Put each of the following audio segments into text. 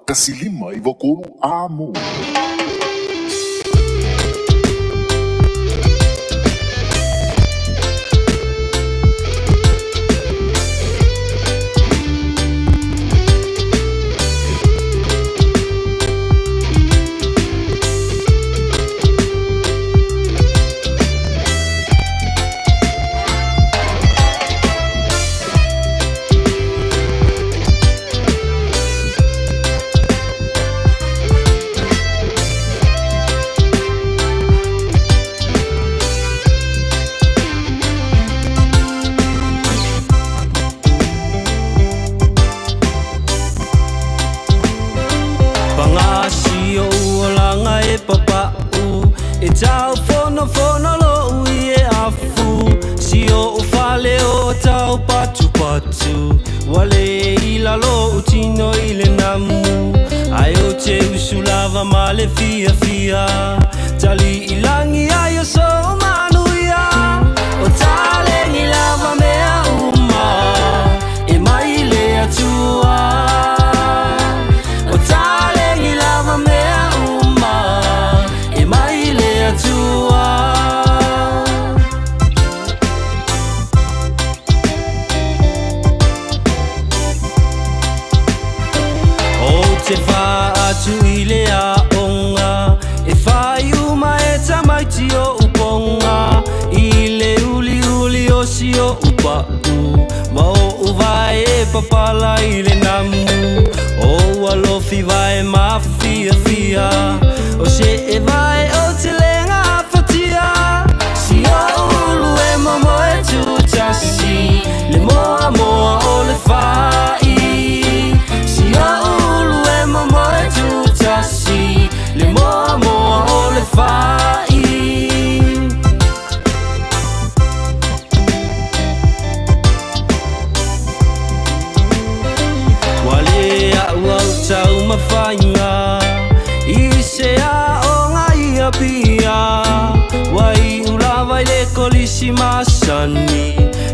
kasilima ivakonu amo. Papa e tau fono lo ui e afu si o fale o tau patu wale ila lo utino ile namu ai o te usulava male fia tali ilangi ai o so manuia o tale ni lava mea uma e mai le atua o tale ni lava mea te wha atu I le aonga e whai uma e tamaiti o uponga I le uli o si o upau ma o uwai e papala I le namu o alofi vai ma fia o se e vai o te lenga fatia si o ulu e momo e tutasi le moa o le whai si o le moa o le whai wale au tau mawhainga I se a o ngai a pia wai ulawa I le kolisi masani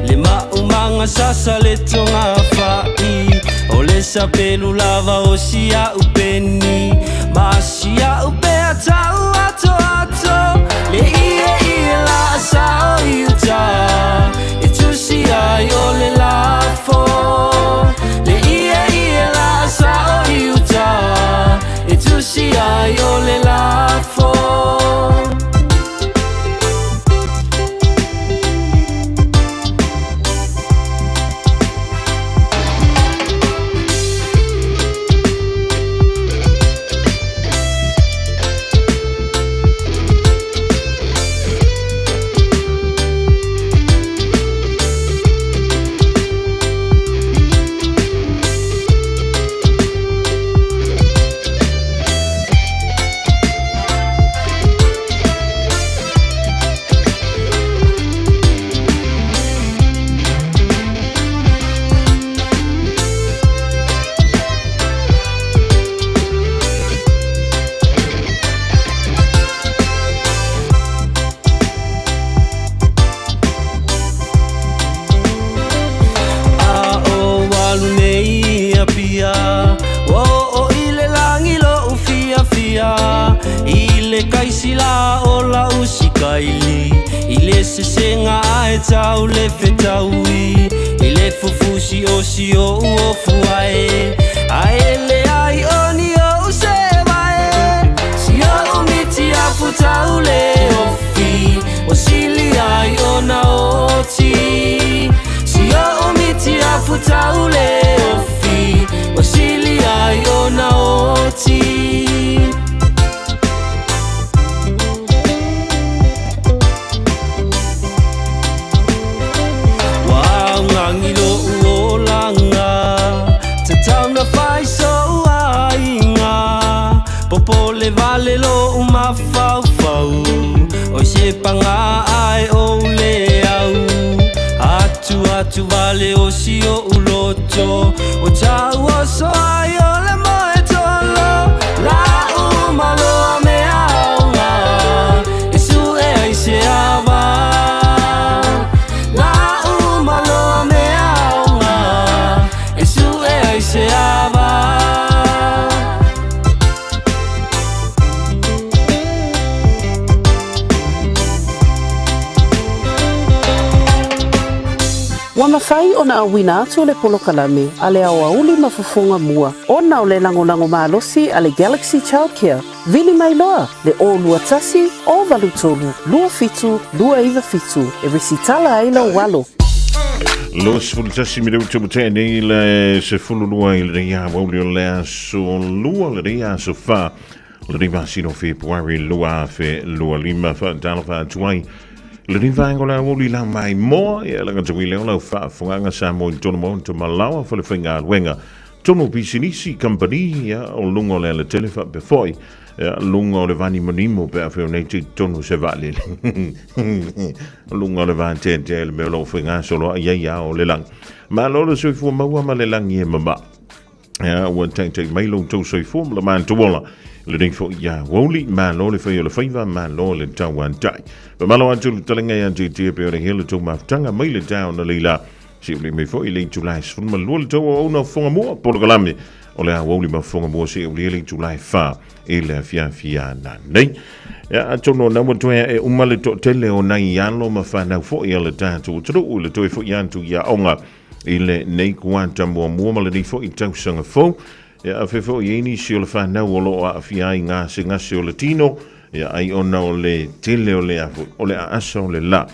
le maumanga sasa le tonga whai o le sapelu lava o si a upeni Masia upea tau ato Le ie la sao iuta E tusi ai o le lafo Le ie la sao iuta E tusi ai o le lafo Kaisila o la usikaili I le sesenga ae tau le whetaui I le fufusi o si o uofuae Ae le ai oni o se wae Si o umiti a futau le ofi O sili ai o na oti Si o umiti a futau le ofi O sili ai o na oti Popole vale lo uma fau O se panga ai o le au Atu vale o si o uloto O tau o so ai o le moe tolo La uma lo me aunga E su e ai se ava La uma lo me aunga E su e ai se ava Mawhai o na awina atu o le polokalame a le auli mafufunga mua. Ona o le lango malosi a le Galaxy Childcare. Vili mai loa le o lua tasi o valutolu, lua fitu, lua iwa fitu. E risitala aila walo. Los fultasi mi deu tumutea nei le se fulu lua i le rea wauli o lea so lua le rea so fa. Le riva sino Februari lua fe lua lima fa tala fa tuai. Le riva angola wuli la mai mo e la ngata leo la fa funganga sa mo tono mo to malawa fa le finga wenga. Tono bisinisi company ya o lungo le telefa before lungo le vani monimo per fe uneti tono se vale. Lungo le vante del melo finga solo ya o le lang. Ma lo so fu ma le lang ye mama. Ja, o tank mai long to so fu le man to wala. Le ding fo ya woli man lo le fa yo le fa man lo le tawan tai. Ba malo atu talinga ya te pe o le hele to ma tanga mai le down le la. Si me fo ile July fun ma lo to o no fonga mo por galami. O le woli ma fonga mo si ile July fa ile fia na nei. Ya atu no na mo to e umale to tele o na yalo ma fa na fo ile tatu tru le to fo yan tu ya onga ile nei kwanta mo ma le ni fo I tau sanga fo. Ja, fefo yeni si o le whanau o lo a awhia I ngā se ngase o le tino. Ja, ai ona o le tele o le asa o le la.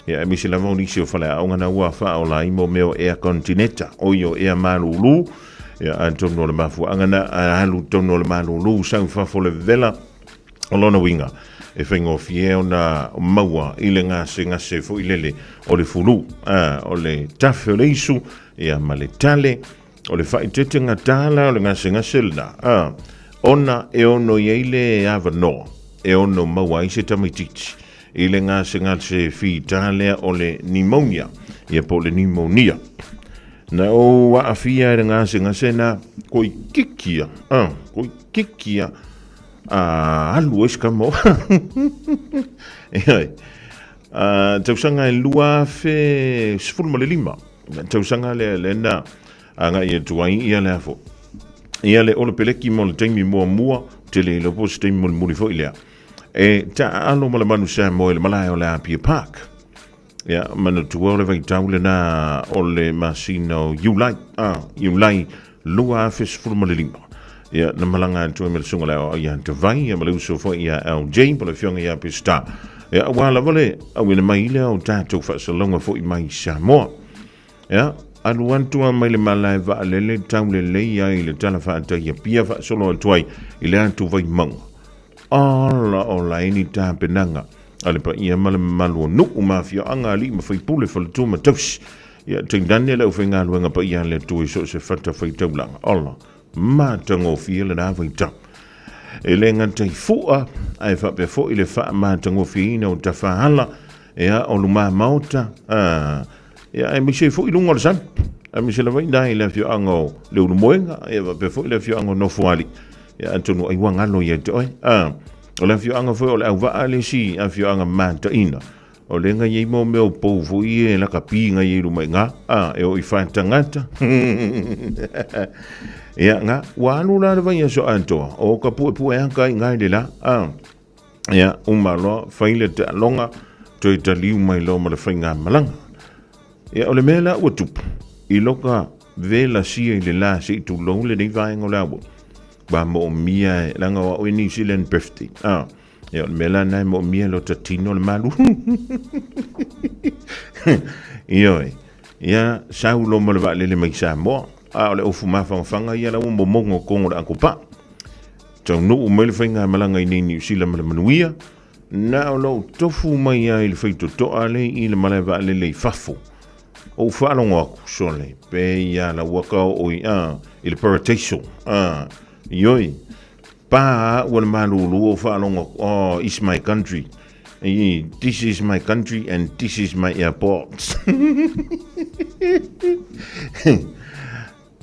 Ja, misi la vau nisi o whale a onga na ua wha o la imo meo ea kontineta. O io ea malulu. Ja, a tono le mafu angana a halu tono le malulu. Sang whafo le vela o lona winga. E whaingo fie o na maua I le ngase fo I lele o le fulu. O le tafe o le isu. Ja, ma le tale. O le whaitete ngatala o le ngase lna. Ona e ono yeile ava no. E ono maua I se tamititi. I le ngase fi tale o le pneumonia. Ia po le pneumonia. Na o wa afia e ngase na koi kikia. Koi kikia. Alu eska mo. Tausanga e lua fe sfulma le lima. Tausanga le na. Anga ia tuai ia le afo. Ia le ole peleki mo le taimi mua te le lopo se taimi mo le muri fo ilea. E ta alo ma le manu sa mo le malai o le Apia Park. Ia mana tua ole vai taule na ole masino Iulai lua afes furma le lima. Ia na malanga tua me le sunga leo ia te vai ia male uso fo ia LJ po le fionga ia pista. Ia wala vale awina mai leo tatou fa salonga fo I mai Samoa. Ia aluantua mai le malai va lele taule le ia I le tala fa ata ia pia fa solo tuai I le atu vai manga. Ala o la ini ta penanga. Ale pa ia male malu no mafia anga li ma fai pule fa tu ma tus. Ia tindane le ofenga luenga pa ia le tu so se fata fai taulanga. Ala ma tango fia le na vai ta. E le ngata I fua ai fa pe fo I le fa ma tango fia ina o ta fa hala. Ia o luma mauta. Ja, en mi se fo I lunga le san. En mi se la vai dai le fio ango le unu moenga. Ja, pe fo I le fio ango no fuali. Ja, antonu ai wanga lo ye toi. O le fio ango fo o le au va ale si a fio anga manta ina. O le nga ye mo meo po fo I la kapi nga ye lumai nga. E o I fa tangata. Ja, nga walu la le vai so anto. O ka pu e anka ngai le la. Ja, umalo faile te longa toi taliu mai lo ma le fainga malanga. Ia o le mela ua tupu. I loka vela sia I le la se I tu long le nei vaenga o le awa. Ba mo mia e langa wa o New Zealand birthday. Ia o le mela nai mo mia lo tatino le malu. Ia oi. Ia sau lo mo le va le mai sa mo. O le ofu mawhangwhanga ia la umbo mongo kongo le anko pa. Tau no umele whainga malanga I New Zealand le manuia. Na o lo tofu mai ai le whaito toa le I le malai le fafo. O whalonga sole pe ia la waka o il parataiso ioi pa wan malulu o whalonga is my country this is my country and this is my airport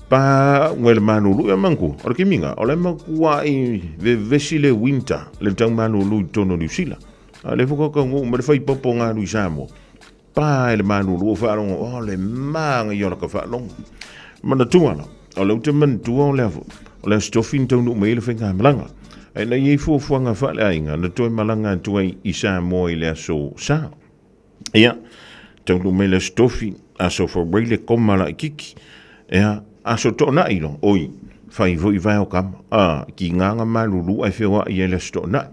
pa wel malulu e manku o ke minga o le makua I vesile winter le tang malulu tono New Zealand le foko ka ngu me fai popo nga lu Samoa pa le manulu o whalonga o le manga I ona ka whalonga mana tuana o le utaman tua o levo o le stofin taunu me le whenga malanga e na i fuafuanga whale ainga na toi malanga tuai I Samoa I le aso sa ia tau me le stofi aso for le komala kiki ea aso tona ilo oi fai voi vai o kam ki nganga malulu ai fewa i le stona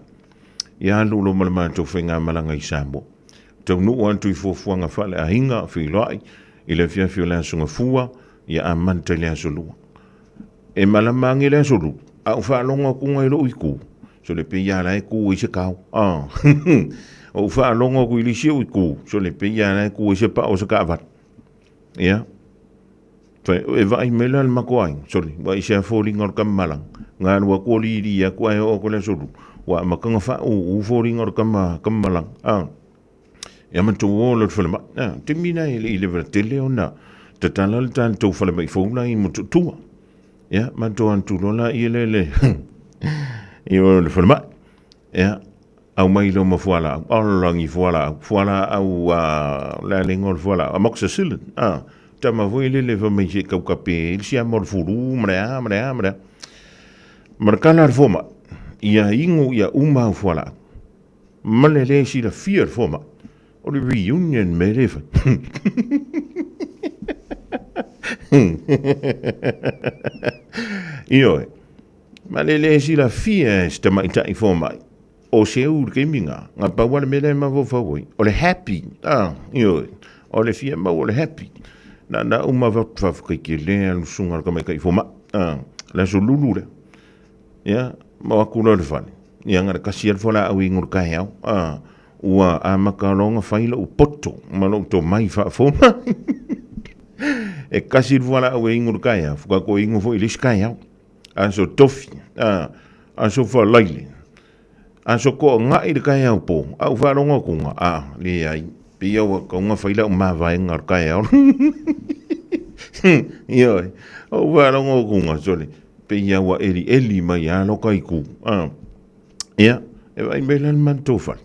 ia lulu malama to fenga malanga i sambo tau nu wan tu fo fuanga fale a hinga fi lai i le fia la sunga fua ia a mantele asolu e malama ngi le asolu a fa longa ku ngai lo iku so le pe ya la ku i se kau o fa longa ku i li se iku so le pe ya la ku i se pa o se ka vat ia e vai mela al makoai sorry vai se foli ngor kam malang ngan wa ko li dia ko ai o ko le sulu wa makanga fa u foli ngor kam malang ya man to lo fulma te mina ile le tele ona te tanal tan to fulma i fola i mo tu ya man to an tu lona ile le i o fulma ya au mai lo mo fola along i fola au la lingol fola amoxicillin tama voi le va me je kau kape il sia mor furu mrea markana forma ia ingo ia uma fola malele si la fear forma o le reunion me leva io malele si la fear sta mai tai forma o seu gaminga nga pa wala me le ma vo fa voi o le happy io o le fear ma o le happy na uma va ke le al sunga ka me kai forma la solulu le ya ma ku no le fani ia nga ka sier fola au ingur ka hau ua a makalonga faila u poto malo to mai fa forma e ka sier fola au ingur ka hau fuka ko ingu fo ilis ka hau anso tofi anso fa laile anso ko nga i ka hau po au fa longa ku nga le ai pia wa ko nga faila ma va ngar ka hau yo o va longa ku nga sole pia wa eli mai alo kai ku ia e vai melan mantofal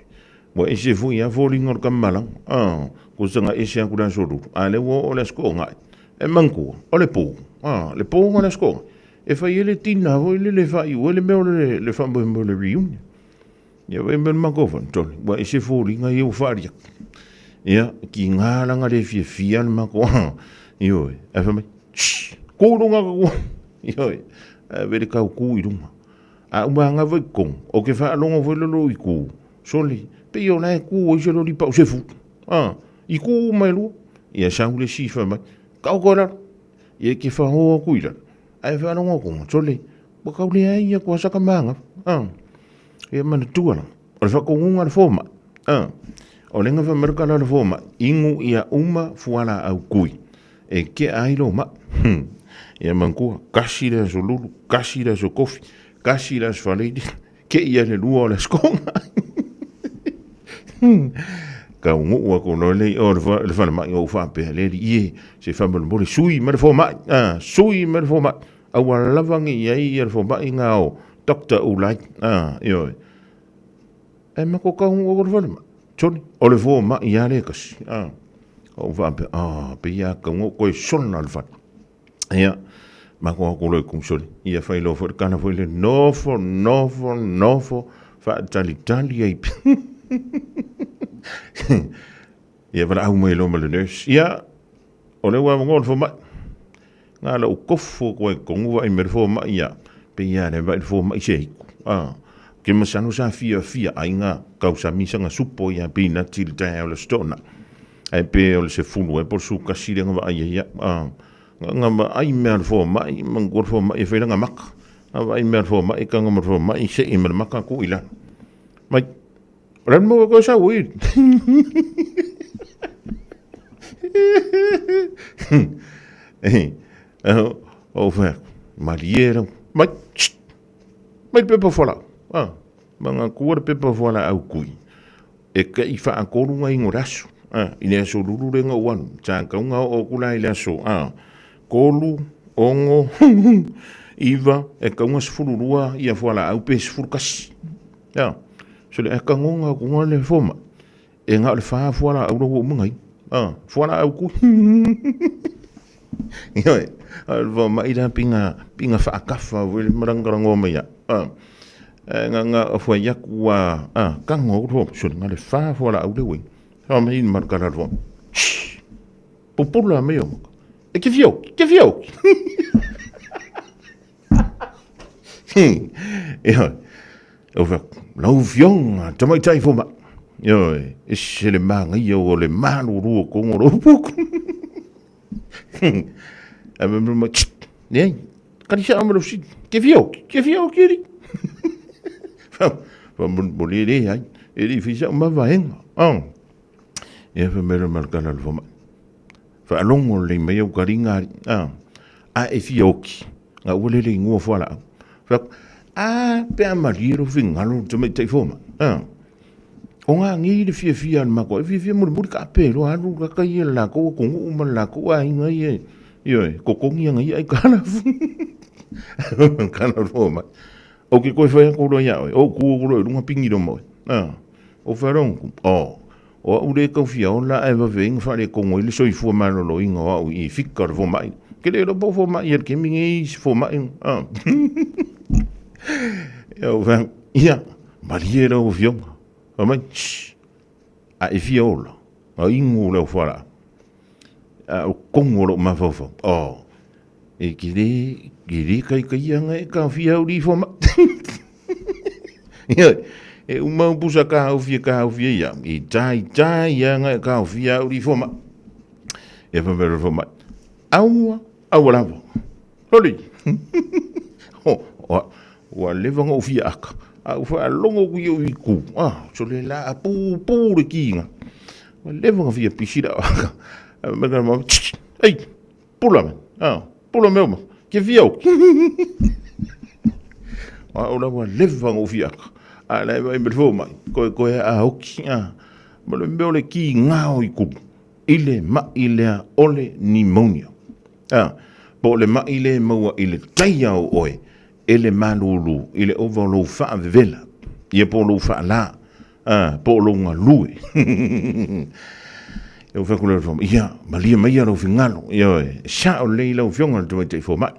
mo e se fu ia volingor kamalang ko sanga e sia kudan soru ale wo o le sko nga e manku o le po ngana sko e fa ele tina vo le fa i le me le fa mo le reunion ia vai men makofan tol mo e se fu linga i u faria ia ki ngala nga le fia mako io e fa me ko runga ko io e vere ka ku i runga a umanga vai kong o ke fa longa voi lo i ku soli pe yo na ku o jelo li pa se fu i ku mai lu ia sangle si fa mai ka ko la ia ke fa ho ku ira ai fa longa ku soli bo ka le ai ko sa ka manga ia man tu ala o fa ko unga forma o lenga fa merkala la forma ingu ia uma fuala au kui e ke ai lo ma ia manku kasi le so lulu kasi le so kofi kasi las validi ke ia le lua le skonga ka ungu ko no le o le fa ma o fa pe le ie se fa mo le sui mer fo ma sui mer fo ma a wa lavangi ia fo ma inga o doctor ulai io e ma ko ka ungu ko fa ma choni o le fo ma ia le kas o fa pe pe ia ka ungu ko son al fa ia ma ko ko le kumsoli ia fai lo for kana foi le nofo fa tali ai ia va au mai lo mal nes ia o le wa ngol fo ma nga lo kofu ko ko wa i mer fo ma ia pe ia le va fo ma sei ke ma sanu sa fia ai nga causa mi sanga supo ia pina til ta o le stona ai pe o se fulu e por su kasile nga ia nga ai mer fo mai mangor fo mai fe nga mak ai mer fo mai ka nga fo mai se i mer maka ku ila mai ran mo ko sa wi o fa mariero mai pepa fola manga ku pepa fola au kui e ka i fa ko nga ingoraso ine so lulu nga wan cha ka nga o kula ila so kolu, ongo, iwa, e kaunga sifururua ia fuala au pe sifurukasi. Ia, so le e kaunga kunga le foma. E ngā le whaa fuala au rau o mungai. Fuala au ku. Ioi, alwa maira pinga whaakafa wele marangarango mai. Nga fua yaku wa kango uro. So le ngā le whaa fuala au le wei. Hau mai in markara rwa. Popula me o. E que viu? Eu vou lau viong tamai tai foma. Yo, esse le manga yo le manu ru ko ngoro puku. A me né? Kali sa amro si. Que viu kiri. Vamos bolire ai. Ele fez uma vaenga. E fa me marca na foma. Fa longo le me yo karinga. E fioki. Nga wole le ngua fala. Fa pe amariro vingalo tamai tai foma. O ngā ngi le fia ma ko fia muri ka pelo alu ka kai la ko uma la ko ai ngai ko kongi ngai ai kana kana foma o ke ko fa ko ro ya o ku ro lunga pingi do mo o farong o ure ka fia o la e va veng fa le ko ngoi le soi fu ma lo inga o I fikar foma ke le ro bo foma yer ke mingi foma o va ia mariera o fiong Mamãe, a viola, a ingula fora, o congolo ma fofo. E que caianga e ka fia uri foma. E uma busa ka fia ia, e tai anga ka fia uri foma. E famero foma. Aua lava. Oli. O leva ngo fia aka. Au fa longo ku yo iku so le la pu le kinga le vanga via pisira me ga mo ei pula me que viu o la le vanga via la vai me foma ko oki mo le me le kinga o iku ile ole pneumonia po le ma ile mo ile taya o oe ele malulu ele overlo fa vela ye po lo fa la po lo ngalui eu fa kula fo ia malia mai ro fingalo yo sha o le lo fionga to te fo mai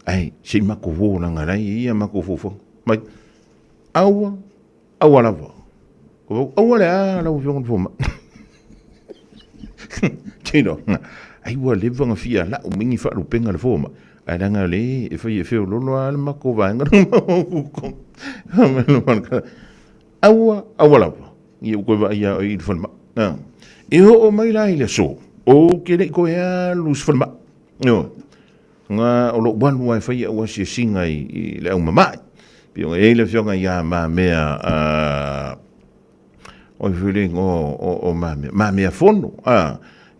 ai si mako vo na ngara ia mako fo mai awa la vo ko awa la lo fionga fo mai tino ai wa le vanga fia la o mingi fa lo penga le fo mai Adanga le e foi lo al mako vanga ko amelo marka awa la e ko va ia I forma e o mai la ile so o ke le ko ya lus forma no nga o lo ban wa foi o se singa I le o mama pio e le fionga ya ma mea o feeling o ma mea fono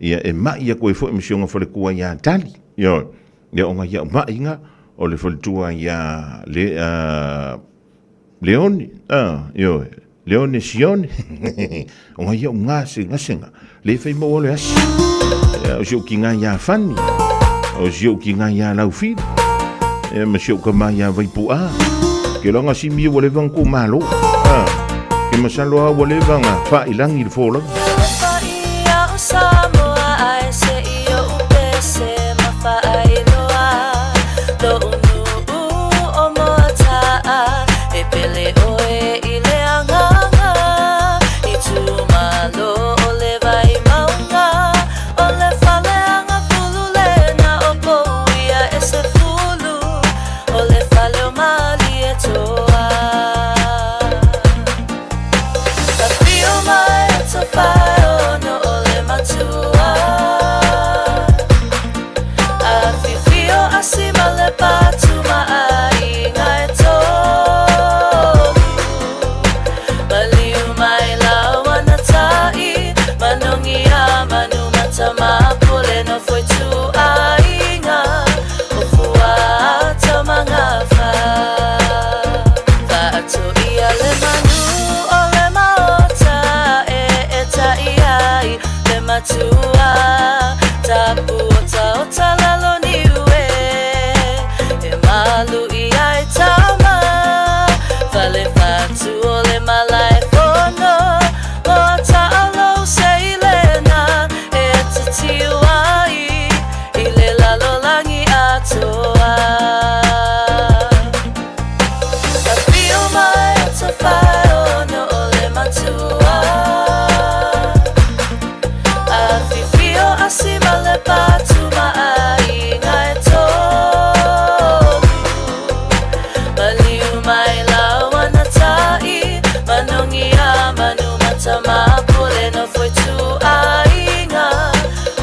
ia e ma ia ko foi mission fo le ko ya tali yo le onga ia mainga o le foltua ia le Leone Leone Sione onga ia ngasinga le fai mo le as o sio kinga ia fani o sio kinga ia laufi e ma sio kama ia vai pua ke longa simi o le vanku malo ke masalo o le vanga fa ilangi le fola mai lawa na tai manongia manu matama pole no foi tu ainga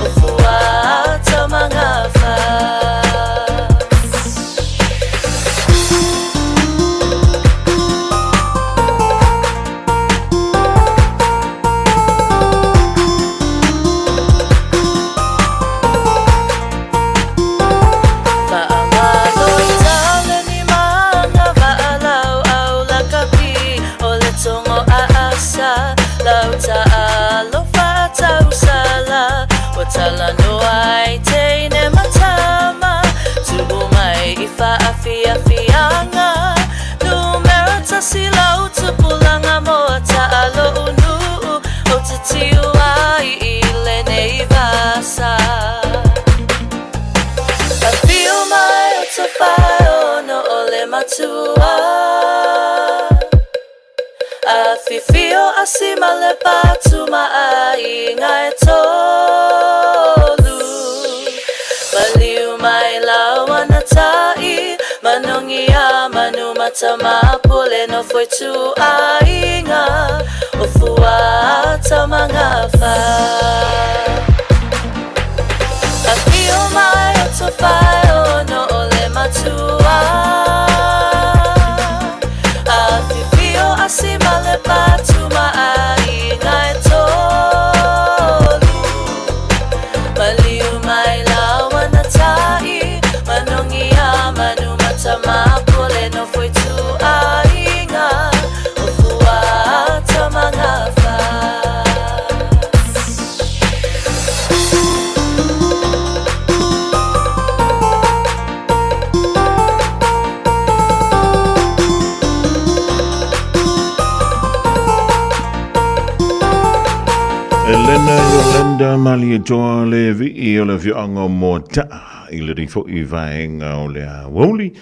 o fuata mangafa Tala no ai te ne matama tubu mai ifa afia fianga numero tasila utupulanga mo taalo unu o titiu ai ile nei vasa afio mai utufai no ole matua afifio asima le patuma ai ngai mai lawa na tai manongia manu matama pole no foi tu ainga o fuata mangafa afio mai otofai no ole matua afifio asima le patuma ainga tolu maliu mai lawa na tai manongia manu matama pole no foi tu ainga o fuata mangafa Elena Yolanda Mali toa le vi o le fianga mo ta i le rifo i vaenga o le woli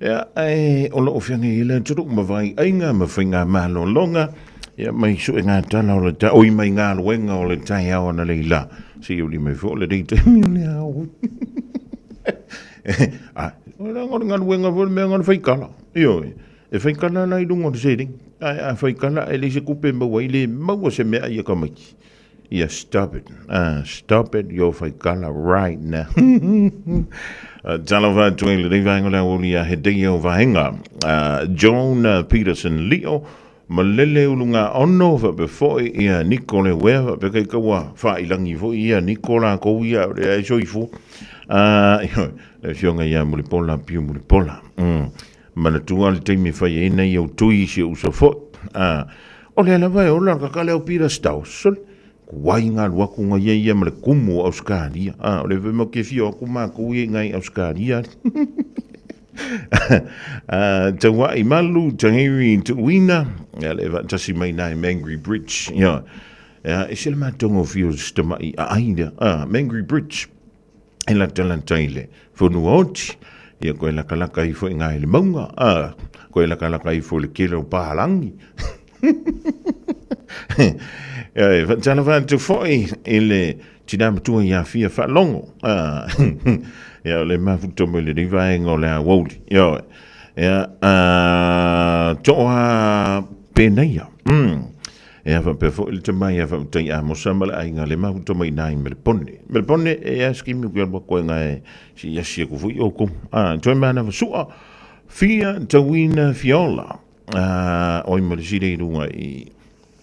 ya ai o lo fianga i le tuku mawai ainga mawhinga malo longa ya mai su ngā tala o le ta oi mai ngā luenga o le tai au na le la si uli mai fo le reite mi le au o la ngā luenga fo le mea ngā whaikala io e whaikala na i rungo te sering a whaikala e le se kupe mawai le maua se mea i a kamaki. Yeah, stop it. Stop it. Yo whaikala right now. Talava tui le rewangula uli a he deo vahenga. John Peterson Leo. Malele ulunga ono fa before ia Nicole Weber pe kai kawa fa ilangi fo ia Nicola ko ia e soifu. Le fionga ia mulipola piu mulipola. Mana tua le teimi fa ia nei o tui si uso fo. O le ala vai o la kakale o pira stau. Sol. Wai ngā luaku ngā ia ma le kumu Auskaria. O le vema ke fio aku mā kui ngai Auskaria. Tawa i malu, tangiri tu wina. Le tasi mai nai Mangry Bridge. E sila mātongo fio stama i aina. Mangry Bridge. E la talantaile. Fonu oti. Ia koe la kalaka i fo i ngai le maunga. Koe la kalaka i fo le kele o pahalangi. Tana vantu foi ele tinam tu ia fia fa longo ya le mafuto mo le rivaengo le woli yo ya toa penaia ya fa pe foi le mai ya fa tai a mo sambala ai ngale mafuto mai nai melpone e skimi ko ko ngai si ya si ko fu yo ko to mana sua fia tawina fiola oi mo sire runga i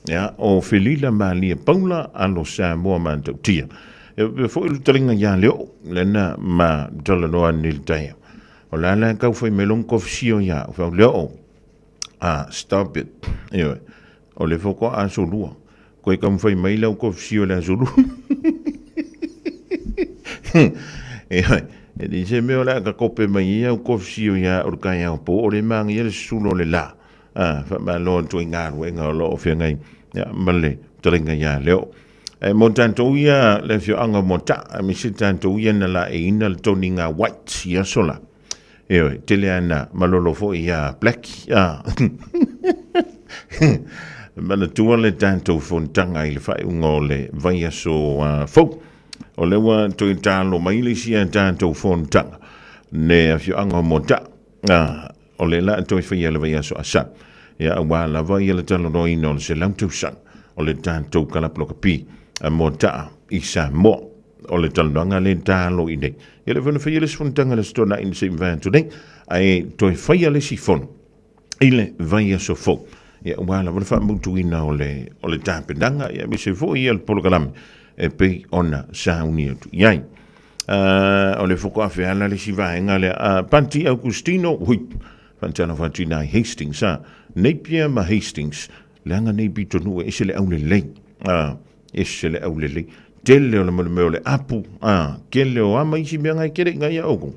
ya o felila malia paula alo sa mo man tia e foi lu talinga ya leo lena ma dolano nil tay o la ka foi melon kofsio ya o leo stop it yo o le foko a solua ko kam foi mai lo kofsio la solu e dice me ola ka kope mai ya kofsio ya o ka ya po o le mang ye sulo le la fa ma lo to ngar we ngalo fi ngai ya male tringa ya leo e montanto ia le fio anga monta mi sitanto ia na la e ina to ninga white ya sola e teliana malolo fo ia black ya mana tuale tanto fontanga il fai ngole vai so fo o le wa to italo mai le sia tanto fontanga ne fio anga monta o le la toi fa ia le vai aso asa ia wa la vai ia le talo roi no se lam tu sang o le tantou kala ploka pi a mo ta isa mo o le talanga le talo i nei ia le fa ia le sfontanga le stona in se invento nei ai toi fa ia le sifon ile vai aso fo ia wa la fa mutu ina o le tapendanga ia mi se fo ia le polokalam e pe ona sa unia tu iai o le foko afe ala le si vaenga le Panti Augustino hui Fantana Fantina Hastings Napier ma Hastings langa nei bitonu e se le au le lei e se le au le lei tele o le meo le apu kele o ama isi mea ngai kere ngai a ogo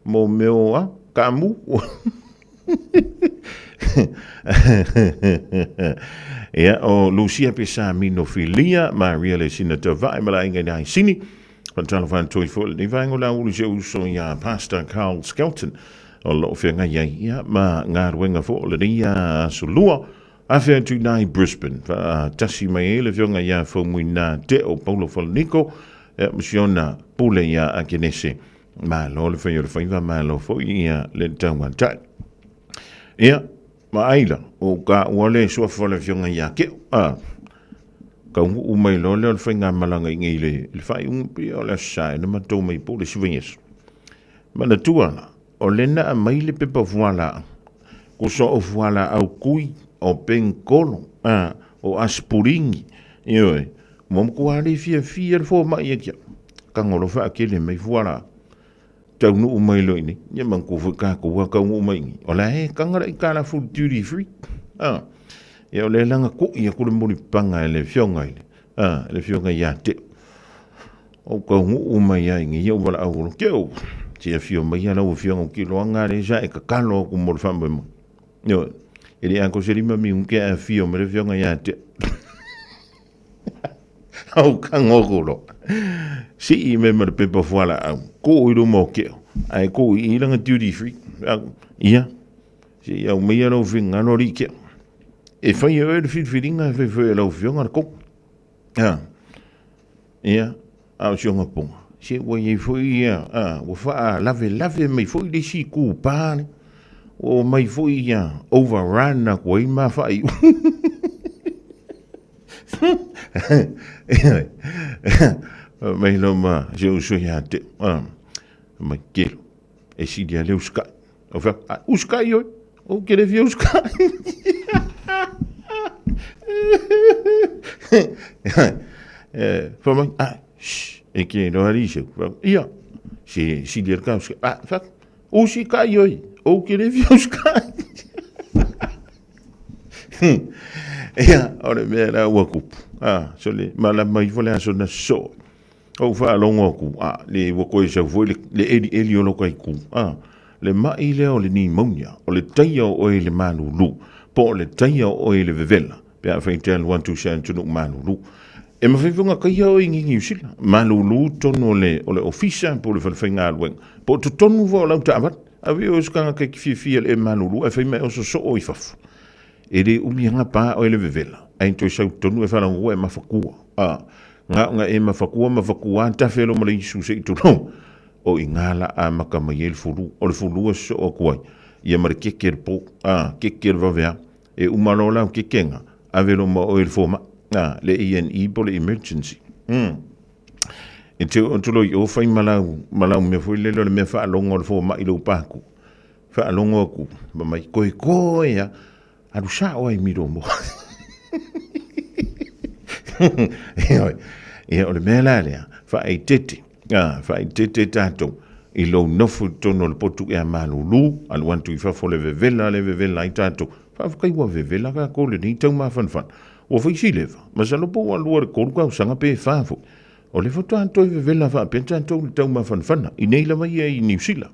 mo meo kamu ia o Lucia Pesa Minofilia Maria le Sinata vai mala inga nai sini Pantala van toi fol ni vango la ulu je uso ya Pastor Carl Skelton o lo fenga ia ma ngar wenga fo le dia sulua afe tu nai Brisbane fa tasi mai le fenga ya fo muina te o Paulo Folnico misiona pule ya akenese ma lo le fenga fa ma lo fo ia le tangwan tai ia ma aila o ka wale so fo le fenga ya ke ka u mai lo le whainga malanga i ngei le whai umpi o le sai na matou mai po le sivinges. Mana tuana, o lena a mai le pepa vuala, ko so o vuala au kui o penkolo, o aspuringi, ioe, mom kuari fia le fo mai e kia, ka ngolo wha akele mai vuala, tau nu umai lo ini, nye man ko whaka ko waka umai ngi, o la he, kangara i kala full duty free, ia o le langa ko ia ko le moni panga le fionga ile le fionga ia te o ko ngu mai ai ngi ia wala au ke o ti fio mai ia no fionga ki lo anga le ja e ka kalo ko mo fa mo yo ele anko se rima mi un ke a fio me le fionga ia te au kango lo si i me me pe po wala ko i lo mo ke ai ko i langa duty free ia si ia me ia no finga no ri ke e fai e oe whiringa e whai lau whionga ko. Ia, au sionga ponga. Se wai e whai ia, o wha lave mai whai le si ku pāne. O mai whai ia, overrun na kua i ma whai. Mai lo ma, se usui ha te, mai kelo. E si dia le uskai. O wha, uskai oi, o kere vi uskai. Fa mai e ke no hari se ia si dir ka fa o si ka yoi o ke le vios ka ia ora me la wa ku so le mala mai vola so na so o fa longo ku le wo ko se vo le eli o lo kai ku le mai le o le pneumonia o le taia o le manulu po le taia o le vevela pea whaintel 1 2 shan tunu manulu e mawhiwhunga kai au ingi usila manulu tono le o le ofisa po le whainga alweng po tu tonu vo lau taawat a vi o skanga kai fia le manulu e whaime o so o i fafu e le umianga pa o le vevela ein to sau tonu e whanangu e mawhakua nga e mawhakua ta whelo ma le isu se i tono o i ngala a makama i el furu o le furu so o kuai ia mare keker po keker vavea e umalola kekenga avelo mo o il foma le INE po le emergency e te o tulo i o fai malau me foi le me fa longo le foma i lo paku fa longo ku ma mai koe ya alu sa o ai miro mo e o le mela le fa ai tete tato i lo nofu tono le potu e malulu al wantu i fa fo le vevela i tato fa kai wa vevela ka ko le ni tau ma fan o foi si leva ma sa lo po al luar ko ka sanga pe fa fo o le foto anto vevela fa pe tanto le tau ma fan i nei la mai i New Zealand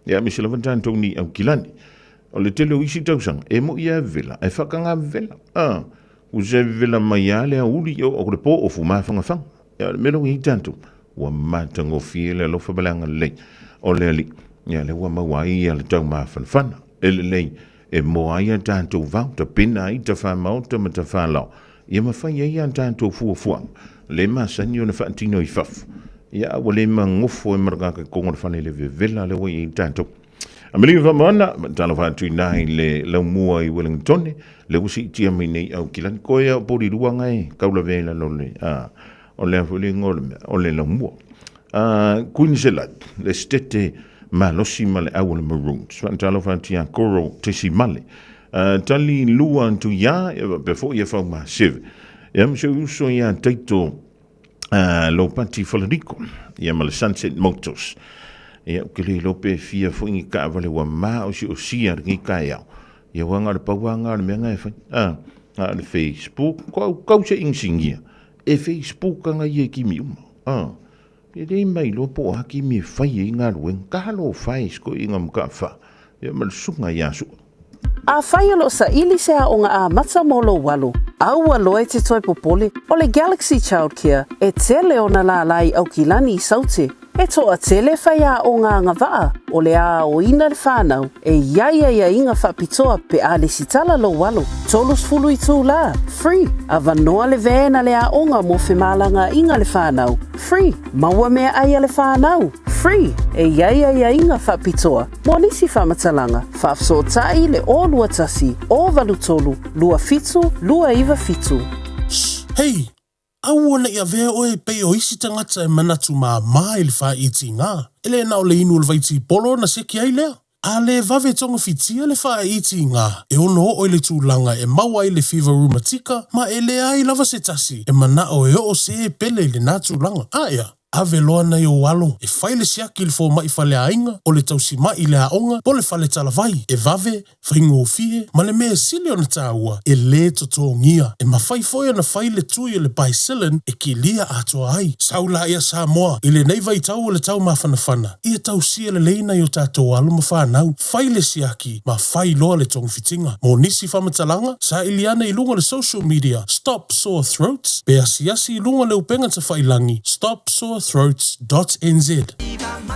ya mi se la tanto ni au kilani o le tele isi tau sang e mo ia vela e fa kanga vela u se vela mai ale a uli o le po o fu ma fa ya me lo i tanto wa matango fiele lo fa balanga le o le ali ya le wa ma wa i le tau ma fan le e mo ai tanto va te pina i te fa mau te mata fa la ia ma fa ia tanto fu le ma sanyo na fa tino i faf ia wale ma ngofo e marga ka ko ngor fa le vela le wa i tanto Ameli va mana tala fa tu nai le lo mua I Wellington le usi tia mi nei au kilan ko ia pori ruanga e kaula vela lo le o le fuli ngol o le lo mua Queensland le stete malosi male au le maroons fa tala fa tia koro tisi male tali lua tu ya before ia fa ma siv ia mse uso ia taito lo pati Federico ia male Sunset Motors ia kele lope fia fo ngi ka vale wa ma o si o sia ngi ka ia ia wanga le pawanga le menga e fa le Facebook ko se insingia e Facebook nga ia ki mi e dei mai lo po aki mi fa ia nga wen ka lo fai sko inga mka fa ia mal sunga ia su A whaialo sa ili se a onga a mata molo walu. Aua loe te toi popole o le Galaxy Childcare e tele o na la lai au kilani I saute. E toa tele whai a o ngā ngawaa o le a o ina le whānau e ia inga whapitoa pe a le sitala lo walu. Tolus fulu I tū la, free. A vanoa le vēna le a onga mo whemalanga inga le whānau, free. Maua mea aia le whānau, free. E ia inga whapitoa. Mo nisi whamatalanga, whafsotai le o lua tasi, o valu tolu, lua fitu, lua iwa fitu. Hei! Aua na ia vea oe pei o isi tangata e manatu maa I le wha iti ngā. Ele na o le inu le vaiti polo na seki ai lea. A le vave tonga fitia le wha iti ngā. E ono o le tūlanga e maua I le fever rheumatica, ma e le ai lava se tasi. E mana o e o se e pele le nā tūlanga. Aia. Ave loa na o walo, e whaile siaki le fō mai whale ainga, o le tausi mai le aonga, po le whale talavai, e vave, whaingo o fie, ma le mea sili o na tāua, e le totongia, e mawhai foia na whaile tui le baisilin, e ki lia atoa ai, saula ia Samoa, i le neivai tau o le tau mawhanawhana, ia tausia le leina I o tātou alo ma whanau, whaile siaki, ma whai loa le tong fitinga, mo nisi whamatalanga, sa iliana I lunga le social media, Stop Sore Throats, pe asiasi I lunga le upenga ta whailangi, stopsorethroats.nz.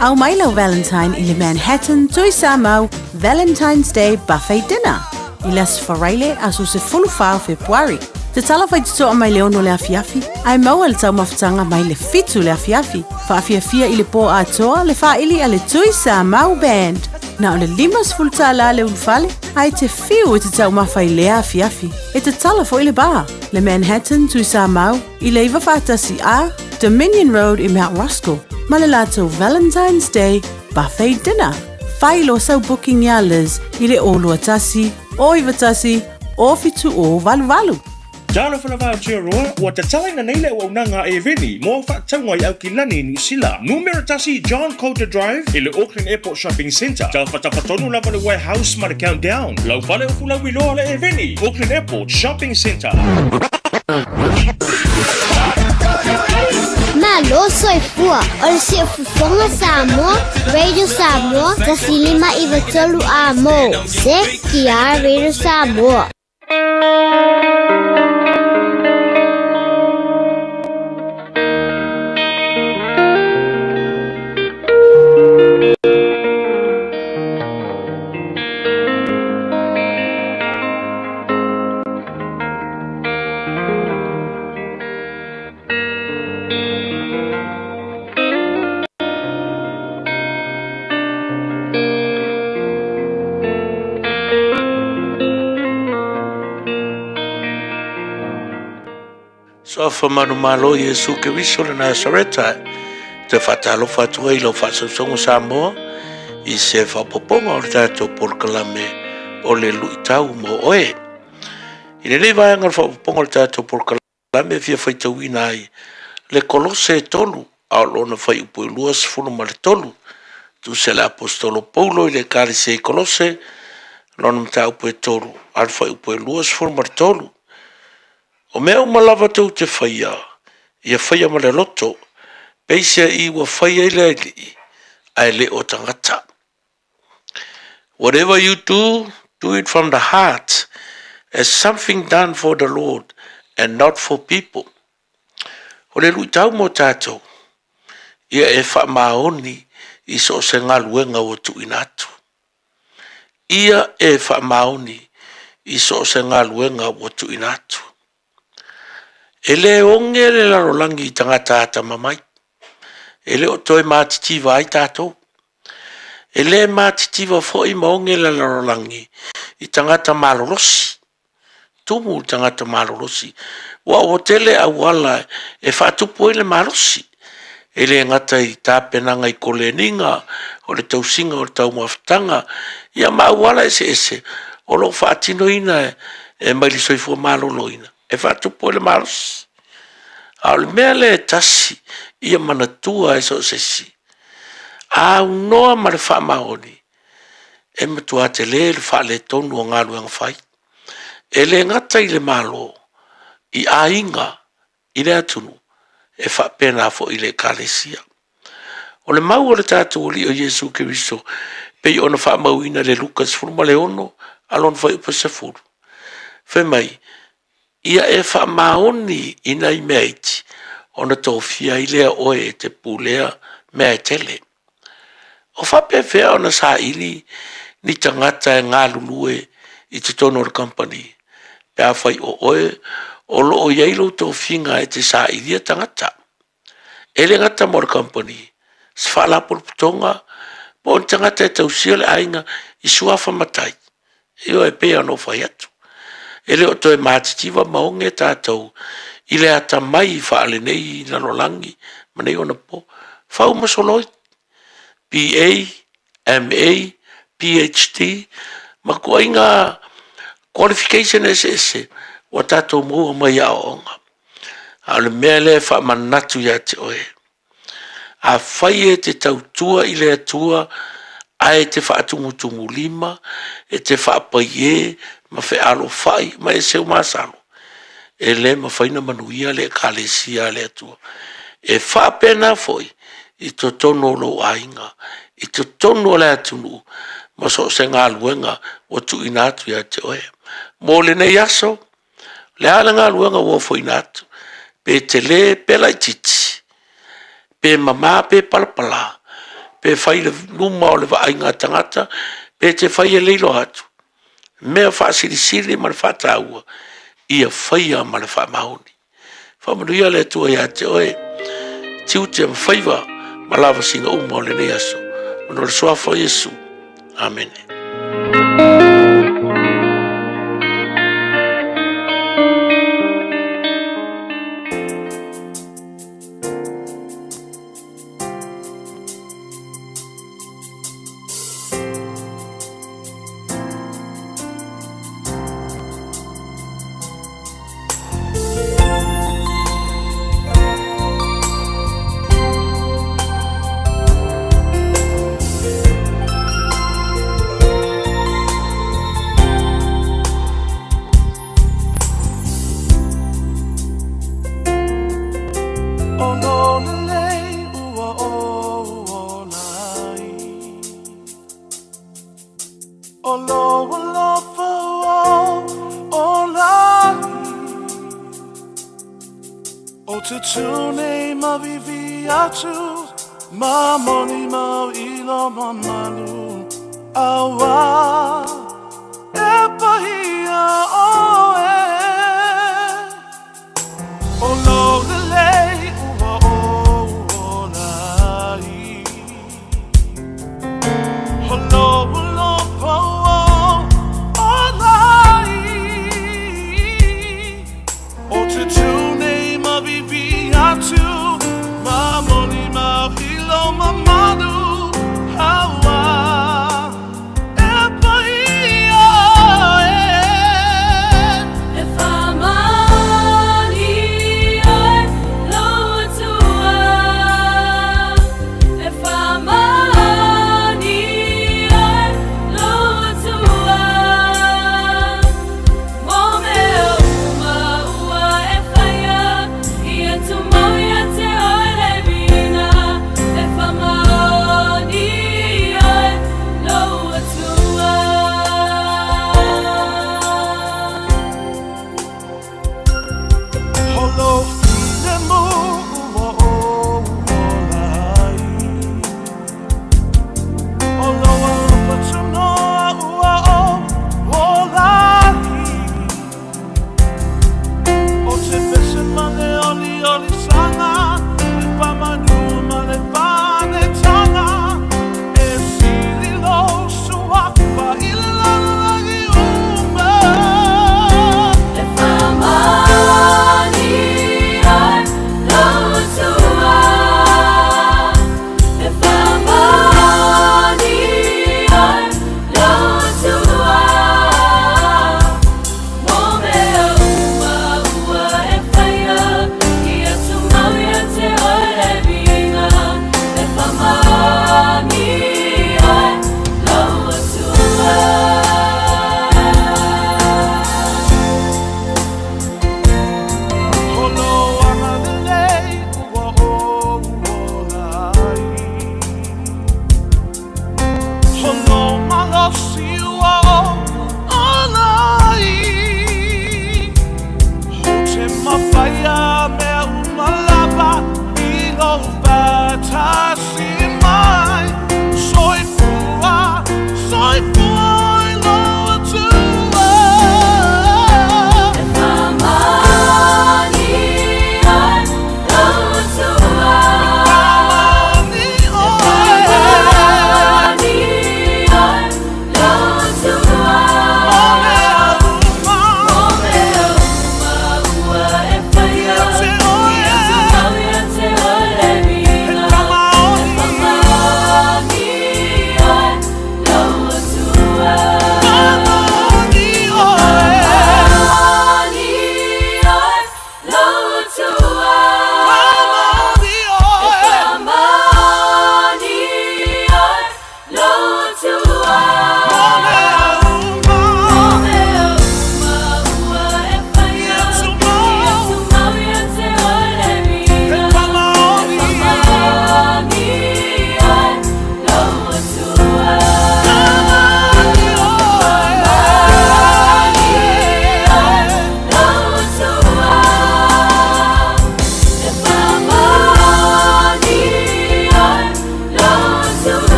Au Milo Valentine I le Manhattan Tui Samau Valentine's Day Buffet Dinner. I las whareile asu se fulu whao Februari. Te tala whai tuto o mai leono le afiafi. Ai maua le tau mawhatanga mai le fitu le afiafi. Whaafiafia I le po atoa le whaili a le Tui Samau Band. Na o le limas fulta la le unfale. Ai te fiu I te tau mawhai le afiafi. E te tala fo I le bar. Le Manhattan Tui Samau. I le iwa whaatasi a Dominion Road I Mount Roscoe. Malalato Valentine's Day Buffet Dinner. Whailo sau booking ya Liz I le olua tasi, o iwa tasi, o fitu o valu. Jalo whanawha tia roa, ua te talaina neile o unanga e veni, mo whaktaunga I au ki lani New Zealand. Numero tasi John Coulter Drive, I le Auckland Airport Shopping Centre. Tau whatawhatonu lava le warehouse ma le countdown. Lau whale o fula wiloa le e veni, Auckland Airport Shopping Centre. Malo soy fua, o se fufonga Samoa, Radio Samoa, tasilima iwa tolu amo, se kia Radio Samoa. Sofa manu malo Yesu ke viso le Nazareta te fatalo fatua I lo fasosongo Samoa I se fapoponga o le tato por kalame o le luitau mo oe I le levaanga fapoponga o le tato por kalame fia faitauina ai le kolose tolu a lona fai upo luas funu ma le tolu tu se le apostolo Paulo I le karise kolose lona mta upo tolu al fai upo luas funu ma le tolu o mea umalava tau te whaia, ia whaia ma le loto, peisia I wa whaia I le o tangata. Whatever you do it from the heart, as something done for the Lord, and not for people. O le luitau mo tātou, ia e wha maoni I so se ngā luenga o tu inatu. Ia e wha maoni I so se ngā luenga o tu inatu. Ele onge le larolangi tangata ata mamai. Ele o toi mātiti vai tātou. E le mātitiva fo I maonge la larolangi I tangata malorosi. Tumu tangata malorosi. Wa o tele a wala e whatupo I le malosi. E le ngata I tāpenanga I koleninga o le tausinga o le tau mawhitanga. Ia mawala ese o lo whaatino ina e maili soifua malolo ina. E whatupo le malosi. A le mea le tasi ia manatua e so sesi. A unoa ma le whaamaoni. E matua te le wha le tonu o ngalu ang whai. E le ngata I le malo. I ainga. I le atunu. E wha pena fo I le kalesia. O le mau o le tātou li o Jesu Keriso. Pei ona wha mauina le Lukas furuma le ono. Alon whai upa se furu. Whai mai. Ia e wha maoni ina I mea iti. Ona tōwhia I lea oe te pūlea mea tele. O whape whea ona sa ili ni tangata e ngā lulue I te tono o company. Pea whai o oe o lo o yeilo tō whinga e te sa ili a tangata. Ele ngata mo company. Sfala por putonga po on tangata e tau siale ainga I suafa matai. Io e pea no whai atu. Ele o toe mātitiva maonge tātou. Ile ata mai whaale nei na rolangi. Manei ona po. Whau masoloi. PA, MA, PhD. Makua inga qualification ese. Wa tātou mua mai a onga. Ale mea le wha manatu ya te oe. A whai e te tautua I le atua. A e te wha atumutumu lima. E te wha apai e. Ma whi alo whai. Ma e seu masalo. E le ma whaina manuia le kalesia le atua. E wha pena foi. I to tono lo ainga. I to tono le atunu. Ma so se ngā luenga. O tu inatu ya te oe. Mo le nei aso. Le ala ngā luenga o fo inatu. Pe te le pela I titi. Pe mama pe palapala. Pe whai le luma o le vainga tangata. Pe te whai e leilo atu. Mea wha siri ma le whata ua. Ia whaia ma le wha maoni. Whamanuia le tua ia te oe. Tiu te mwhaiva ma lava singa uma o le nei aso. Mano le soafa Yesu. Amen. Mamoni mau ilo mamanu awa epahia oe olo lei ua o nai olo po o nai o te tune ma vivi atu mamoni mau ilo mamanu awa epahia if I'm if I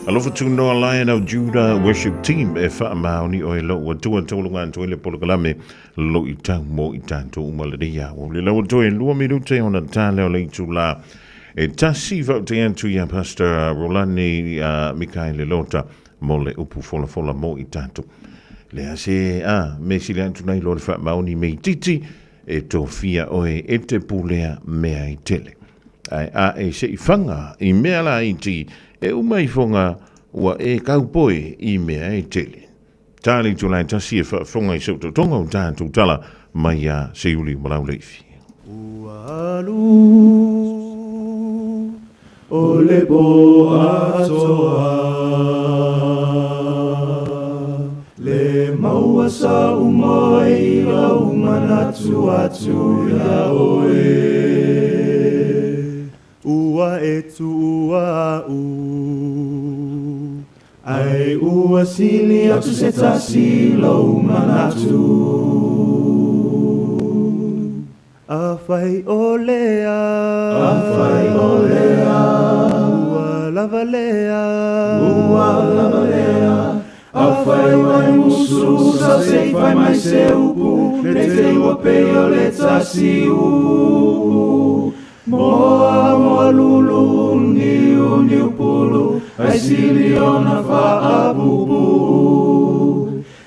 Alofa tūnoa Lion of Judah Worship Team e wha maoni o e lo wa tua taulunga anto ele polokalame lo I tau mo I tātou umalaria. O le lau toi lua minute ona tā leo le itu la e tasi vau te antu ia Pastor Rolani Mikaele Lota mo le upu fola mo I tātou. Le ase me si le antu nei lo le wha maoni me titi e tō fia oe e te pulea mea I tele. Ai e se I whanga I mea la I ti e umai fonga ua e kaupoi I mea e tele. Tāli tulai tasi e whafonga I sauto tonga o tātou tala mai a se uli malau leifi. Ualu o le po atoa le maua sa umoi la umanatu atu ya oe ua etu ua ai ua sili atu se tasi lo umanatu afai olea ua lavalea afai wai musu sa se fai mai se upu le te ua peo le tasi upu moa lulu ni upulu ai sili ona fa apupu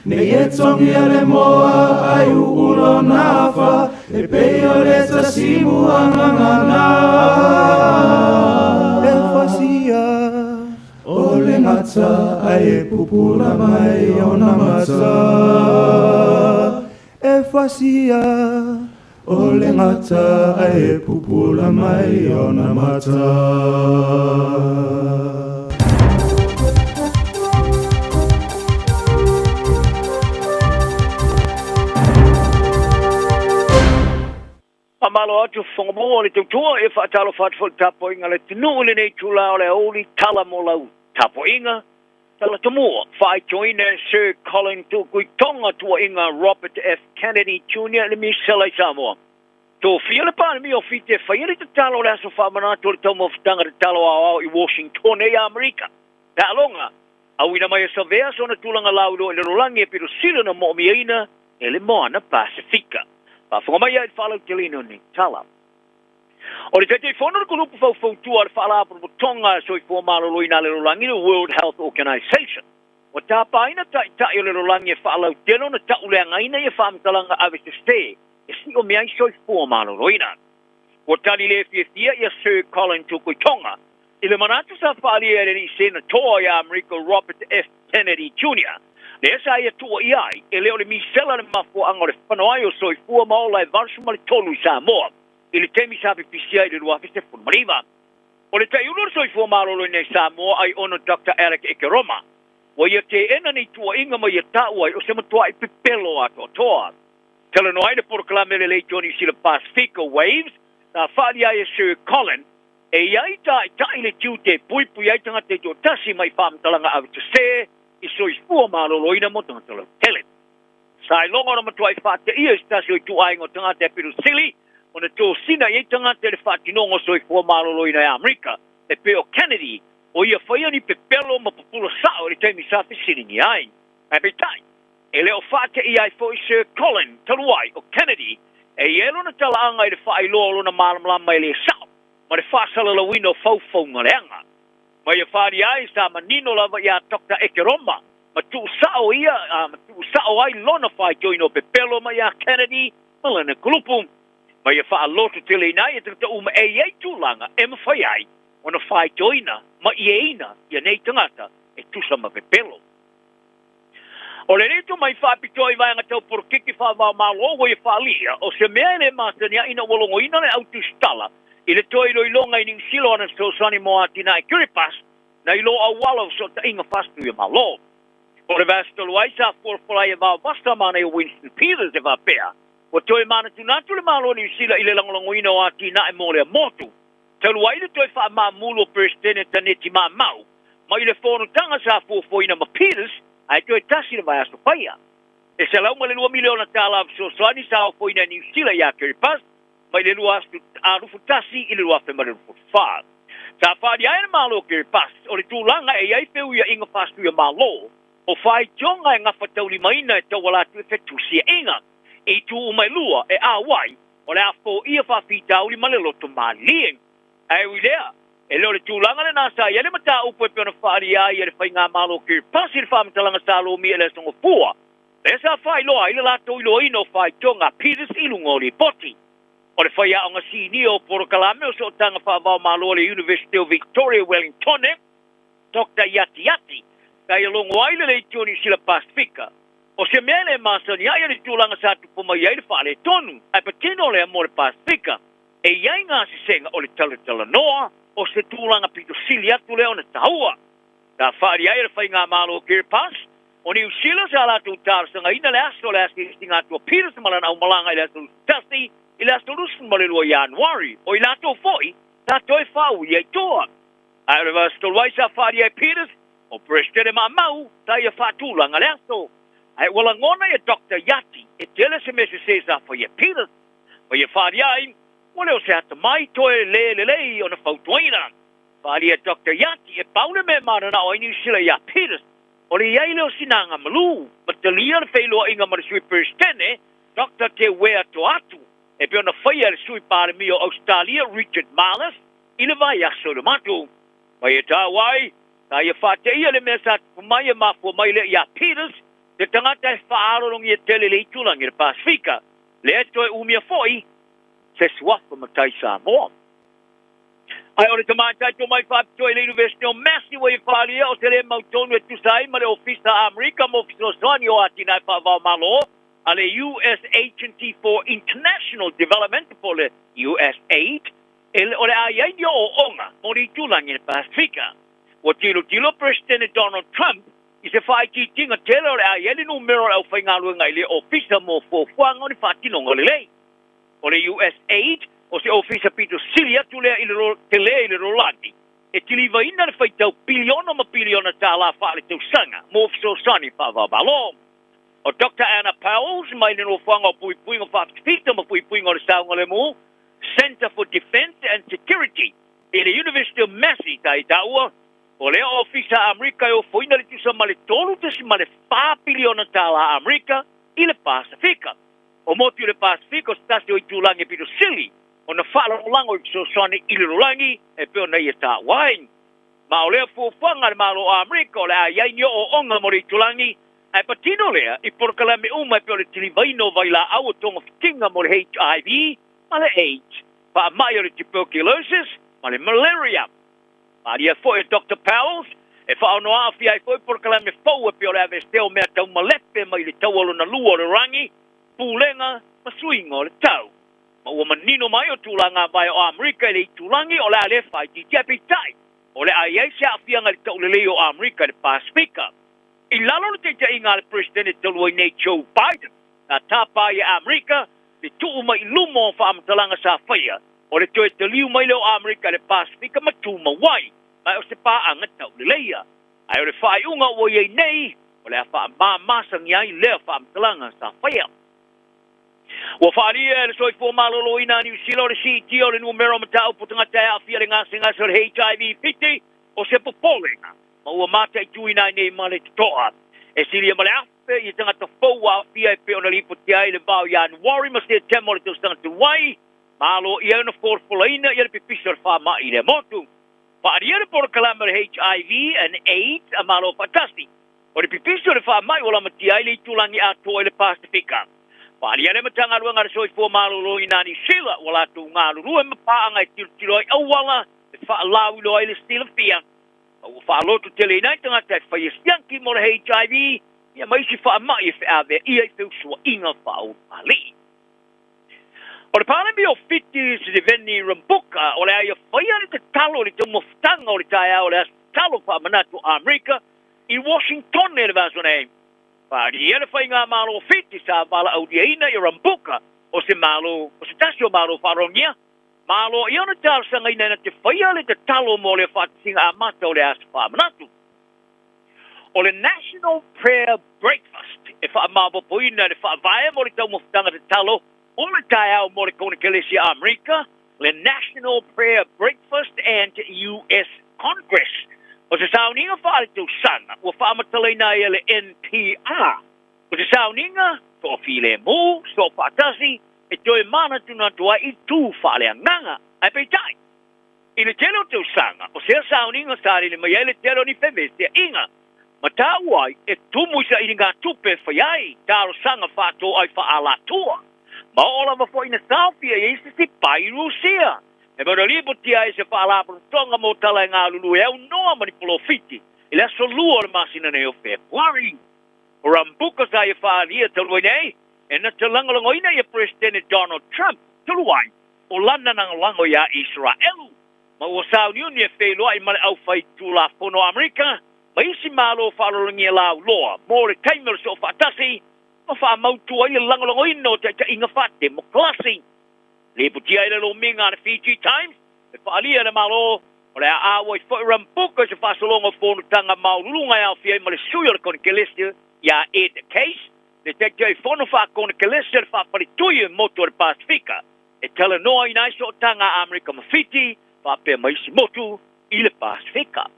ne yetongi ale moa ai ulo nafa e peo le tasi muangangana e fasia o le ngata ai e pupula mai ona mata e fasia o le ngata ai e pupula mai ona mata Amalo atu whangamoa o le tautua e whaatalo whaatwhau tapoinga le tinu le nei tula o le auli tala mo lau tapoinga. Tala tamoa, whai joina Sir Colin Tukui Tonga tua inga Robert F. Kennedy Jr. le mi sela I Samoa. Tō whia le pāna mi o white whaiari te talo le aso whamanato le tau mawhitanga te talo au I Washington e Amerika. Ta alonga, au ina mai a savea so na tulanga laudo e le rolangi e piru sila na mo miaina e le moana Pasifika. Whafunga mai ai whalau te lino ni tala. O le tete whono le kulupu whau tua le whala apu tonga so I fōmalo loina le rolangi le World Health Organization. O tā paina tai o le rolangi e whalau teno na tau lea ngaina e whamtalanga avete ste e si o mea I so I fōmalo loina. O tali le fia ia Sir Colin Tukui Tonga I le manatu sa whaali e le ni senator I America Robert F. Kennedy Jr. Le esa ia tua I ai, e leo le misela le mafua anga le whanoai o soi fua maola e varsuma le tolu I Samoa. I le temi sabi pisia I le ruafi se funmariva. O le tai unor soi fua marolo nei Samoa ai ono Dr. Alec Ekeroma. Wa ia te ena nei tua inga mai ia tau ai o se matua I pepelo ato toa. Tala no ai le porklame le lei Johnny si le Pacifica Waves, na whaali ai e Sir Colin, e iai ta le tiu te puipui ai tanga te jo tasi mai whamtalanga avita se, I soi fua maloloina mo tangata tele. Sai longa na matua I whate ia stasi o tu aingo tangata piru sili, o na tō sina I tangata le whatinongo soi fua maloloina e Amerika, e peo Kennedy, o ia whaiani pe pelo ma pupula sao le teimi safi siringi ai. Ai pe tai, e leo whate I ai fo I Sir Colin, taluai o Kennedy, e ielo na tala anga I le whai lolo na malamlama I le sao, ma le whasala la wino fau ngale anga. Mai a whari ai sa manino lava ia Dr. Ekeroma. Ma tu sao ia, ma tu sao ai lona whai joino pepelo mai a Kennedy, malana kulupu. Mai a wha loto tele nai e tangta uma e iei tūlanga e ma whai ai. Ona whai joina, ma ieina, ia nei tangata, e tusa ma pepelo. O le reto mai whapitoi vai anga tau porkiki wha malogo i whalia, o se mea le mātania ina wolongo ina le autu stala, I le toi roi longa I New Zealand so sani mo atina I Kiripas, na I lo awalo so ta inga fastu I malo. O le vastolu ai sa forfolai e vau vasta mana I Winston Peters e va pea. O toi mana tunatu le malo New Zealand I le langolongo ina o atina e mo le motu. Talu ai le toi wha ma mulo presidente taneti ma mau, ma I le fono tanga sa forfoina ma Peters, ai toi tasi le vai aso paia. E se launga le 2 miliona tala so sani sa o foina New Zealand ya Kiripas, mai le lua astu arufu tasi I le lua whemare rufu whaa. Sa whaari aina malo ke pas, o le tūlanga e ai peu ia inga pastu ia malo, o whai tionga e ngawha tauli maina e tau wala tu e whetusia inga, e tu umai lua e awai, o le a fo ia whawhi tauli ma le loto ma lieng. Ai ui lea, e leo le tūlanga le nasa ia le mata upo e peona whaari ai e le whai ngā malo ke pas i le whamatalanga sa lo mi e le songo pua. Le sa whai loa i le lato i loa ino whai tionga Peters ilungo li poti. O le whai a o ngā sini o Porokalame o so tanga whaavao malo le University of Victoria Wellington, Dr. Yati Yati, kai alongo aile le tioni sila Pasifika. O se mele masani ai le tūlanga sa tupu mai ai le whaale tonu, ai patino le amore Pasifika. E iai ngā sisenga o le talatala noa, o se tūlanga pito sili atu leo na tahua. Ta whaari ai le whai ngā malo kere pas, o ni usila sa la tu tārsanga ina le aso le asi stinga tua Peters malana au malanga i le aso tasi, i le aso lusun malelua Januari, o i lato foi, ta toi whau i ai toa. Ai le vastolwai sa whaari ai Peters, o prestere ma mau, ta ia whatūlanga le aso. Ai wala ngona ia Dr. Yati, e tele se me se sa whai ai Peters, whai ai whaari ai, wale o se hata mai toe le o na whautuaina. Whaari ai Dr. Yati, e paule me marana o inu sila ia Peters, o le iai leo sinanga malu, ma te lia le whailoa inga ma le sui prestene, Dr. Te Wea Toatu, e peo na whaia le sui pare mi o Australia, Richard Marlis, i le vai aso le matu. Mai e tā wai, tā ia whate ia le mea sa mai e mafua mai le ia Peters, te tangata e whaarorong i e tele le itulangi le Pasifika, le eto e umia foi, se suafa matai sa moa. Ai ore te mātai tō mai whapito e le University o Massey wa i whaalia o te le mautonu e tusai ma le ofisa Amerika mo ofisa Soni o atina e whaavao malo a le US Agency for International Development po le USAID o le aiaini o onga mo le tulangi le Pasifika. O tilo President Donald Trump i se whaititinga tele o le aiaini numero au whaingaluenga i le ofisa mo fōwhanga o ni whaatinonga le lei. O le USAID o se ofisa pito sili atu lea i le rolandi. E tiliva ina le whaitau biliona ma biliona tā la whaale tau sanga, mo ofisa sani whaavabalo. O Dr. Anna Powell, mai le no whanga o puipuinga whaapita ma puipuinga o le saunga le mo, Center for Defense and Security, i le University of Massey tai taua, o lea ofisa Amerika e o foina le tusa ma le tolu tasi ma le 4 biliona tā la Amerika i le Pasifika. O motu le Pasifika o stasi o i tūlangi pito sili, o na whaala lango i so sani i le rolangi e peo nei e tā wain. Ma o lea fuwhanga le malo o Amerika o le a iainio o onga mo le tulangi, ai patino lea i Porokalame uma e peo le tilivaino vai la au o tonga fitinga mo le HIV, ma le AIDS, pa mai o le tuberculosis, ma le malaria. Ma ria fo e Dr. Powell, e wha ono awhi ai fo i Porokalame fau e peo le avesteo mea tau malepe mai le tau alo na lua o le rangi, pūlenga, ma suinga o le tau. Ma ua manino mai o tūlanga vai o Amerika i le tūlangi o le a le whai ti tiapi tai. O le ai se awhianga le tau le o Amerika le Pasifika. I lalo le te inga le President talua nei Joe Biden. Na tāpā i Amerika, le tuu mai lumo o whaamatalanga sa whaia. O le toe te liu mai leo Amerika le Pasifika ma tū mawai. Mai o se pā anga tau le leia. Ai o le whai unga o iei nei, o le a wha māmasangi ai leo whaamatalanga sa whaia. Wa whaaria le soi fō malolo ina ni usila o le CT o le numero matau po tangata e awhia le ngāsinga so le HIV piti o se popolenga. Ma ua mata i tuina nei ma le toa. E siria ma le afe i tangata fōu a awhia e pe o na lipo tia i le vau Januari ma se temo le tau tangata wai. Malo i au na fōrfolaina i le pipisa le whama i le motu. Whaaria le Porokalame le HIV and AIDS a malo patasi. O le pipisa le whama i wala matia i le tulangi a toa i le Pasifika. Wharia le matanga ruanga le soi fō malolo i nani sila wala tu ngā lulu e mapaanga i tiro ai awala e whaalau ilo ai le stila fia. O whaalotu tele i nai tangata e whaiasianki mo le HIV ia maisi whaamai e whaave i ai whiusua inga whao mali. O le pānami o whiti se de veni rambuka o le aia whaia le te talo le te moftanga o le tae au le as talo whaamanatu Amerika i Washington e le vaso nei. Whaari ele whai ngā malo whiti sa wala au diaina i rambuka o se malo, o se tasio malo wharongia. Malo i ana tārsanga ina na te whaia le te talo mo le whatisinga a mata o le asa whaamanatu. O le National Prayer Breakfast e whaamabo poina le whaavae mo le tau moftanga te talo o le tae au mo le kone kelesia Amerika le National Prayer Breakfast and U.S. Congress. O se sauninga whaare tau sanga, ua whaamatala ina ia le NPR. O se sauninga, so file mu, so whaatasi, e toi mana tuna tua I tū whaale anganga, ai peitai. I le telo tau sanga, o se sauninga sari le mai le telo ni whewestea inga, ma tā uai e tumuisa I ngā tupe whaiai, tāro sanga whātō ai whaala tua. Ma ola wafo ina sāwhia e isi si pai Rusia. E mara lipo tia e se whaala tonga mo tala ngā lulu e au noa manipulofiti. I le aso lua le masina ne o Februari. O rambuka sa e whaalia talua nei, e na talangalango ina e President Donald Trump, taluai, o lana nangalango ia Israel. Ma ua sauniuni e wheloa I male au whai tūla whono Amerika, ma isi malo whaalorangi e lau loa, mo le taimere so whaatasi, ma wha mautua I langalango ino te inga wha demokrasi. Le putia I le lo minga na Fiji Times, e whaalia le malo, o le awa I whai rambuka se whasolonga whono tanga maulunga e au fia I male suyo le kone kelestia, ia Ed Case, le te te whono wha kone kelestia le wha parituia moto le Pasifika, e tala noa I nai so tanga Amerika mawhiti, wha pia maisi motu I le Pasifika.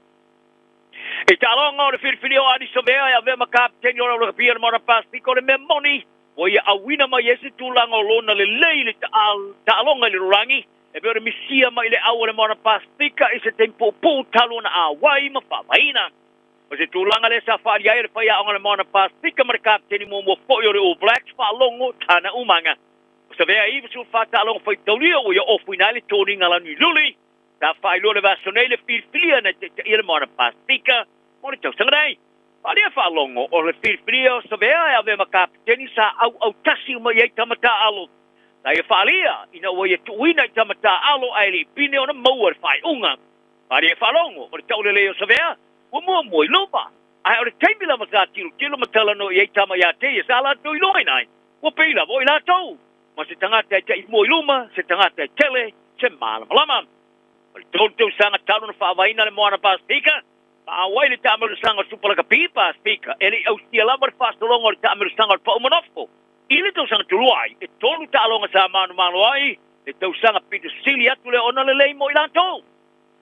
E talonga o le whiriwhiri o adi somea e a vema kapteni o le kapia le mora Pasifika o le mea moni, o ia awina mai esi tūlanga o lona le lei le talonga le rurangi, e bea o le misia mai le au le mora Pasifika e se tempo pū talona a wai ma whawaina. O se tūlanga le sa whaari ai le whaia o le mora Pasifika ma le kapteni mo fōi o le All Blacks whaalongo tana umanga. O se vea iwa su whātalonga whai taulia o ia ofuina le tōni ngalanui luli, ta whailo le vasonei le whiriwhiria na te ia le mora Pasifika, mo le tausanga nei. Alia whaalongo o le whiriwhiria o se vea e a vea ma kapteni sa au tasi uma iei tamata alo. Ta ia whaalia, ina ua ia tuina I tamata alo ai li pine o na maua le whai unga. Alia whaalongo o le taulele o se vea, ua mua I lupa. Ai o le teimila ma sa tilo matala no iei tama ia te ia sa la tui loi nai. Ua peila vo I la tau. Ma se tangata e te I mua I luma, se tangata e tele, se malama. O le tōtau sanga talo na whawaina le moana Pasifika, pa awai le tāmiru sanga supalaka pi Pasifika, e le au stia lama le whastalonga le tāmiru sanga le paumanofko. I le tau sanga tuluai, e tonu tālonga sa manu ai, le tau sanga pitu sili atu le ona le lei mo I lantou.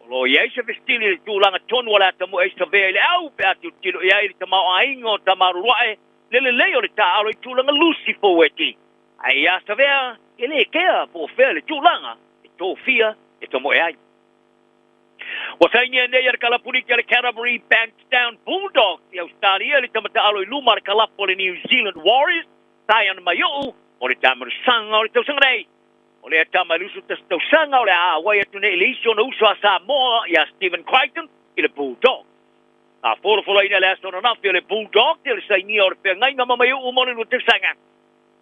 O lo iei se vestili le tūlanga tonu ala tamu e sa vea I le au pe atu tilo iei le tamau aingo tamaru ruae, le lei o le tāalo I tūlanga lusi fōweti. Ai a sa vea, e le kea po fea le tūlanga, e tō fia, e tomo e ai. Wasainia nei ar kalapuni ki le Canterbury Bankstown Bulldogs I Australia le tamata alo I luma ar kalapo le New Zealand Warriors Taian Mayo o le tamaru sanga o le tausanga nei o le tamarusu tausanga o le awai atu nei le iso na uso a Samoa I a Stephen Crichton I le Bulldogs a fora ina le asona nafi o le Bulldogs I le sainia o le pengainga ma Mayo mo le tausanga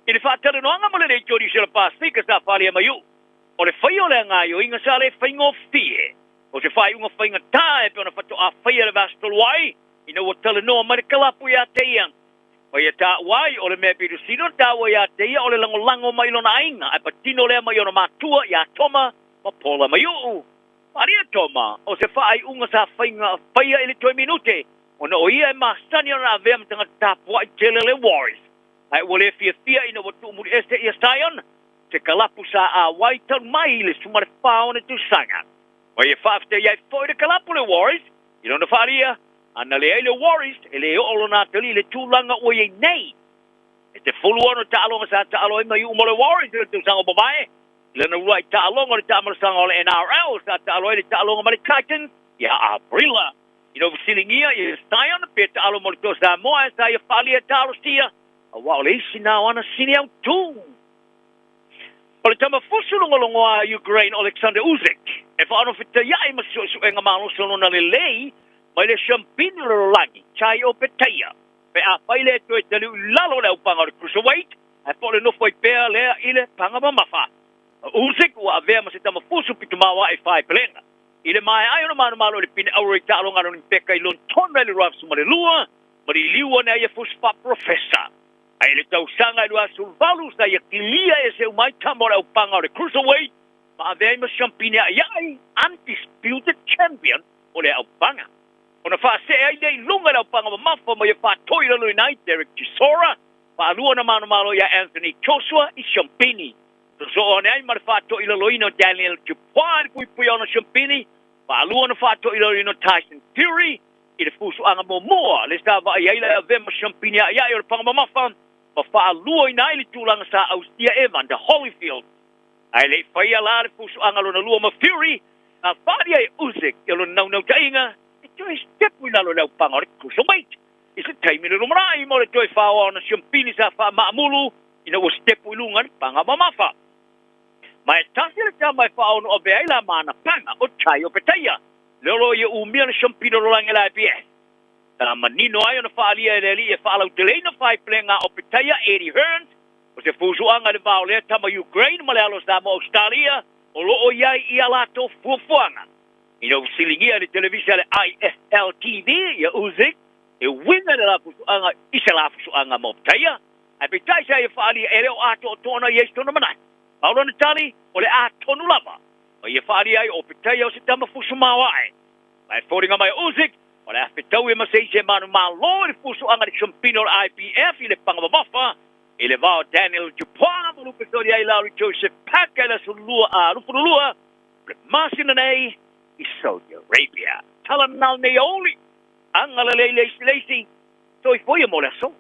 I le whaatare noanga mo le nei jori se le Pasifika sa whalia Mayo o le whai o le ngaio inga sa le whaingo fie o se whai unga whainga tā e peona whato a whaia le vastol wai, ina ua tala noa mare kalapu ia te iang. Wai a tā wai o le mea piru sino tā wai a te ia o le lango mai lona ainga, ai patino lea mai ona mātua ia toma ma pola mai uu. Maria toma, o se whai unga sa whainga whaia ili 2 minute, ona o ia e maastani ona a vea mtanga tāpua I tele le Warriors. Ai ua le fia ina watu umuri este ia Sion, se kalapu sa a wai tal mai le sumare whaone tu sanga. Wai e whaafte iai fwoi de kalapu le Warriors, I lona whaaria, ana le ai le Warriors, e le olo nā tali le tūlanga o iei nei. E te fulu ono tālonga sa tālo mai umo le Warriors, le tūsanga babae, le na ruai tālonga le tāmarasanga o le NRL, sa tālo le tālonga ma le Titans, ia Abrila. Ino visilingia, I Sion, pe tālo mo le tō Samoa, sa ia whaalia tālo stia, a wao le isi nā wana sini au tū. O le tama fusulongolongo a Ukraine Alexander Usyk, e whaano whita iai masu e ngā malo sonona le lei, mai le champagne le rangi, chai o peteia. Pe a whaile to e telu lalo leo panga o le cruiserweight, e po le nofo I pēa lea I le panga mamafa. Usyk ua avea masi tama fusu pitumawa e whai pelenga. I le mai ai ona manu malo le pine aure I tālo ngaro ni peka I lon tona le rafsu ma le lua, ma li liua ne aia fuspa professor. Ai le tau sanga I lua sulvalu sa ia kilia e se umai tamora au panga o le cruiserweight, ma avea ima champine a iai, undisputed champion o le au panga. Ona wha se ai nei lunga le au panga ma mafa ma ia wha toira lui nai Derek Chisora, wha alua na mano malo ia Anthony Joshua I champine. So on ai mar fato ilo loino Daniel Jupar kui puiona champini pa luona fato ilo loino Tyson Fury i le fusu anga momoa le stava ai la vema champini ya o pangamafa pa fa luoina ile tulanga sa Austia Evan de Holyfield ai le faia la le fusu anga lona luoma Fury a faria e Usyk ilo no tainga itu step wina lo pangor kuso mate is a time in rumrai mo le toi fa ona champini sa fa maamulu ina o step wilungan pangamafa mai tasile tama fa on obeila mana panga o chai o petaya lolo ye umia na champino langela bie ta manino ayo na falia le fa la utelena fa plenga o petaya 80 Hearns o se fusu anga de vaule tama Ukraine malalos da mo Australia o lo o yai ia lato fufuanga ino silingia de televisia le IFL TV ya Usyk e winga de la fusu anga isela fusu anga mo petaya a petaya ye fa ali ere o ato tona yesto na mana Paulo Natali, ole a tonu lava. O ye whaari ai o pitaya o se tama fusu mawae. Mai whoringa mai Usyk, ole a pitau e maseise manu malo i fusu anga di champino IPF i le pangamawafa, i le vao Daniel Jupar, mo lupe sori ai Larry Joseph Paka la sulua a rupurulua, pre masina nei i Saudi Arabia. Tala nal nei oli, anga la leisi, so i foia mo le so.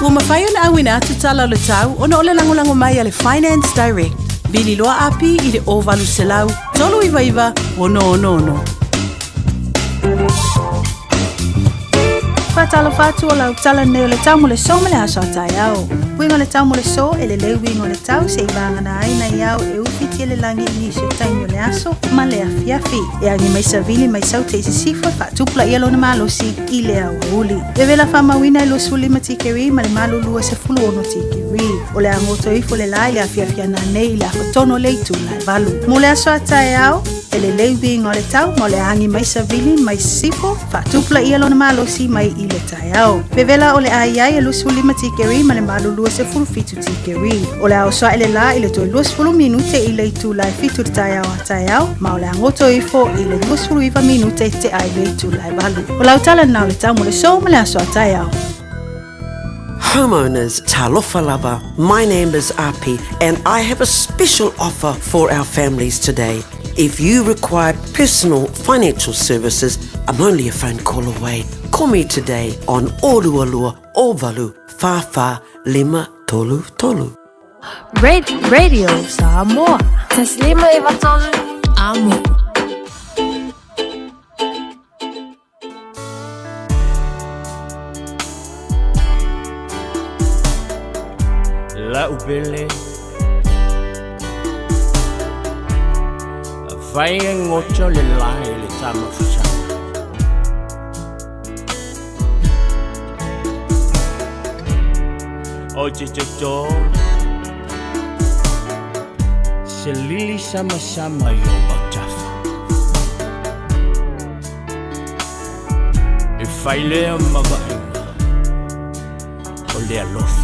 Wumawhai na awina tu tala le tau ona ole lango mai ale Finance Direct. Bili loa api i le ovalu selau, tolu iwa ono. Fatalo fatu o lau tala neo le tau mo le so me le aso atai au. Wingo le tau mo le so e le leu wingo le tau se ibanga na aina iau e ufiti e le langi ni se tainyo le aso ma le afiafi. E angi mai savili mai sau te isi sifo fatupla i alo na malosi i le au huli. E vela fama wina i lo suli ma tikeri ma le malo lua se fulu ono tikeri. O le angoto ifo le lai le afiafia na nei le afotono le itu la valu. Mo le aso atai au e le leu wingo le tau mo le angi mai savili mai sifo fatupla i alo na malosi mai i le tai au. Bevela o le ai e lusu lima tikeri ma le malu lua se fulu fitu tikeri. O le au soa ele la i le toi luas fulu minute i le itu lai fitu tai au ma o le angoto ifo i le luas fulu iwa minute te ai le itu lai valu. O lau tala nao le tau mo le so ma le aso tai au. Homeowners Talofa Lava, my name is Api and I have a special offer for our families today. If you require personal financial services, I'm only a phone call away. Call me today on Orualua Ovalu Fafa Lima Tolu Tolu. Radio Samoa. Taslima Ivatolu Amo. La ubele vai ngocho le lai le tama fusa oje jojo se lili sama yo batafa e faile mabai o le alofa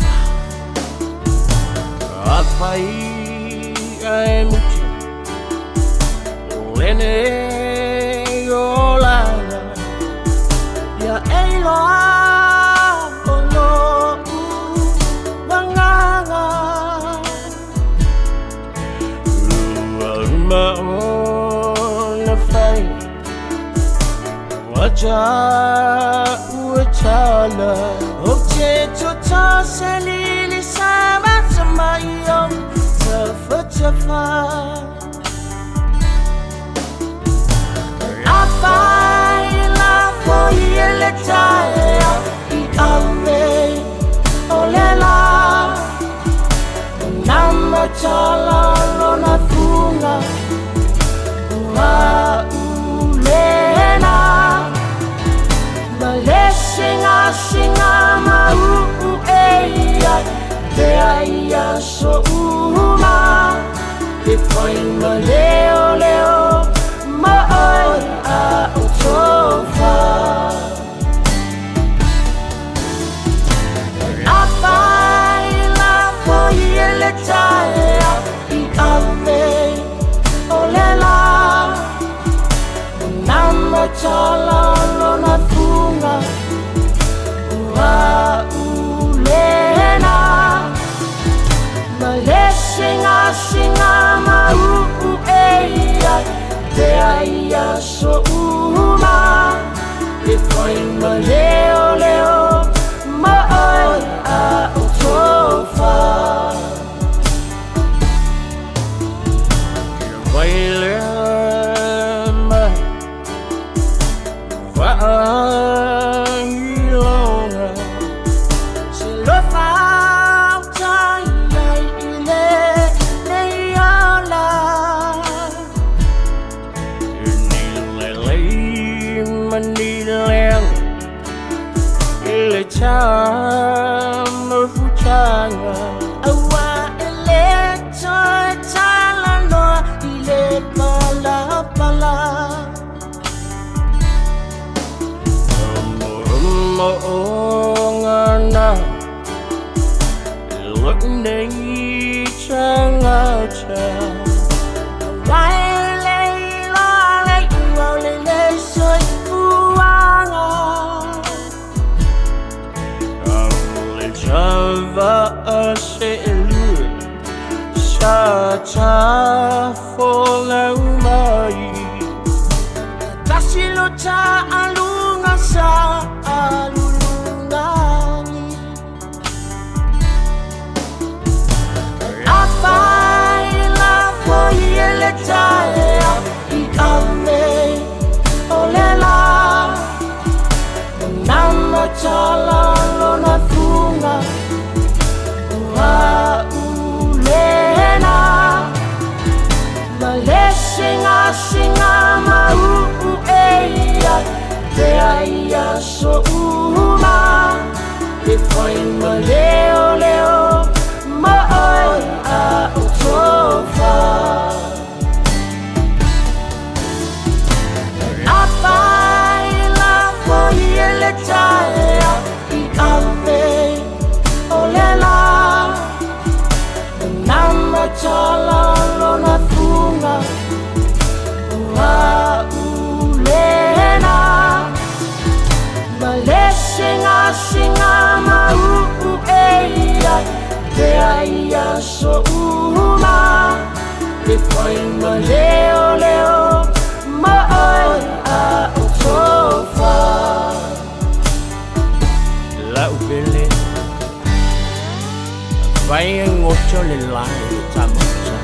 Afai ai mucho Lene olana Ya eila Ono Manganga Uma ona fai Wacha Wachala Oche chota selili sama Mayom Tafa La faila Foye le taya I ave Olela Nama chala Lona funga Ua ulena Malesinga Singa Ma eia Te aia so uma Te foi ma leo Ma oi a utofa ia so uma e foi ma leo leo ma ai a utofa vai lema vai longa se lo fa Chama fuchanga awa ele toy talano ile pala pala mo ngana look nei changa cha wai la le soy fuanga Java aselu Shata fola umai Tasilo ta alunga sa alulungani Afai la foyele taea Ikame olela Nama chala lona funga Wa ulena Malesinga singa mau eia Te aia so uma Te foi ma leo leo Ma oi a utofa Afai la foyele taea Ikame olela Nama chala lona funga Wa ulena Malesinga singa mau eia Te aia so uma Te foi ma leo leo Ma oi a utofa La ubele Vai ngocho le lai tamocha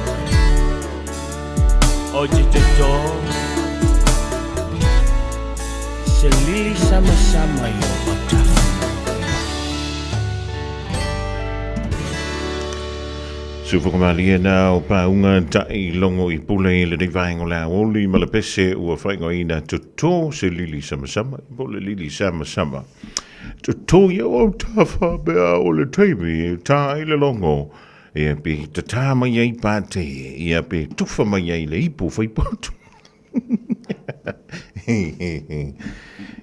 Oji te do Se lili sama sama yo bata Sufu kamalia na o paunga tai longo I pule le divaingo la oli ma le pese ua whaingo ina tuto se lili sama sama I pule lili sama sama Tuto ia o tawha bea o le teimi tā I le longo ia pe te tā mai ai pāte ia pe tuwha mai ai le ipo whaipotu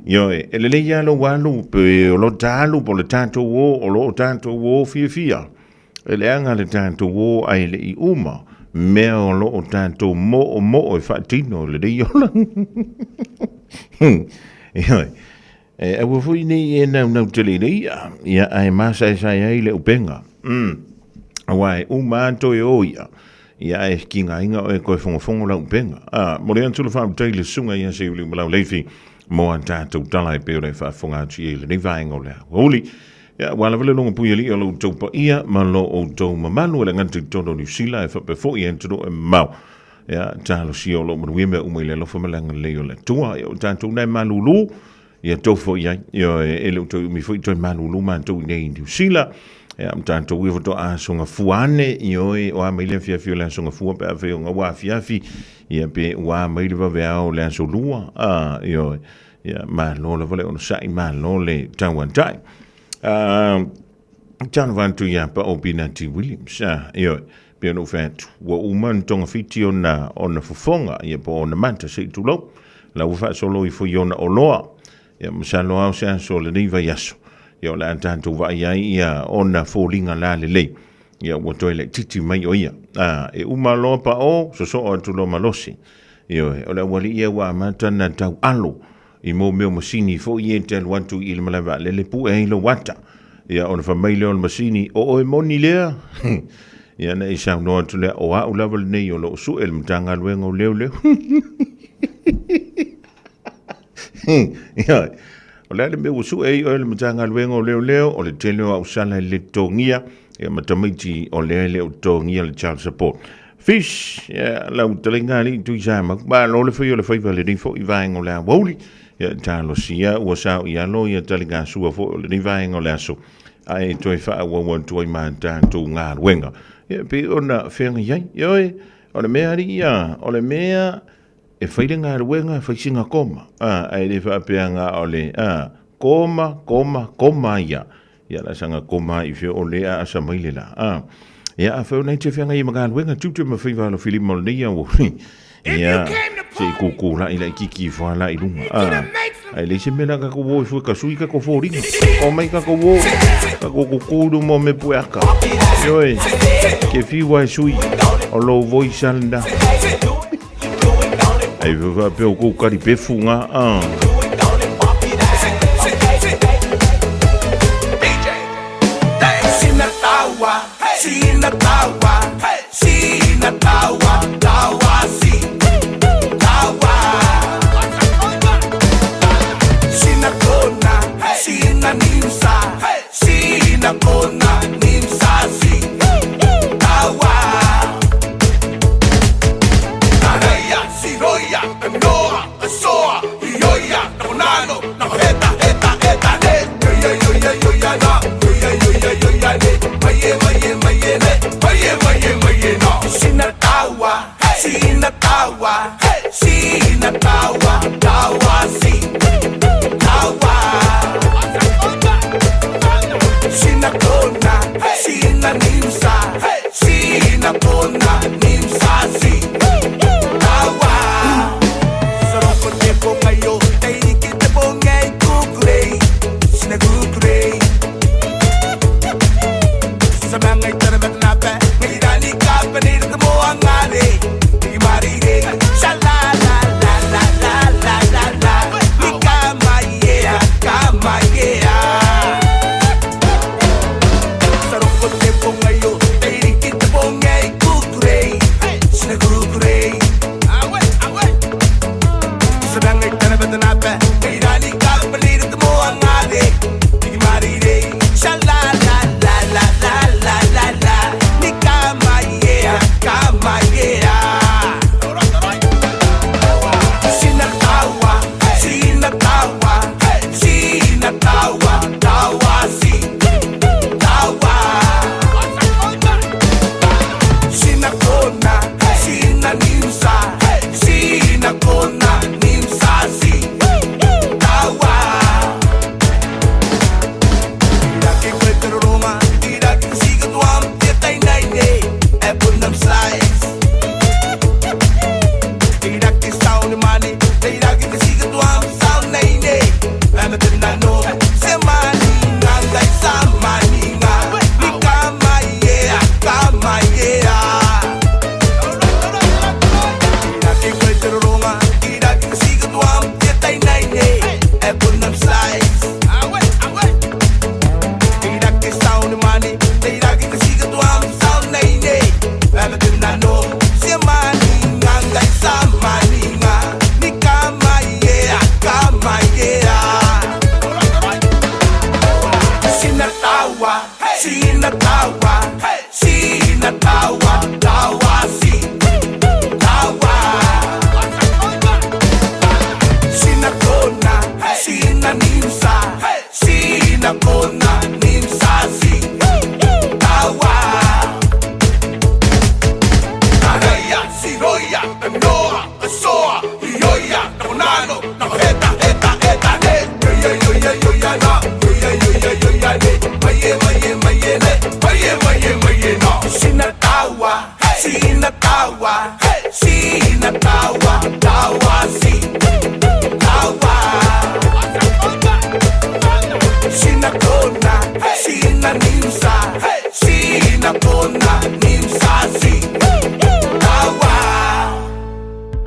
Yo e le leia lo walu pe o lo tālu po le tātou o lo tātou o fia fia E le anga le tātou o ai le I uma mea o lo tātou mo e whaatino le rei ola E awa fui nei e nau tele rei ia ai masai sai ai le upenga Awa e umātou e o ia Ia e kinga inga o e koe whongafongo la upenga Mo le antulu whaamu teile sunga ia se uli malau leifi Mo an tātou tala e peo rei whaafonga atu e le nei vaenga o le Holi Ia wala vale longa pui ali o lo tau pa ia Ma lo o tau mamalu e le nganti tono New Zealand e whape fo i entano e mau Ia tālo si o lo maruia mea umai le lofa malanga leo le tua Ia o tātou nei malulu Ia tau fo ia e le tau mi fo i toi malulu ma tau nei New Zealand Ia tātou ua to a songa fuane Ia o a maile fia fio le songa fua pe a feo nga wa fiafi Ia pe wa maile va vea o le so lua Ia ma lo le vale ono sai ma lo le tau antai Tano vantu ia pa o Binati Williams Ia pe no fat wa uman tonga fiti ona fofonga Ia po ona manta se tulo La ufa solo I fo iona o loa Ia masalo au se so le niva yaso Ia la tanto va ia ona folinga la le Ia wa toile titi mai o ia E uma loa pa o so o tulo malosi Ia o la wali ia wa mata na tau alo I mo meo masini fo I tel wantu I le malava le pu e lo wata Ia ona fa mai le on masini o e moni lea Ia na isa no tu le o a u level nei o lo su el mtanga luengo leo Ia. O le me usu e o le matanga luengo leo o le tele o sala le tongia e matamiti o le o tongia le child support. Fish, ya la utelinga ni tu jama ba lo le fio le faiva le info I vaingo le woli ya talo sia o sa ya lo ya telinga su fo le vaingo le aso ai toi fa wa toi manta tu nga wenga ya pe ona fenga yai yoi o le mea ria o le mea e faile nga wenga fa singa koma ai le fa pe nga o le koma ya la sanga koma I fio o le a sa mai le la ya a fa nei te fenga I magal wenga tu me fiva lo Philip Molnia wo ya se ku la ila kiki fa la I lunga ai le se mena ka ko wo fu ka sui ka ko fo ringa o mai ka ko wo ka ko ku mo me puaka yoi ke fi wa sui o lo voi sanda ai va pe o ku ka ri pe funga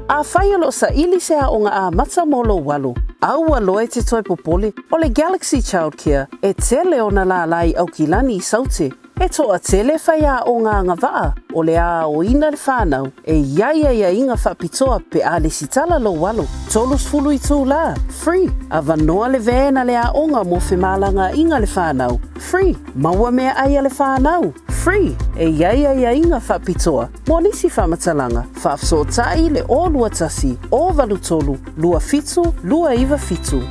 A whai alo sa ili se a o ngā a matsa molo walu. Aua loe te toi popoli o le Galaxy Childcare e tele o na la lai au ki lani I saute. E toa tele whaia o ngā ngawaa, o le a o ina le whanau, e ia inga whapitoa pe a le sitala lo walo. Tolus fulu i tū la, free. A vanoa le vena le a onga mo whemalanga inga le whanau, free. Maua mea aia le whanau, free. E ia inga whapitoa, mo nisi whamatalanga, whaafsotai le o lua tasi, o valutolu, lua fitu, lua iwa fitu.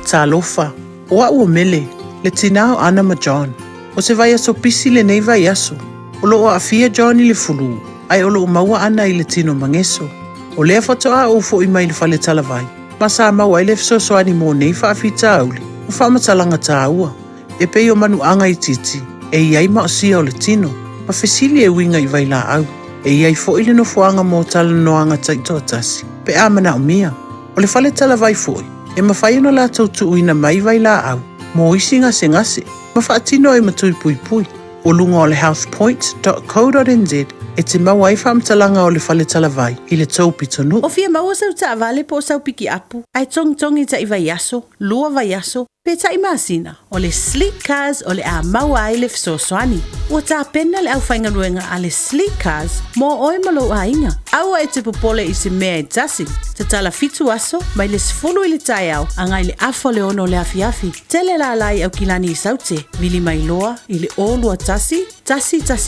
Talofa, oa ua mele, le tinao ana ma John. O se vai aso pisi le nei vai aso. O lo o afia John i le fulu, ai o lo o maua ana i le tino mangeso. O lea fatoa o fo i mai le fale talavai. Ma sa maua i le fisosoani mo nei faafita auli. O whamatalanga tā ua. E pei o manu anga i titi. E iai ma o sia o le tino. Ma fesili e winga i vai la au. E iai fo i le no fuanga mo tala no anga taito tasi. Pe amana o mia. O le fale talavai foi. E mawhai no la tautu uina mai vai la au. Mo isi ngase. Ma whaatino e matui pui. O lunga o le housepoint.co.nz e te maua i whamtalanga o le whale talavai i le taupi tonu. O fia maua sau ta avale po sau piki apu. Ai tongi ta i vai aso, lua vai aso, pe ta i masina. O le sleek cars o le a maua ai le fisosoani. O ta pena le au whainga luenga a le sleek cars mo oi malo a inga. Aua e te popole i se mea e tasi. Te tala fitu aso, mai le sifulu i le tai au, angai le afo le ono le afiafi. Tele la lai au kilani i saute, vili mai loa i le olua tasi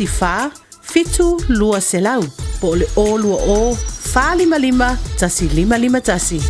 fa, fitu lua selau, po le olua o, fa lima, tasi lima tasi.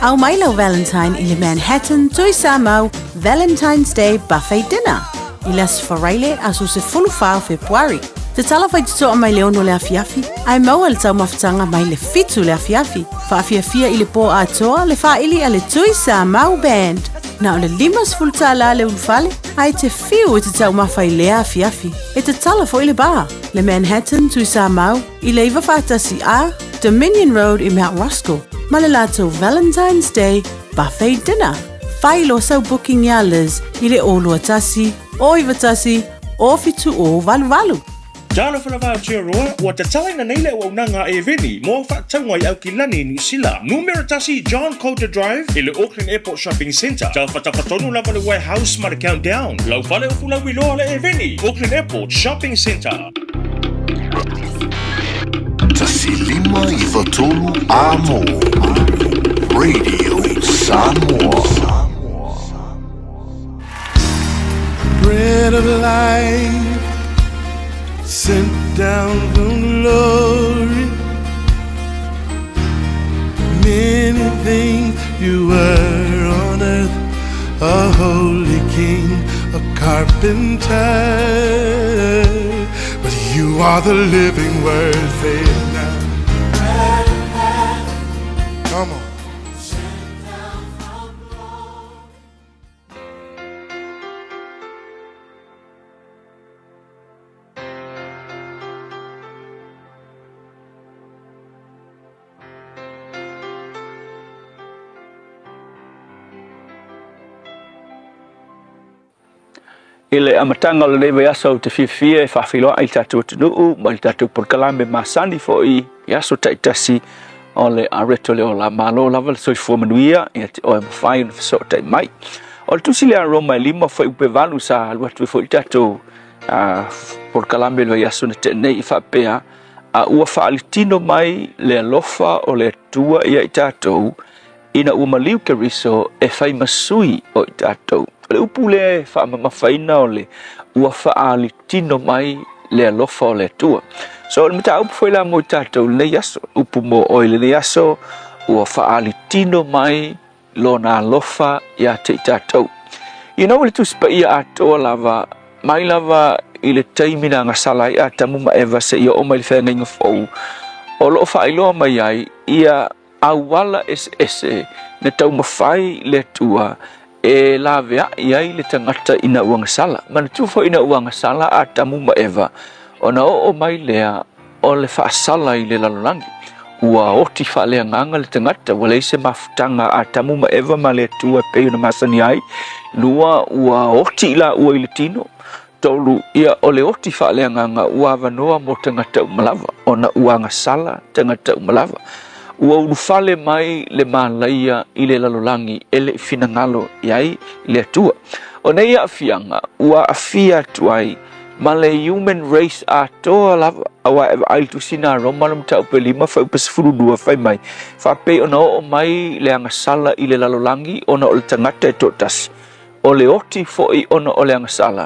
Au Milo Valentine i le Manhattan Tuisa Mau Valentine's Day Buffet Dinner. I las whareile aso se fulu whao Februari. Te tala whai tuto a mai leono le afiafi, ai maua le tau mawhatanga mai le fitu le afiafi. Whaafiafia i le po atoa le whaili a le Tuisa Mau Band. Na o le limas fulta la le unfale, ai te fiu e te tau mawhai lea afiafi. E te tala fo i le bar, le Manhattan Tuisa Mau, i le iwa whaatasi a Dominion Road i Mount Roscoe. Ma le lato Valentine's Day Buffet Dinner. Whailo sau booking ya Liz i le olua tasi, o iwa tasi, o fitu o valu. Jalo whanawha tia roa, ua te talaina nei le ua unanga e veni, mo whaatangwa i au ki lani New Zealand. Numero tasi John Coulter Drive, i le Auckland Airport Shopping Centre. Tau whatawhatonu lava le warehouse ma le countdown. Lau whale o fulau i loa le e veni, Auckland Airport Shopping Centre. Tasi lima i watolu amo. Radio Samoa. Bread of life sent down from glory. Many things you were on earth, a holy king, a carpenter, but you are the living word. Say it now. Come on. Ile amatanga le leva yaso te fifia e whawhiloa i tātou tunuu, ma i tātou porkalame masani fo i yaso taitasi o le areto le o la malo lava le soifua manuia i ati oe mawhai na whaso tai mai. O le tusi le a Roma i lima whai upe valu sa aluatu e fo i tātou porkalame le yaso na tenei i whapea a ua whaalitino mai le alofa o le tua ia i tātou ina ua maliu ke riso e whai masui o i tātou. Le upu le whaamamawhaina o le ua whaalitino mai le alofa o le tua. So le mita upu whaila mo i tātou le yaso, upu mo oile le yaso, ua whaalitino mai lo na alofa ia te i tātou. You know, le tuspa ia atoa lava, mai lava i le taimina ngā sala i atamuma eva se ia o mai le whenga inga fau. O loo whailoa mai ai, ia awala ese na tau mawhai le tua, e la vea iai le tangata ina uanga sala. Mana tufo ina uanga sala a tamu ma eva. O na o mai lea o le whaasala i le lalolangi. Ua oti wha lea nganga le tangata. Wale se mafutanga a tamu ma eva ma le tua peo na masani ai. Lua ua oti la ua i le tino. Tolu ia o le oti wha lea nganga ua vanoa mo tangata umalava. O na uanga sala tangata umalava. Ua urufale mai le malaia i le lalolangi ele finangalo iai le atua. O nei afianga ua afia tuai ma le human race atoa lava awa ai tu sina roma lam tau pe 5 fa pe 12 fai mai fa pe ona o mai le anga sala i le lalolangi ona o le tangata e totas o le oti fo i ona o le anga sala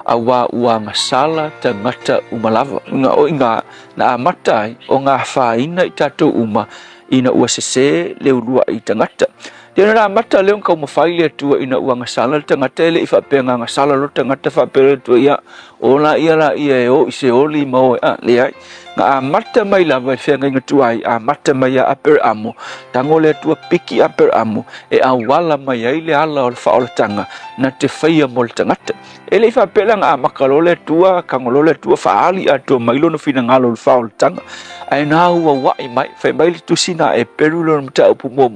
awa ua anga sala tangata umalava nga o inga na amatai o nga faina i tatou uma ina ua sese le ulua i tangata Tena na mata leon kau mafaile tua ina uanga sala tangata ele ifa penga nga sala lo tangata fa pere tua ia ona ia la ia o ise oli mo le ai nga mata mai la vai fenga nga tua ai mata mai a per amo tango le tua piki a per amo e a wala mai ai le ala o fa o tanga na te faia mo tangata ele ifa pela nga makalo le tua kangolo le tua fa ali a tua mai lo no fina ngalo fa o tanga ai na ua wai mai fa mai tu sina e perulo mta upu mo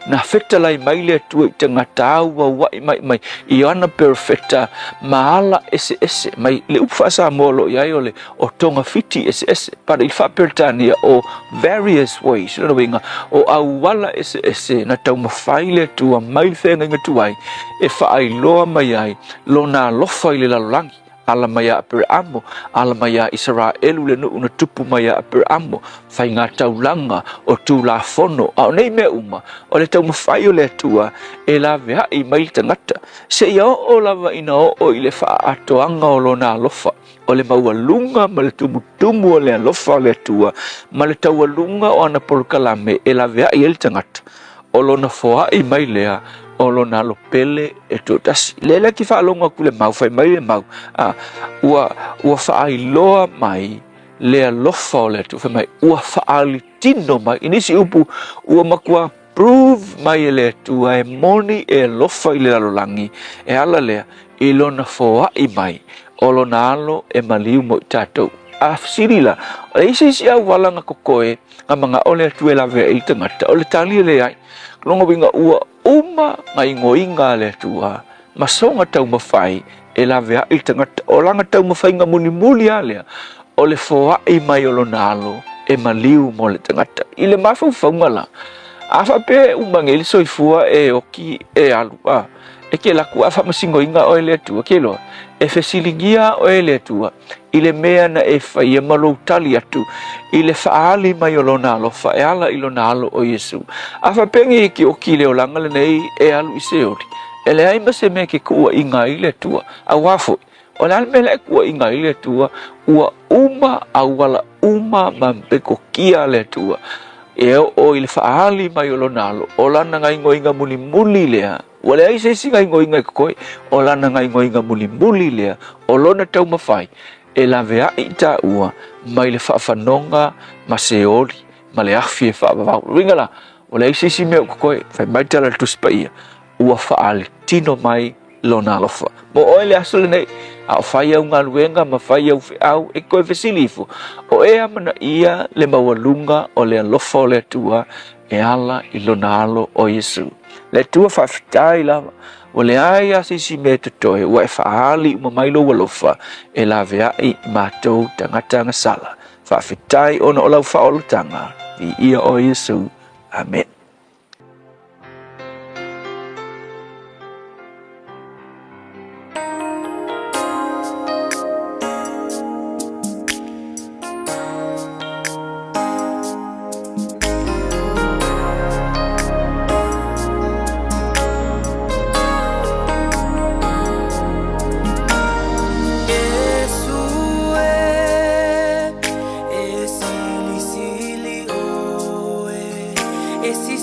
na lai mai le tu tangata wa wai mai i ana perfecta maala ese mai le ufa sa molo ya ole o tonga fiti ese para il fa pertania o various ways no winga o awala ese na tau mafaile tu mai fenga ngatuai e fa ai lo mai ai lo na lo faile la langi ala maya per amo ala maya Israel le no una tupu maya per amo fai nga taulanga o tu la fono a nei me uma o le tau mafai o le tua e la vea i mai tangata se ia o lava ina o i le fa atoanga o lona alofa o le maualunga ma le tumutumu o le alofa o le tua ma le taualunga o ana porkalame e la vea i el tangata o lona foa i mai lea o lona lo pele e totas lele ki fa longa kule mau fai mai le mau ua fa ai loa mai le alofa o le tu fai mai ua fa ali tino mai inisi upu ua makua prove mai le tu e moni e lofa i le lalolangi e ala lea i lona foa i mai o lona alo e maliu mo i tatou a sirila o isi au walanga kokoe nga mga ole tu e la vea i tangata o le tali le ai longa winga ua uma ngai ngoinga le tua masonga tau mafai e la vea i tangata o langa tau mafai nga muli alea o le foa i mai o nalo e maliu mo le tangata i le mafu faungala afa pe umangeli soifua e oki e alua e ke la kua fa masingoinga o le tua ke lo e fesilingia o le tua i le mea na e fai e malo tali atu i le faali mai o nalo fa e ala i nalo o Yesu afa pengi ki o ki le o langa le nei e alu i seori e le aima se me ke kua inga i le tua a wafo o le alme le kua inga i le tua ua uma a wala uma mampeko kia le tua e o i le faali mai o nalo o lana ngai ngoinga muli lea wale ai se singa ngoinga koe o lana ngai ngoinga muli lea o lona tau mafai e la vea i ta ua mai le whaafanonga ma seoli ma le awhi e whaavavau ringala o le isi meo koe fai mai tala tu spaia ua whaale tino mai lona alofa mo oe le asole nei a o whai au ngā luenga ma whai au au e koe vesilifu o e amana ia le mawalunga o le alofa o le tua e ala i lona alo o Yesu le tua whaafitai lava o le ai asisi me te toe ua e whaali umamailo walofa e la vea i mātou tangata ngasala whaafitai ona o lau whaolotanga i ia o Yesu. Amen. Esse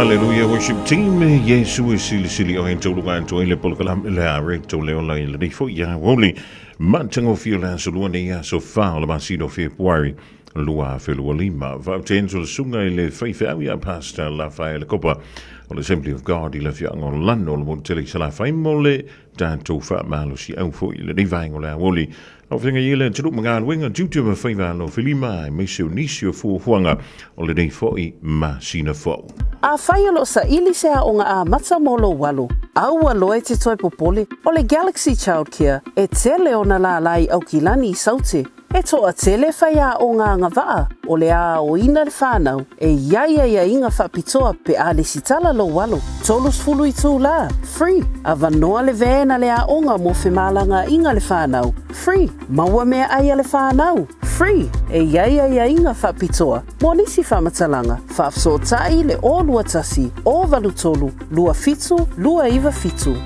Hallelujah, worship team. Yesu sili o ento lugar to ele polkalam la recto leola il rifo ya woli mantango fiola so ne ya so fa la masido February lua felualima va tenso sunga ile feifa ya pastor la fa el copa on the Assembly of God il fi on lando mo tele sala fa mole tanto fa malo si au fo il divine la woli of dinge yele te doen gaan winge duty me feiva no filima misio nisio fu huanga o le dei foi ma sina fo a whaialo sa ili sea o ngā a mata molo walu. Aua loe te toi popole o le Galaxy Childcare e tele o na la lai au kilani i saute. E toa tele whaia o ngā ngawaa o le a o ina le whanau e iaia inga whapitoa pe a le sitala lo walu. Tolus fulu i tū la, free. A vanoa le vēna le a onga mo whemalanga inga le whanau, free. Maua mea aia le whanau, free. E iaia inga whapitoa. Mo nisi whamatalanga, whafso tai le o lua tasi, o valu tolu, lua fitu, lua iwa fitu.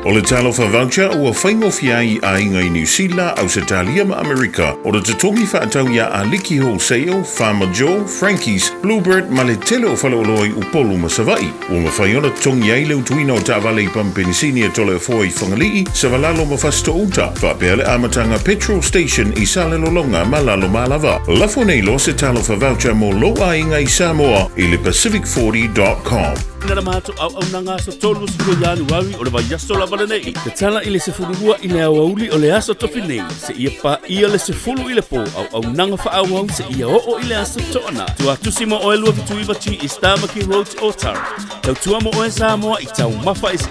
O le talo fa voucher ua whaingofi ai a inga i New Zealand, Australia ma Amerika. O le tutongi whaatau ia a Liki Wholesale, Farmer Joe, Frankie's, Bluebird, ma le tele o whalaoloi upolu ma savai. O ma whaiona tongi ai leu tuina o ta'avale i Pampenisini e tole o fōi whangalii, sa walalo ma fasto uta. Whapea le amatanga petrol station i Salelolonga ma lalo malava. Lafo nei lo se talo fa voucher mo loa inga i Samoa i le Pacific40.com. Ngara mato au nanga so tolu siko Januari o le vai yaso la vale nei. Te tala i le sefulua i le awauli o le aso tofi nei. Se ia pa ia le sefulu i le po au nanga wha au se ia o i le aso toana. Tua tusimo o elua vitu iwati i Stamaki Road Otara. Tau tua mo o e Samoa i tau mafa is.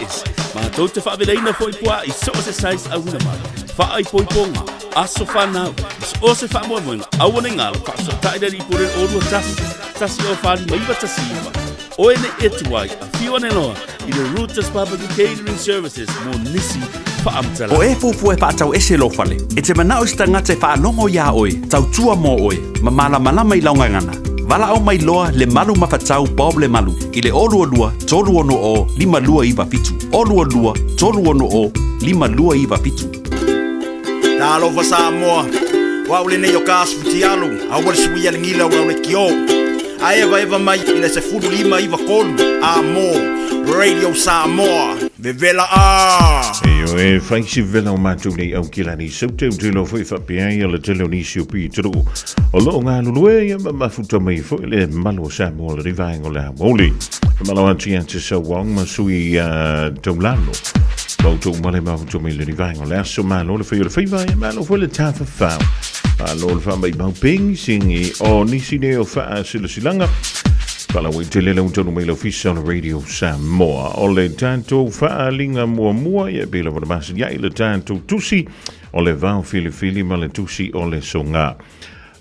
Ma tau te whaaveleina fo i pua i so se sais au na mai. Wha ai po i ponga. Aso whanau. O se wha mua moenga. Awane ngala. Wha so taidari i pure o rua tasi. Tasi o whani maiwa tasi iwa. O ene etuai, a whione loa, i le Rooters Barbecue Catering Services, mo nisi whaamtala. O e fupu e pātau ese lo whale, e te manao i stangata e whaanongo ia oe, tau tua mō oe, ma malama i laungangana. Wala au mai loa le malu mawhatau Bob le malu, i le olua tolu ono o, lima lua iwa pitu. Olua tolu ono o, lima lua iwa pitu. Nalo wa Samoa, waule ne yo kāsputi alu, awal suia le ngila wa le kio. Aeva mai ina se fulu lima iwa kolu Radio Samoa Vevela Eo e whaisi vela o mātou nei au kilani Sauteu te lo fwoi whapea ia le tele o nisi o pi turu O lo ngā lulue ia mafuta mai fwoi le malo Samoa le rivaengo le hamoli Malo ati ante sa wang masui taulano Mautou male mafuta mai le rivaengo le aso malo le fwoi le whaiva ia malo fwoi le tafa whao Alo le wha mai mauping singi o nisi ne o wha silasilanga Pala wei te lele untonu mai lau fisa on Radio Samoa O le tanto wha linga mua ia pila wana masa iai le tanto tusi O le vau fili ma le tusi o le songa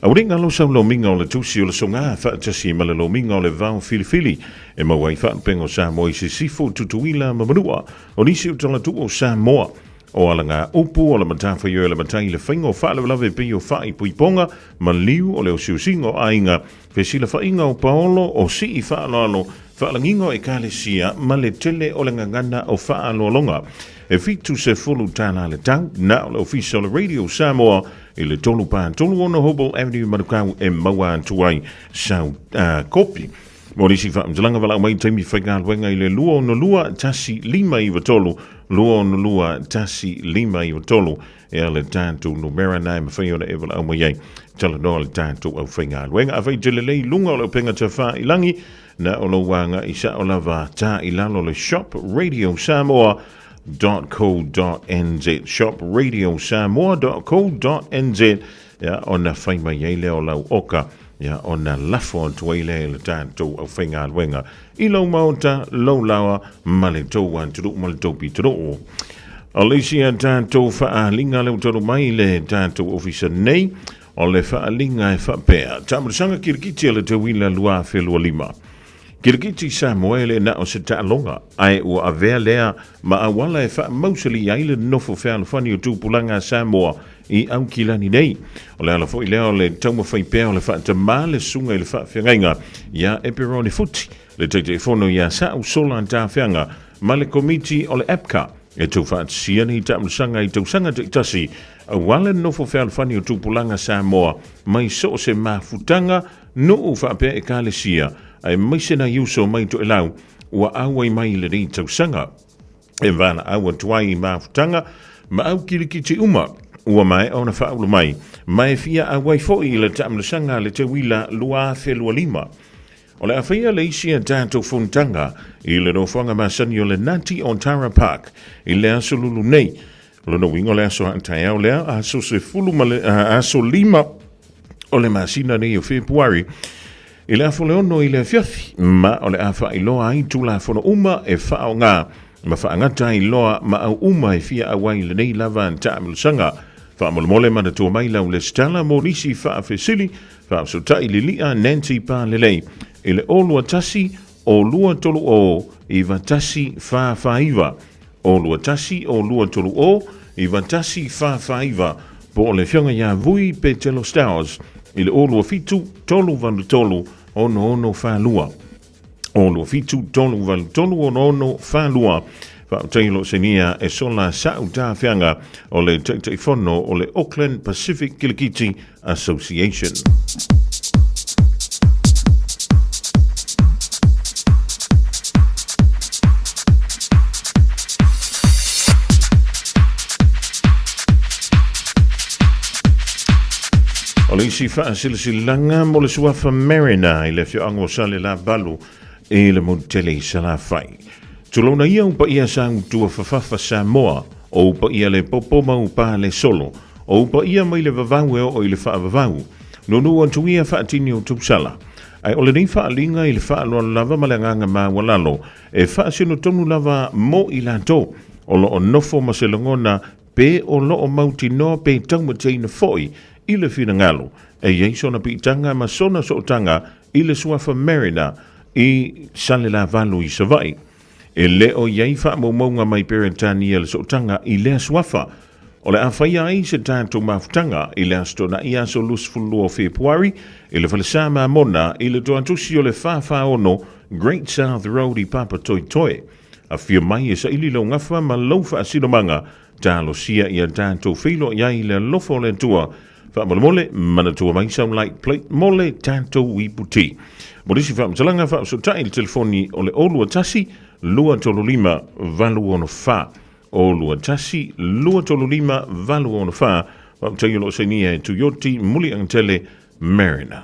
Auringa lo sau lo minga o le tusi o le songa Wha tasi ma le lo minga o le vau fili E mawai wha pengo Samoa i se sifo tutuila mamanua O nisi utala tu o Samoa O ala ngā upu o le matafa i o le matai le whainga o whaale lawe pe o whai puiponga ma liu o le o siusinga o ainga pe sila whainga o paolo o si i whaaloalo whaalanginga e kālesia ma le tele o le ngangana o whaaloalonga e fitu se fulu tāna le tau na o le ofisa o le Radio Samoa i le tolu pā tolu ono Hobble Avenue Manukau e maua tuai sau kopi Morisi whaamtalanga wala mai taimi whainga luenga i le lua no lua tasi lima i watolu Lua no lua tasi lima i watolu e ale tātou no mera nai mawhaiona e wala au mai ei tala noa le tātou au whainga luenga a whai telelei lunga o le penga ta wha i langi na o lo wanga i sa o lava tā i lalo le shop Radio Samoa.co.nz shopradiosamoa.co.nz ya o na whai mai ei leo lau oka ya ona lafo tuaile le tanto au whainga luenga I lau mauta, lau lawa, male tau an turu, male tau pi turu. Alicia tanto whaalinga leu toro mai le tanto ofisa nei, o le whaalinga e whapea. Tamarasanga kirikiti le te wila lua whelua lima. Kirikiti Samoele na o se ta'alonga, ai ua avea lea ma awala e wha mausali aile nofo whaalufani o tūpulanga Samoa I au kilani nei. O le ala fo I leo le tauma whaipea o le wha tamale sunga I le wha whiangainga ia Eperoni Futi. Le teite fono ia sa au sola ta whianga ma le komiti o le EPCA e tau whaatisia ni taamsanga i tau sanga te tasi a wale nofo whaalwhani o tupulanga Samoa mai so se mafutanga no u whaapea e kālesia ai maisena iuso mai to elau ua awa i mai le rei tau sanga e vana awa tuai i mafutanga ma au kirikiti uma ua mai ona whaulu mai fia a waifoi i le taamsanga le te wila lua whelua lima. O le awhaia le isi a tātou whuntanga i le rofanga masani o le Nati Ontara Park i le aso lulu nei. Lono wingo le aso hantai au lea aso se fulu aso lima o le masina nei o Februari i le afo leono i le fiafi ma o le awha i loa ai tula fono uma e whao ngā ma whaangata i loa ma au uma e fia awai le nei lava an taamlusanga whaamolmole mana tua mai lau le stala mo nisi whaafesili whaafsotai li lia Nancy pa lelei i le olua tasi o lua tolu o i vatasi whaafaiva. O lua tasi o lua tolu o i vatasi whaafaiva po o le whionga ia vui pe telo stars i le olua fitu tolu valu tolu ono ono whalua. O lua fitu tolu valu tolu ono ono whalua. Whautailo senia e sola sau tā whianga o le teitei whono o le Auckland Pacific Kilikiti Association. O le isi whaasilasilanga mo le suafa Marina i le whioango sale la balu e le montele sa la whai. Tulona ia upa ia sa utua whawhawha Samoa o upa ia le popoma upa le solo o upa ia mai le vavau o i le whaavavau. Nonu antu ia whaatini o tupsala. Ai ole nei whaalinga i le whaaloa lava malanganga ma walalo e whaasino tonu lava mo i la to o lo o nofo maselongona pe o lo o mauti no pe taumateina foi i le whina ngalo e yeisona pitanga ma sona sootanga i le suafa Marina i sale la valu i savai. E leo iei wha maunga mai perentania le sootanga i lea suafa. O le awhaia ai se tātou mafutanga i le astona i aso lusfulu o Februari i le whalesama mona i le toantusi o le whawha ono Great South Road i Papa Toi Toi. A whia mai e sa ili lau ngawha ma lauwha asinomanga tālo sia i a tātou whilo iai le lofo le tua whaamole mana tua mai sound light plate mole tātou i puti. Morisi whaamtalanga whaamsotai le telefoni o le olua tasi lua tolu lima valu ono fa o lua tasi lua tolu lima valu ono fa waptayo lo senia e Toyota muli angtele Marina.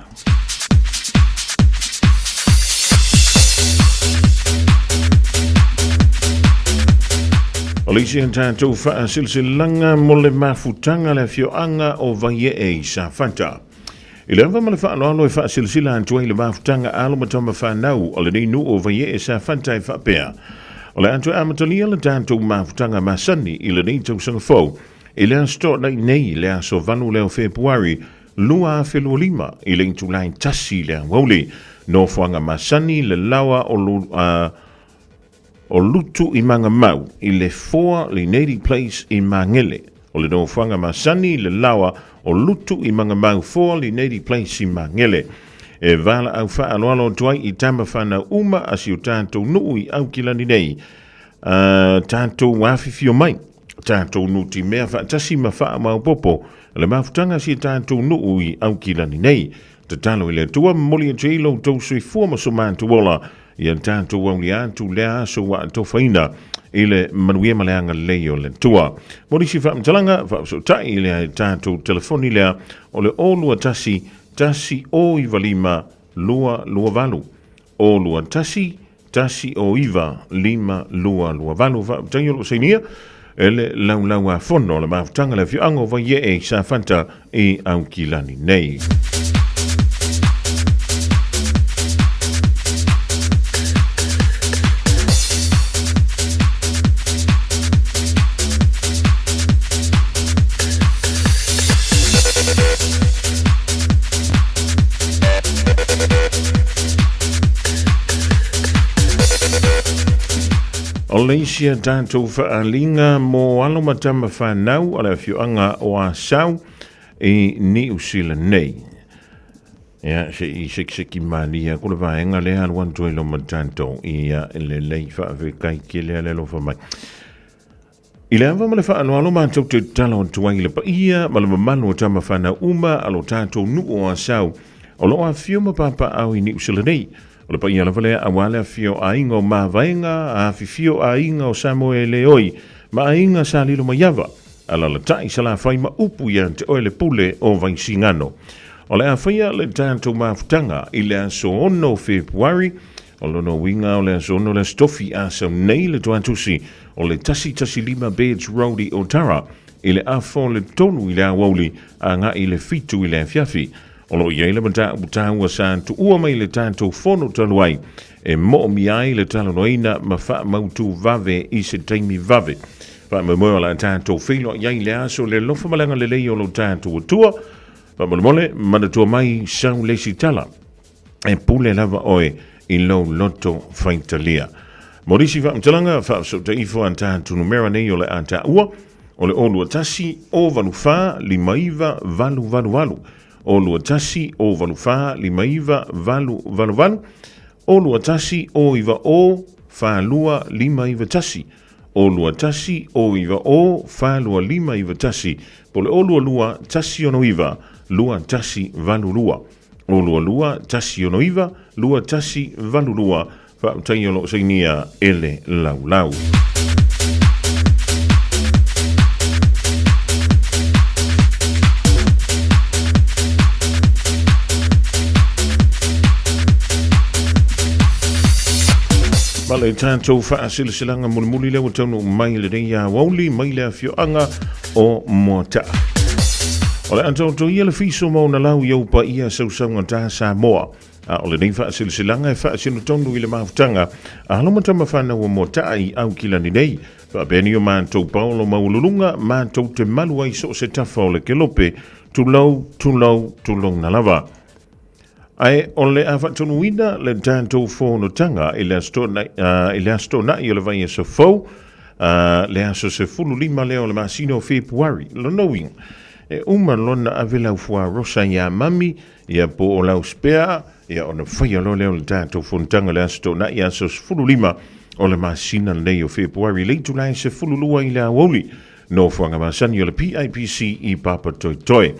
Olisi ang tātou wha silsilanga mole mafutanga le whioanga o vaie e sa fanta. I le awha whaaloalo e wha silsila antua i le mafutanga alo matama whanau o le neinu o vaie e sa fanta e whapea. O le antua amatalia le tātou mafutanga masani i le neitau sanga fau. I le asto nei le aso vanu leo Februari lua a whelua lima i le intulai tasi le wauli. No whanga masani le lawa o lutu i manga mau i le 4 le Native Place i Mangele. O le no whanga masani le lawa o lutu i manga mau 4 le Native Place i Mangele. E vala au wha aloalo tuai i tama whana uma asi o tātou nuu i au kilani nei. Tātou wawhiwhio mai. Tātou nuti mea whaatasi ma wha mau popo. Le mafutanga si tātou nuu i au kilani nei. Te talo i le tua moli a teilo tau sui fuama so mātu wola. I an tātou wauli atu lea so wa to whaina i le manuia maleanga leo le tua. Morisi whaamtalanga, whaamsotai i le tātou telefoni lea o le olua tasi o iwa lima lua valu. Olua tasi o iwa lima lua valu. Whaamtangio lo seinia e le lau a fono le mafutanga le whiango wa ye e sa fanta i au kilani nei. O leisia tātou whaalinga mō alo matama whanau ala whioanga o a sau e New Zealand nei. Ia, se i sekseki malia, kula vaenga lea aluan tuelo matantou ia le lei whaawhekai ke lea lelo whamai. Ile ava male fa alo ma tau te tala o tuai le pa ia ma le mamanu o tama whana uma alo tātou nu o asau o lo a fio ma papa au i ni usila nei. O le pa ia la vale a wale a fio a inga o mawainga a fio a inga o Samoe Leoi ma a inga sa lilo ma yava ala la tai sa la whai ma upu ia te oe le pule o vai singano. O le a whaia le tātou mafutanga i le aso ono Februari o lono winga o le aso ono le stofi a sau nei le tuatusi o le tasi lima Beds Roadie o Tara i le afo le tonu i le awauli a nga i le fitu i le fiafi. O lo iei le mata ua sa tu ua mai le tātou fono taluai e mo mi ai le talo noina ma wha mautu vave i se taimi vave. Wha me moa la tātou whilo iei le aso le lofa malanga le lei o lo tātou tua. Wha mole mana tua mai sau lesi tala e pule lava oe i lo loto whaitalia. Morisi wha mtalanga wha so te ifo an tātou numera nei o le anta ua o le olua tasi o vanuwha limaiva valu. O lua tasi o valuwha limaiva valu. O lua tasi o iwa o whalua limaiva tasi. O lua tasi o iwa o whalua limaiva tasi. Pole o lua tasi ono iwa lua tasi valu lua. O lua tasi ono iwa lua tasi valu lua. Whaamtai o lo seinia ele lau. Wale tātou wha silanga mulimuli lewa taunu mai le reia wauli mai le fioanga o Moata. Ole antau to ia le fiso mau na lau iau pa ia sausaunga tā Samoa. Ole nei wha silanga e wha sinu taunu i le maafutanga. Halomatama whana o Moata i au kilani nei. Wha beni o mātou Paulo maululunga mātou te malu ai so se tafa o le kelope tulong na lava. Ai ole a whatunuina le tātou whonotanga i le asto na i o le vai e so fau le aso se fulu lima leo le masino Februari lo knowing e lona avela ufua rosa ia mami ia po o lau spea ia ona whaia lo leo le tātou whonotanga le asto na i aso se fulu lima o le masina leo Februari leitu lai se fulu lua i le awoli no whanga masani o le PIPC i Papa Toi.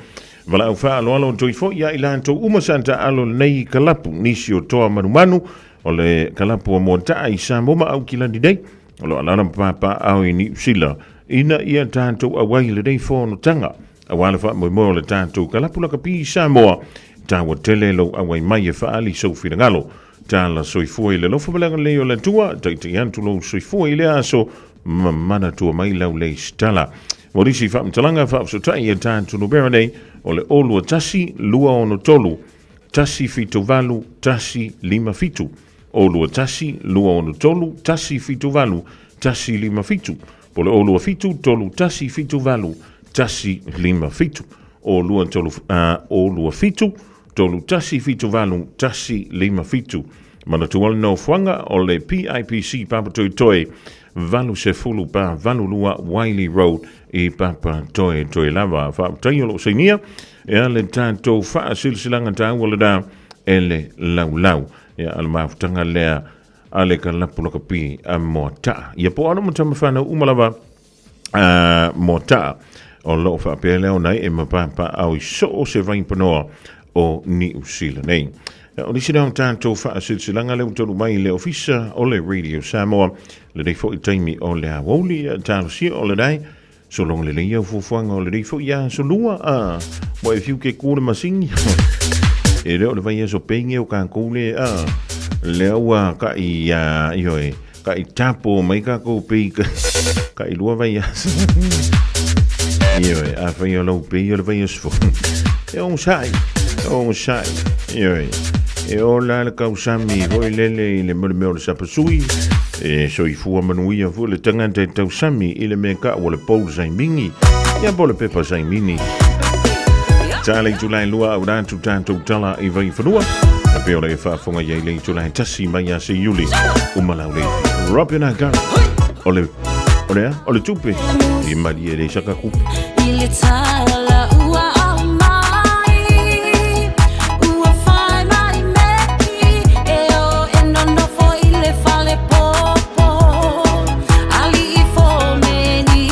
Wala au wha alo toi fo ia ilanto umasanta alo nei kalapu nisi o toa manu o le kalapu o Moata i Samoa au kilani nei o lo alana papa au i ni sila ina ia tātou awai le nei whono tanga a wala wha mo le tātou kalapu laka pi Samoa tāua tele lo awai mai e wha ali sau whirangalo tāla soifua i le lofa malanga leo le tua taiti antu lo soifua i le aso mana tua mai lau le stala. Morisi wha mtalanga wha apsotai e tātou nubera nei o le olua tasi lua ono tolu, tasi fitu valu, tasi lima fitu. Olua tasi lua ono tolu, tasi fitu valu, tasi lima fitu. Po le olua fitu tolu, tasi fitu valu, tasi lima fitu. Olua fitu tolu, tasi fitu valu, tasi lima fitu. Mana tual no whanga o le PIPC Papa Toi valu se fulu pa valu lua Wiley Road i Papa Toi lava wha taio seinia e ale tātou wha silsilanga tāua le da ele lau e ale maafutanga lea ale ka lapulaka pi a Moata ia po anu matama whana umalava Moata o lo wha peleo nei e mapapa au i so se vainpanoa o New Zealand nei. O nisi nao tātou wha silsilanga leo tonu mai le ofisa o le Radio Samoa le dei fo i taimi o le awoli tālo si o le dai so long le leia fufuanga o le dei fo ia so lua mo e fiu ke kūre masingi e leo le vai e so penge o ka kūle leo ka i ioe ka i tapo mai ka kou pei ka i lua vai ioe a vai o lau pei o le vai e so e on sai ioe e o la kausami hoi lele i le mele sapasui e so i fua manuia fu le tangata tau sami i le meka o le pole saimini ia po le pepa saimini tale tulai lua au rātu tātou tala i vai whanua a peo le whaafonga iei le tulai tasi mai a se iuli umalau le Robin Agar o le tupe i mari e le sakakupi Ili tala ua au mai ua whai mai meki e o e nono fo i le whale popo ali i fo meni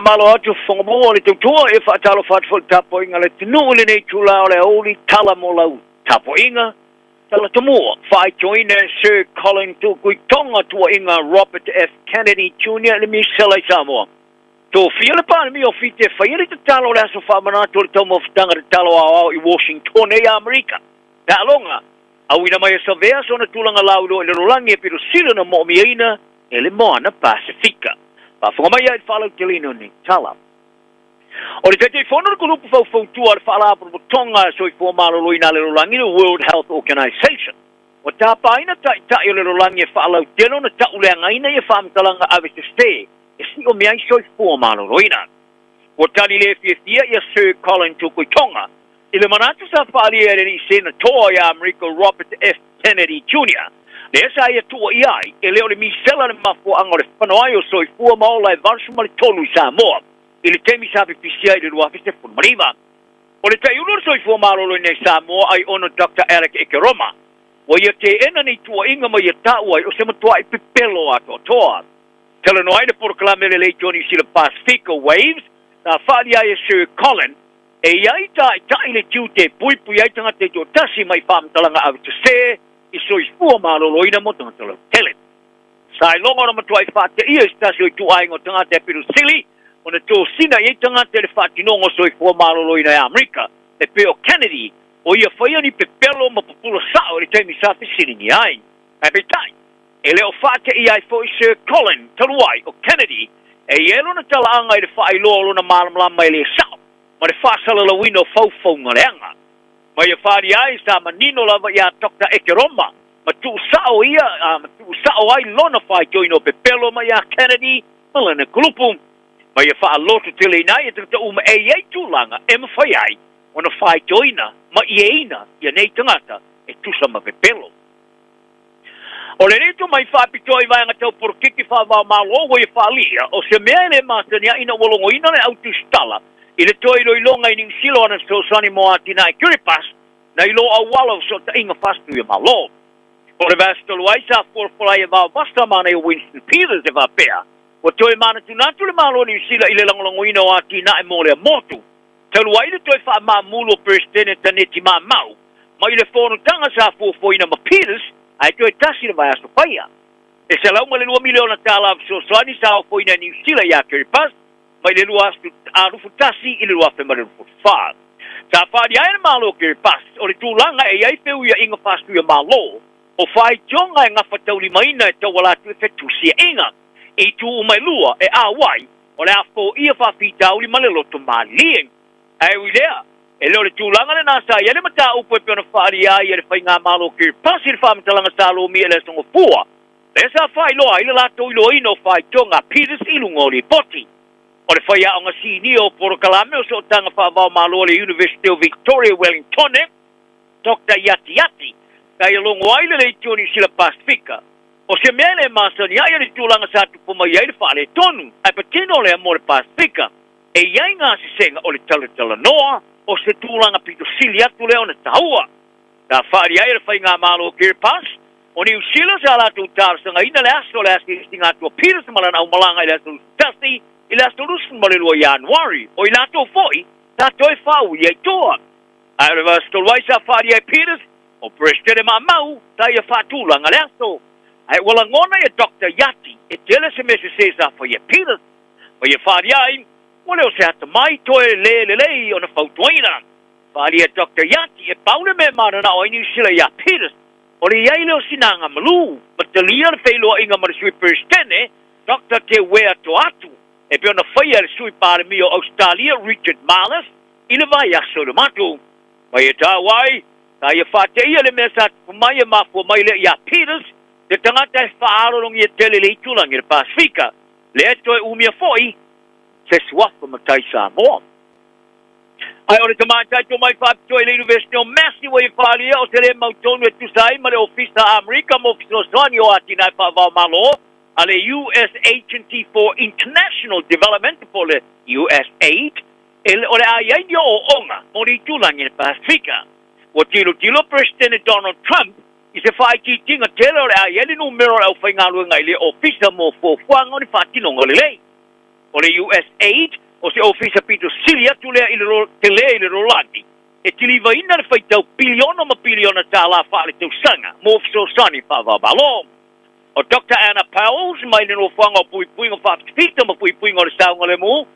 Malo atu fongo o le tutua e whaatalo whaatfol tapoinga le tinu le nei tula o le auli tala mo lau tapoinga tala tamua whai joina Sir Colin Tukui Tonga tua inga Robert F. Kennedy Jr. le mi selai Samoa. To fiele pa mi o fite whaiere te talo le aso whamana to le taumo whtanga te talo au I Washington e Amerika. Ta alonga, au ina mai sa vea sona tulanga laudo le rolangi e piru sila na mo miaina e le moana Pasifika. Pa fonga mai ai whalau te lino ni tala. O le tete whanau ko lupu whau tua le whala apu tonga soi fua malolo ina le rolangi le World Health Organization. O tā paina tai o le rolangi e whalau teno na tau le angaina e whamtalanga awe te ste. E si o mea soi fua malolo ina. O tani le fia ia Sir Colin Tukui Tonga. I le manatu sa whaali e rei sena toa ia America Robert F. Kennedy Jr. Le esa ia tua iai, e leo le misela le mafua anga le whanoai o soi fua maola e varsuma le tolu I Samoa. I le temi sa pipisia I le luafi se funmariva. O le tai unor soi fua malolo nei Samoa ai ono Dr. Eric Ikeroma. O ia te ena nei tua inga ma ia tau ai o se matua I pipelo ato toa. Tela no ai le porklame le lei Johnny si le Pacifica Waves, na whaali ai Sir Colin, e iai tai le tiu te puipui ai tanga te jo tasi mai whamtalanga au te se, I soi fua malolo ina mo tanga tala tele. Sai longa na matua I whate ia stasi o tu aingo tanga te piru sili, o na tō sina I tanga te le whati nongo soi fua malolo ina Amerika, le peo Kennedy, o ia whaia ni pepelo ma pupula sao le teimi sa te siringi ai. Ai petai, e leo whate ia I fo I Sir Colin, taluai o Kennedy, e ielo na tala anga I le whai lolo na malamlama I le sao, ma le whasala la wino fau ngare anga. Ma ia whari ai sa manino lava ia Dr. Ikeroma, ma tu sao ia, ma tu sao ai lona whai joino pepelo ma ia Kennedy, ma lana kulupu. Ma ia wha loto tele nai e tata uma e iei tūlanga e ma whai ai, o na whai joina, ma ieina, ia nei tangata, e tusa ma pepelo. O le reto mai whapitoi vai anga tau por kiki whawao malo o i whalia, o se mea le mātania ina wolongo ina le autu stala, I le toi roi longa I New Zealand and so sani mo ati nai Kiripas, na I lo awalo so ta inga fastu I malo. O le vastolo ai sa forfolai e vau basta mana I Winston Peters e vapea. O toi mana tunatu le malo New Zealand I le langolongo ina o ati nai mo le motu. Talu ai le toi wha ma mulo presidente taneti ma mau, ma I le fono tanga sa forfoina ma Peters, ai toi tasi le vai aso paia. E se launga le 2 miliona tala so sani sa foina New Zealand ya Kiripas, mai le lua arufu tasi I le lua whemare rufu whaa. Sa whaari aere malo Kiripas, o le tūlanga e ai peu ia inga whastu ia malo, o whai tionga e ngawha tauli maina e tau walatu e whetusia inga, e tu umai lua e awai, o le afo ia whawhi tauli ma le loto ma lieng. E ui lea, e leo le tūlanga le nasa ia le mata upo e peona whaari ai e le whai ngā malo Kiripas I le whamatalanga sa lo mi e le songo fua. Le sa whai loa I le lato ilo ino whai tionga Peters ilungo li poti. O le whaia o ngā sini o Porokalame o so tanga whaavao malo le University of Victoria Wellington, Dr. Yati, kai alongo ai le tioni sila Pacifica. O se mea le masani ai le tūlanga sa tupuma iai le whaale tonu, ai patino le amo le Pacifica, e iai ngā sisenga o le talatala noa, o se tūlanga pito sili atu leo na taua. Ta whaari ai le whai ngā malo Kiripas, o New Zealand sa la tu tārsanga ina le aso le aski stinga tua Peters malana au malanga I le aso tasi, I la solution ma le lua Januari, o I lato foi, tato e whau I toa. Ai le vastolwai sa whaari ai Peters, o prestere ma mau, ta ia whatulanga le aso. Ai wala ngona e Dr. Yati, e tele se me se sa whai ai Peters. Wai e whaari ai, wale o se hata mai toe le, o na whautuaina. Whaari ai Dr. Yati, e paule me mana na o inu sila ia Peters. O le iai leo sinanga malu, ma te lia le whailoa inga marasui prestene, Dr. Te Wea Toatu. E pe ona whaia le sui pare mio Australia, Richard Marlis, I le vai aso le matu. Mai e tā wai, Ta ia whate ia le mea sa kumai e mafua mai le ia Peters, te tangata e whaarongi e tele le itulangi le Pasifika, le eto e umia foi, se suafa matai Samoa. Ai ore te mātai tō mai whapitoe le University of Massey wa i whaalia o te le mautonu e tusai ma le ofisa Amerika mo ofisa Sani o ati nai whaavao malo, a le US Agency for International Development po le USAID, o le aiaini o onga mo le itulangi le Pasifika. O tilo President Donald Trump i se whaititinga tele o le aiaini numero au whaingalu ngai le ofisa mo fofuanga o ni whatinonga le lei. O le USAID, o se ofisa Peter Silia tulea te lea i le Rolandi. E tiliva ina le whaitau biliona ma biliona tāla whaale tau sanga, mo ofisa o Sani whaavabalo. O Dr. Anna Powell, mai le no whanga o puipuinga whaapitita ma puipuinga o le saunga le mo,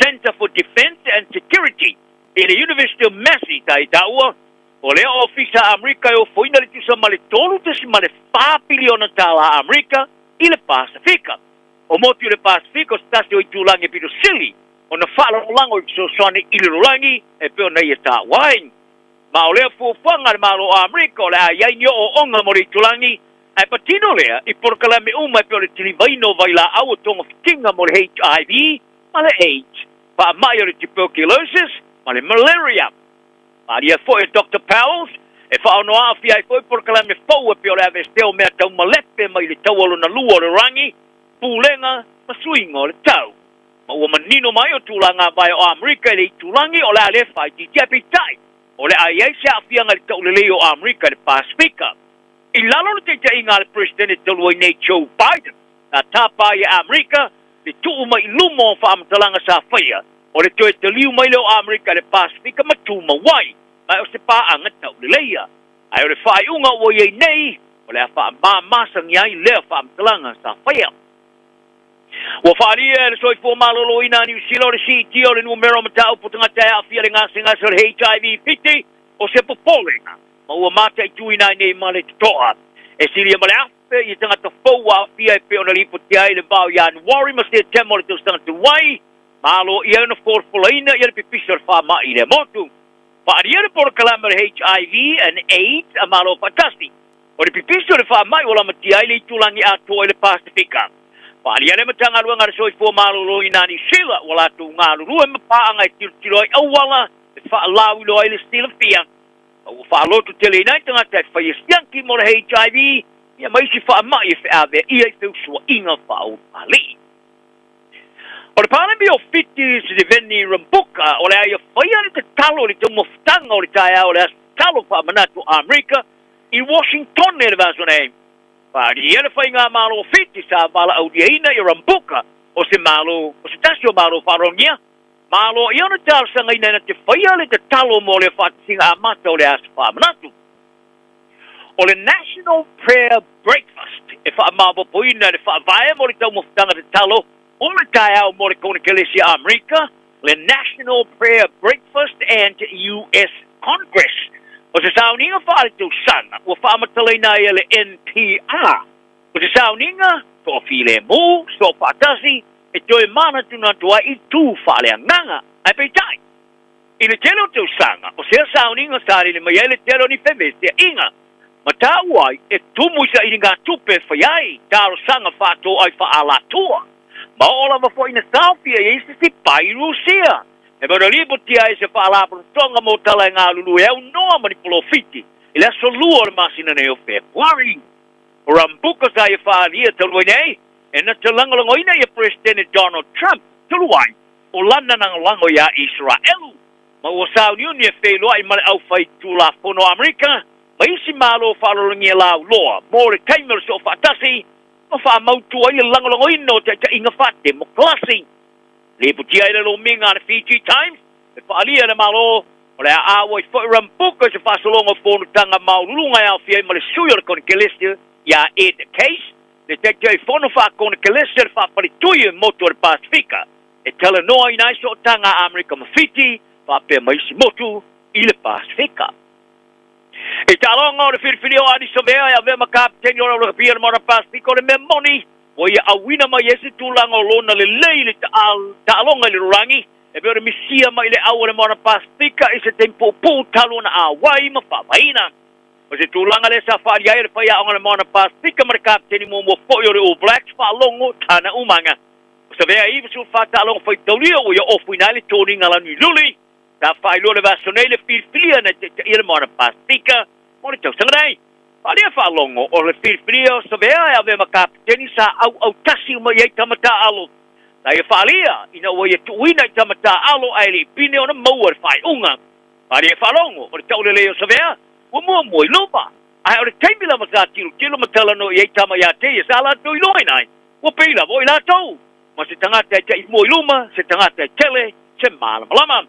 Center for Defense and Security, i le University of Massey tai taua, o le ofisa Amerika o foina le tusa ma le tolu tasi ma le 4 biliona tāla Amerika i le Pasifika. O motu le Pasifika o stasi o i tūlangi Peter Sili, o na whaala o lango i Sosani i le Rolangi, e peo nei e tā wain. Ma o lea fuwhanga le malo o Amerika o le a iaini o onga mo le tūlangi, ai patino lea i porkalame uma e peo le tilivaino vai la au o tonga fitinga mo le HIV, ma le AIDS, pa mai o le tuberculosis, ma le malaria. Ma lia foi Dr. Powell, e whaono awhi ai foi porkalame fau e peo le avesteo mea tau malepe mai le taualo na lua o le rangi, pulenga, masuinga o le tau. Ma ua manino mai o tūlanga vai o Amerika le tūlangi o le ale whai ti tiapi tai. O le ai se awhianga le tau lelei o Amerika le Pasifika. I lalo le te inga le President talua nei Joe Biden. Na tāpā i Amerika, le tuu mai lumo o whaamatalanga sa whaia. O le toe te liu mai le o Amerika le Pasifika ma tūma wai. Mai o se pā anga tau leleia. Ai o le whai unga o iei nei, o le a wha māmasang iai lea whaamatalanga sa whaia. Wa whaaria le soifua malolo ina New Zealand le CT o le numero matau putanga te awhia le ngasinga sa le HIV piti o se popolenga. Ma ua mata i tuina nei ma le toa. E silia ma le afe i tangata fau a awhia e peo na lipo te ai le vau Januari ma se temo le tau tangata wai. Malo i ana forfulaina i ana pipisa le wha mai le motu. Whaaria le porkalama le HIV and AIDS a malo fantasti. O le pipisa le wha mai wala mati ai le tulangi a toa le Pasifika. Whalia le matanga lua ngara soifua malolo i nani sila wala tu ngā lurua mapaanga i tiroi awala e whaalawi loa i le stila fia. O whaalotu tele nai tangata e whaiestianki mo le HIV ia maisi whaamai e whiawe ia i whiusua inga whaau pali. O le pālemi o whiti se de veni rambuka o le aia whaia le te talo le te moftanga o le taia o le as talo whaamanatu Amerika i Washington e le vasone. Pari ia le whainga malo o whiti sa wala au diaina i rambuka o se malo, o se tasi o malo wharongia. Malo i ona tārsanga ina te whaia le te talo mo le whatisinga amata o le as whamanatu. O le National Prayer Breakfast e whaamabo poina le whaavae mo le tau moftanga te talo o le tai au mo le kone Kelesia Amerika, le National Prayer Breakfast and US Congress. O se sauninga whaare tau sanga, ua whaamatalaina ia le NPR. O se sauninga, tō while mō, tō whaatasi, e toi mana tuna tua i tū whaale anganga, ai peitai. I le telo tau sanga, o se sauninga sari le mai le telo ni whemestea inga. Ma tā uai, e tumuisa i ngā tupe whaiai, tāro sanga whātō ai whaalatua. Ma ola mafo ina sauwhia i isi si pai Rusia. E mara lipo tia e se whaalapun tonga mo tala ngā lulu e au noa manipolo fiti. I le aso lua le masina nei o Februari. O rambuka sa i whaalia talua nei, e na talangalango ina i President Donald Trump, taluai, o lana nangalango ia Israelu. Ma ua sao niuni e wheloa i male au whai tūla whono Amerika, ma isi malo whaalolongi e lau loa, mo re kaimel so whaatasi, ma whaamautua i langalango ina o te inga whate mo klasi. Lepo tia i le lo minga na Fiji Times, e whaalia na malo, o le awa i whai rambuka se whasalonga whono tanga maurunga e au whiai ma le sui o le kone Kelestia, ia Ed Case, le te i whono wha kone Kelestia le whaparitui e moto le Pasifika, e tala noa i naiso o tanga Amerika ma Fiji, whapea maisi motu i le Pasifika. E talonga o le whiriwhiri o Adi Savea, e avea makapiteni o le pia na mora Pasifika o le memoni, o ia awina mai ese tūlanga o lona le lei le ta'alonga le rangi, e beo misia mai le au le moana Pasifika i se tempo pu talu na awai ma whawaina. O se tūlanga le sa whaari ai le whaia o le moana Pasifika ma le kapteni mo fo i o le All Blacks whaalongo tana umanga. O sa vea iwa su whātalongo whai taulia o ia ofu ina le tōni ngala nui luli. Ta whailo le vasonei le whirwhiria na te i le moana Pasifika mo le tausanga nei. Wharia whaalongo o le whirwhiria o sa vea e ave ma kapteni sa au tasi uma iei tamata alo. Ta ia whaalia, ina ua ia tuina i tamata alo ai le pine o na maua le whai unga. Wharia whaalongo o le taule leo sa vea, ua mua mua i lupa. Ai o le taimila ma sa tilo matala no iei tama ia te ia sa la tui loa nai. Ua peila vo i la tau. Ma se tangata e te mua i luma, se tangata e tele, se malama.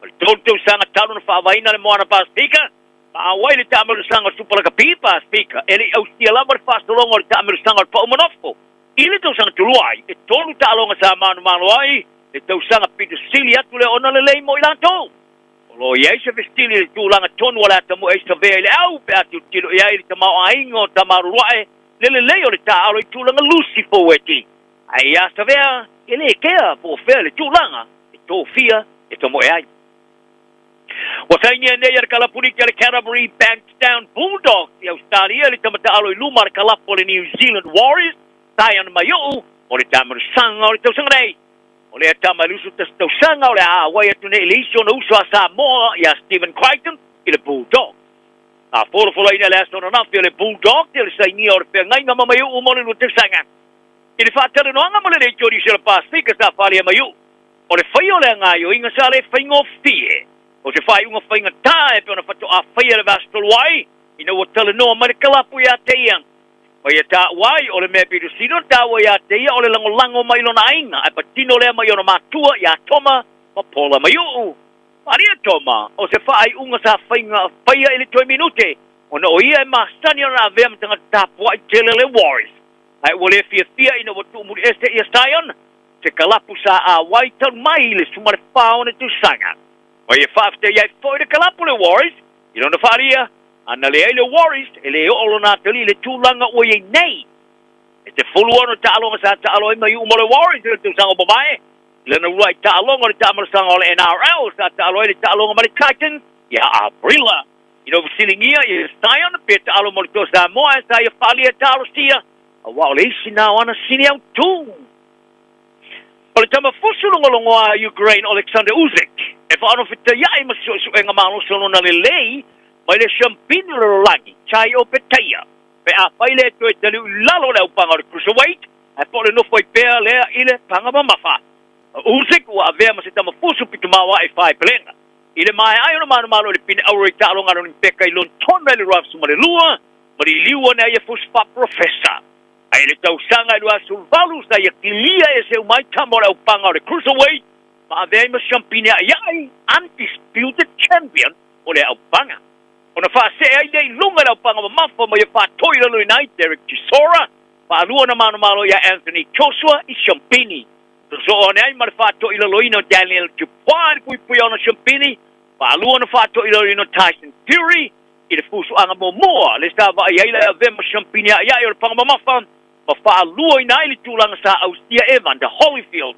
O le tau sanga talo na whaavaina le moana Pasifika, ma awai le tāmaru sanga supalaka pi Pasifika, e le au stia lama le whastalonga o le tāmaru sanga le paumanofko. Ile tau sanga tuluai, e tolu tālonga sa manu ai, le tau sanga pitu sili atu le ona le lei mo i lantou. Lo iai se vestili le tūlanga tonu ala tamu e sa vea le au pe atu tilo iai le tamau aingo tamaru ruae, le leo le tāalo i tūlanga Lucifo eti. Ai a sa vea, e le kea po fea le tūlanga, e tō fia, e tamo e ai. Wasainia nei ar kalapuriki le Canterbury Bankstown Bulldogs i Australia le tamata alo i luma ar kalapo le New Zealand Warriors Tayan Mayo o le tamaru sanga o le tausanga nei. O le tamarusu tausanga o le awai atu nei le iso na uso a Samoa i a Stephen Crichton i le Bulldogs. A folo ina le aso na nafi o le Bulldogs i le sainia o le pia ngai ngama Mayo o mole lu tausanga. I le whaatare no anga mole le tori se le Pasifika sa whalia Mayo. O le whai o le ngai o inga sa le whaingo fie. O se whai unga whainga tae pe ona whato a whaia le vastolo ai, ina ua tala noa ma le kalapu ia te iang. Wai a tā wai o le mea piru sino tā wai a te ia o le lango mai lona ainga, ai patino lea mai ona mātua ia toma ma pola mai uu. Maria toma, o se whai unga sa whainga whaia ili 2 minute, ona o ia e maastani ona a vea matanga tāpua i tele le Warriors. Ai ua le fia ina ua tuumuri este ia Sion, se kalapu sa a wai tau mai le sumare whaone tu sanga. Wai e whaafte iai fwoi le kalapu le Warriors, i lona whaaria, ana le le Warriors, e le olo nā tali le tūlanga o iei nei. E te fulu ono tālonga sa tālo ima i umo le Warriors, le tūsanga o bamae, le na uai tālonga le tāmarasanga o le NRL, sa tālo le tālonga ma le Titans, ia Abrila. I no visilingia, i le Sion, pe tālo mo le tō Samoa, sa ia whalia tālo sia, a wao le isi nā wana sini au tū. O le tama fusulongolongo a Ukraine, Alexander Usyk, e whaano whita iai ma su e ngā malo sono na le lei, mai le champine le rangi, chai o peteia. Pe a whaile to e tali lalo le upanga o le cruiserweight, e po le nofo i pēa lea i le panga mamafa. Usyk ua avea ma se tama fusu pitu mawa e whai pelenga. I le mai ai ona manu malo le pine auro i tālonga no ni peka i lon tona le rafsu ma le lua, ma li liua na ia fusu pa professor. Ai le tausanga i lua sulvalu sa ia kilia e se umai tamo le upanga o le cruiserweight, ma avea ma champine a iai, undisputed champion o le upanga. Ona whaase ai nei lunga le upanga ma mafa ma ia whaatoi lalo i nai Derek Chisora, whaalua na manu malo ia Anthony Joshua i champine. So ona ai ma le whaatoi lalo ino Daniel Dupuan pui ona champine, whaalua na whaatoi lalo ino Tyson Fury, i le fusu anga mo moa, le stava ai ai le ave ma champine a iai o le panga ma mafa, ma whaalua i nai le tūlanga sa Austia Evander Holyfield.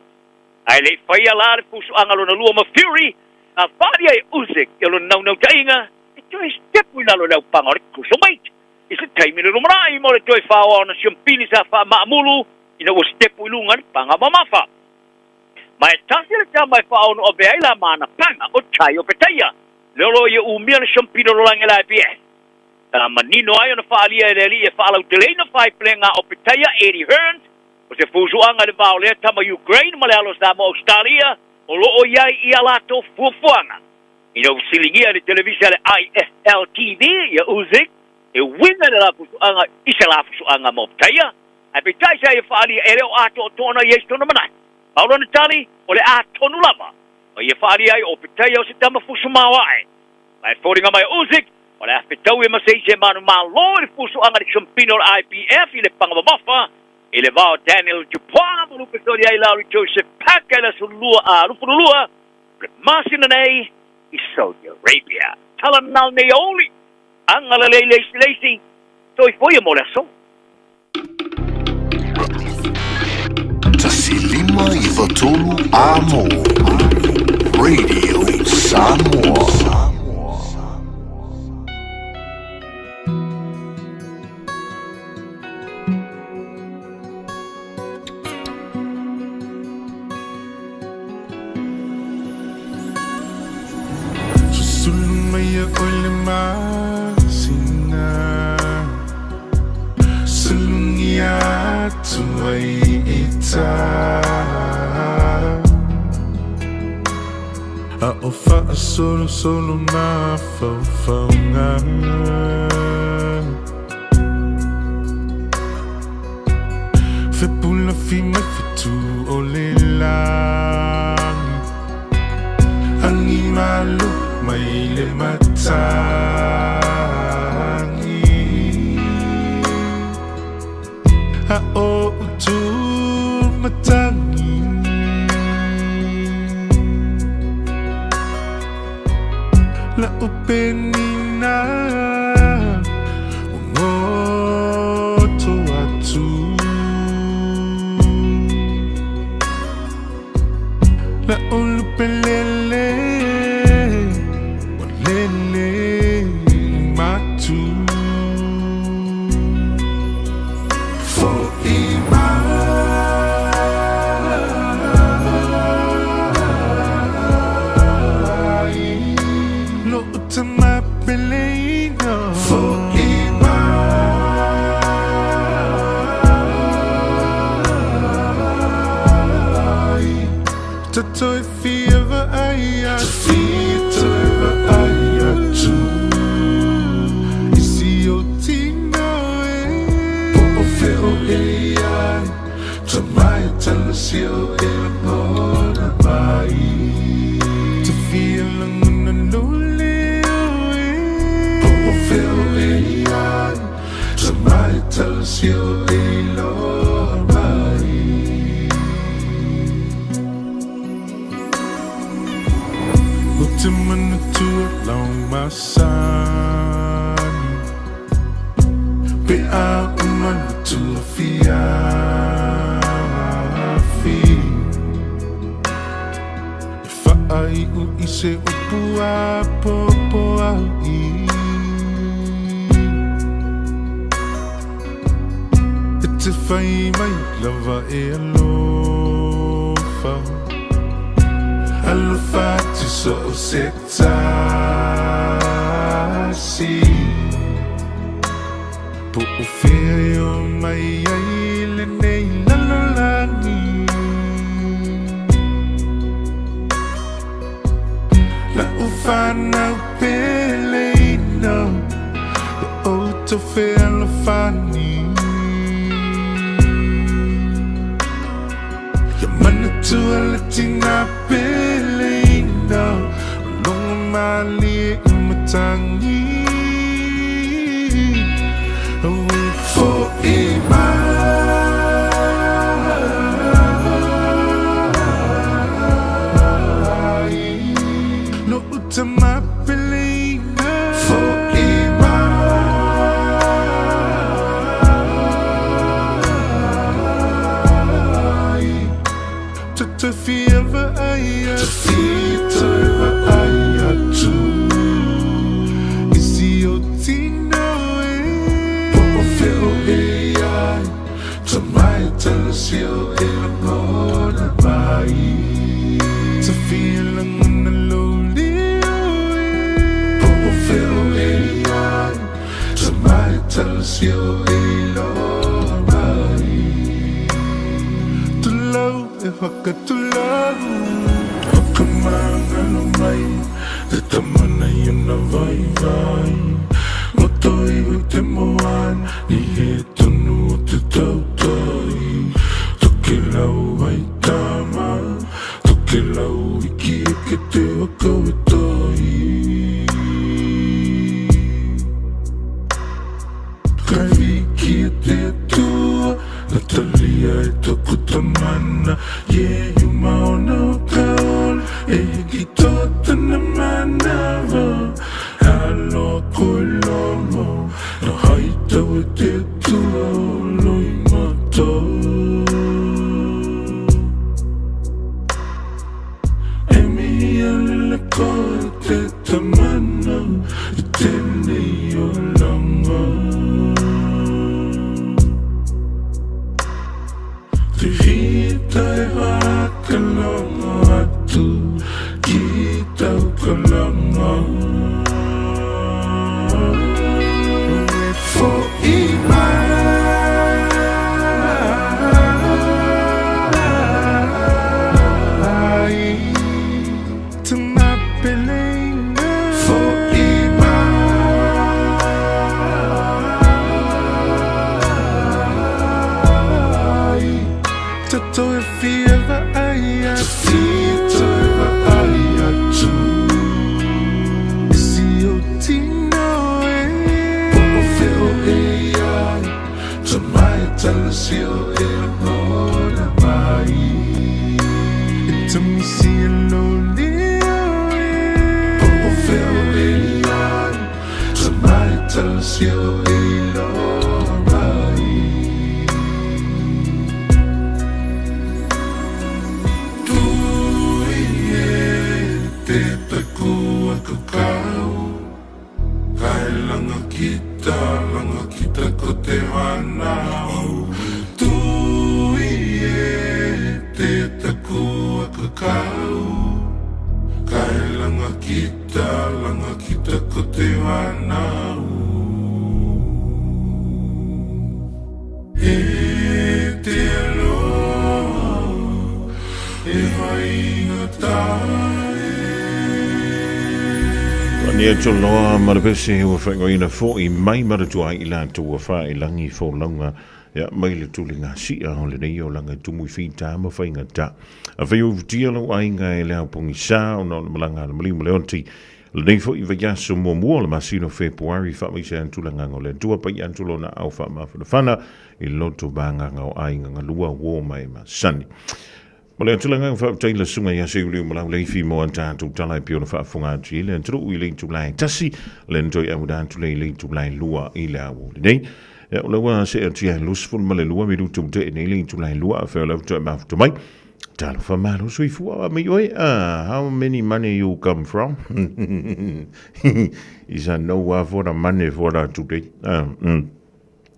Ai le whaia la le fusu anga lona lua ma Fury, a whaari ai Usyk e lona nau tainga, e toi stepu i lalo le upanga o le cruiserweight. I se taimi le rumarai mo le toi whaoa ona champine sa wha maamulu, ina ua stepu i lunga le panga ma mafa. Ma e tasi le tama e whaoa no o bea ila maana panga o chai o peteia, lolo ia umia le champine lo lange la IPS. Manino ai ona whaalia e reli e whaalau te leina whai plenga o peteia Eddie Hearns, o se fusuanga le vao lea tama Ukraine ma le alo sa mo Australia, o loo iai i alato fuafuanga. Ina usilingia le televisia le ISL TV ia Usyk, e winga le la fusuanga, isa la fusuanga mo peteia, a petai sa ia whaalia e leo ato o tona i eistona manai. Paulo na tali, o le ato nulama, o ia whaalia ai o peteia o se tama fusumawa ai. Mai fōringa mai Usyk, o le awhetau e maseise manu malo le fusuanga le champine o le IPF i le pangamawafa, e le vao Daniel Dupuan mo lupe sori ai Lauri Joseph Paka la sulua a lupululua, le masina nei i Saudi Arabia. Tala nal nei oli, angala leisi, toi foi mo le aso. Tasilima i Vatolu Amo. Radio Samoa. Susulumaya olema singa Sulungia tuai ita A ofa solo na faunga Fe pula fi mai fitu olelang Angi malu mai le matangi A o utu matangi La upenina Ungoto atu La ulupelele Walele matu For Lo utama pelena For Tatoi fieva aya Tatoi aya tu Isi o tino Po o feo ai Tamai talasio e la mona mai Te fia languna lule Po o feo ai Tamai talasio e la mai Utimana tua long masan Pe a umana tua fiafi Fa ai u ise upua popo ai Ite fai mai lava e alofa Alufati so sektasi Po ufeo mai aile nei lalolani La ufana upeleino La auto fe alufani Yamana tua latina pelena Long mali umatangi Away for No utama pelena For To feel the aya To feel the aya too Isi o tino Po o feo ai To mai talasio e la mona mai To feel anguna loli Po o feo ai To mai talasio e la mai To love e hakatulahu Hakamanga no mai Te tamana yuna vai vai Motoi hu te moan Ni he tonu o te tautoi Toke lau ai tama Toke lau iki e ke te wakau e toi Kai wiki e te atua Natalia e toku tamana Yeah, you mauna o kaol E hiki tota na manava Halo koe lomo No haitau e te atua o loi mato E mi kalanga for to loa marapese ua whaingoina fo I mai maratua I la tua wha I langi fo launga ya mai le tulinga sia o le nei o langa tumu I whita ma whainga ta a whai tia lau ainga e leo pongi sa o na malanga le malimu leonti le nei fo I vayaso mua mua le masino Februari wha mai se antulanga o le tua pai antulo na au wha mawhana I loto banga o ainga ngalua wo mai ma sani ma le atulanga fa taila sunga ya se uli mala le fi mo anta tu tala pio na fa funga ji le tru I le tu lai tasi le ntoi amuda tu le tu lai lua I le awu nei ya le wa se ati ai lusful ma le lua mi tu te nei le tu lai lua fa le tu ma tu mai tala fa malo sui fu me oi how many money you come from is a no for the money for that today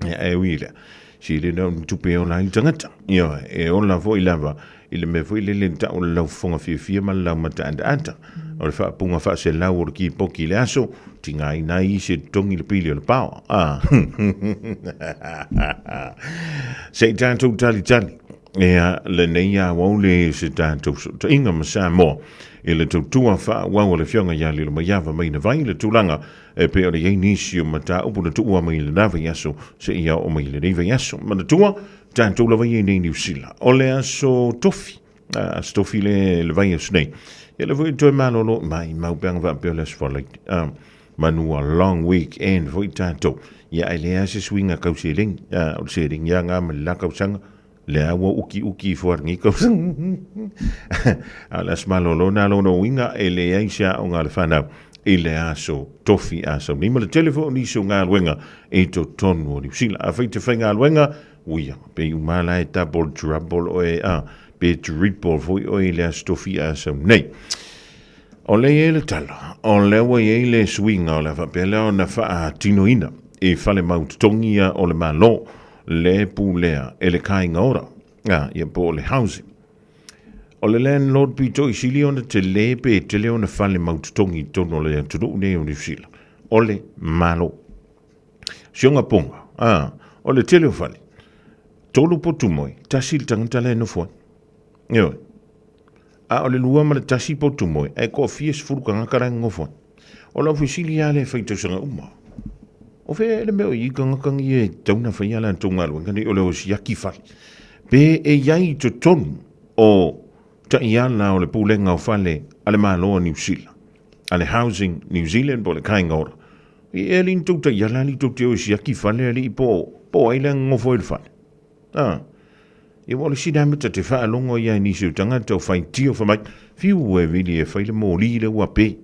ya wi le si le no tu pe ona tangata yo e ona vo I lava ile me foi le lenta o la fonga fia ma la mata anta o le fa punga fa se la o ki poki le aso tinga I nai se tongi le pili o le pao se tanto tali le neia wa le se tanto to inga masa mo ile to tua fa wa o le fionga ya le ma yava mai na vai le tulanga e pe o le inisio mata o le tua mai le nava yaso se ia o mai le nava yaso ma le tua tanto la vai nei New Zealand o le aso tofi stofi le vai snei e le voi to manolo mai mau bang va pe le sfolik manu a long weekend voi tanto ya ile as swinga kauseling o sering ya nga la kausang le awa uki for ngi kausang alas malolo na lo no winga ele aisha o ngal fana ile aso tofi aso ni le telefone ni so ngal wenga e to ton wo ni sila a feite fenga wenga uia pe umala e double trouble o e pe triple foi o ile stofi aso nei o le ele tala o le wa ele swinga o la fa pe le na fa tinoina e fale mount tongia o le malo le pulea e le kainga ora ia po le housing o le landlord pito I sili ona te lepe te le ona fale mount tongi tono le tudu ne o ni sila o le malo sionga ponga o le tele o fale tolu po tumoi tasil tangata le no fo yo o le lua ma le tasi po tumoi e ko fies furuka ngakara ngofo o la fisili ale feito sanga uma o fe le meo I kangakangi e tauna whaiala tonga lua ngani o le o siaki whai pe e iai to tonu o ta iana o le pūlenga o whale ale māloa New Zealand ale housing New Zealand po le kainga ora I e lin tau ta iala li tau te o siaki whale ali po aila ngofo il whale I wale sidamita te wha alongo ia ni siu tangata o whai tio whamai fiu e vili e whaile mō li le ua pe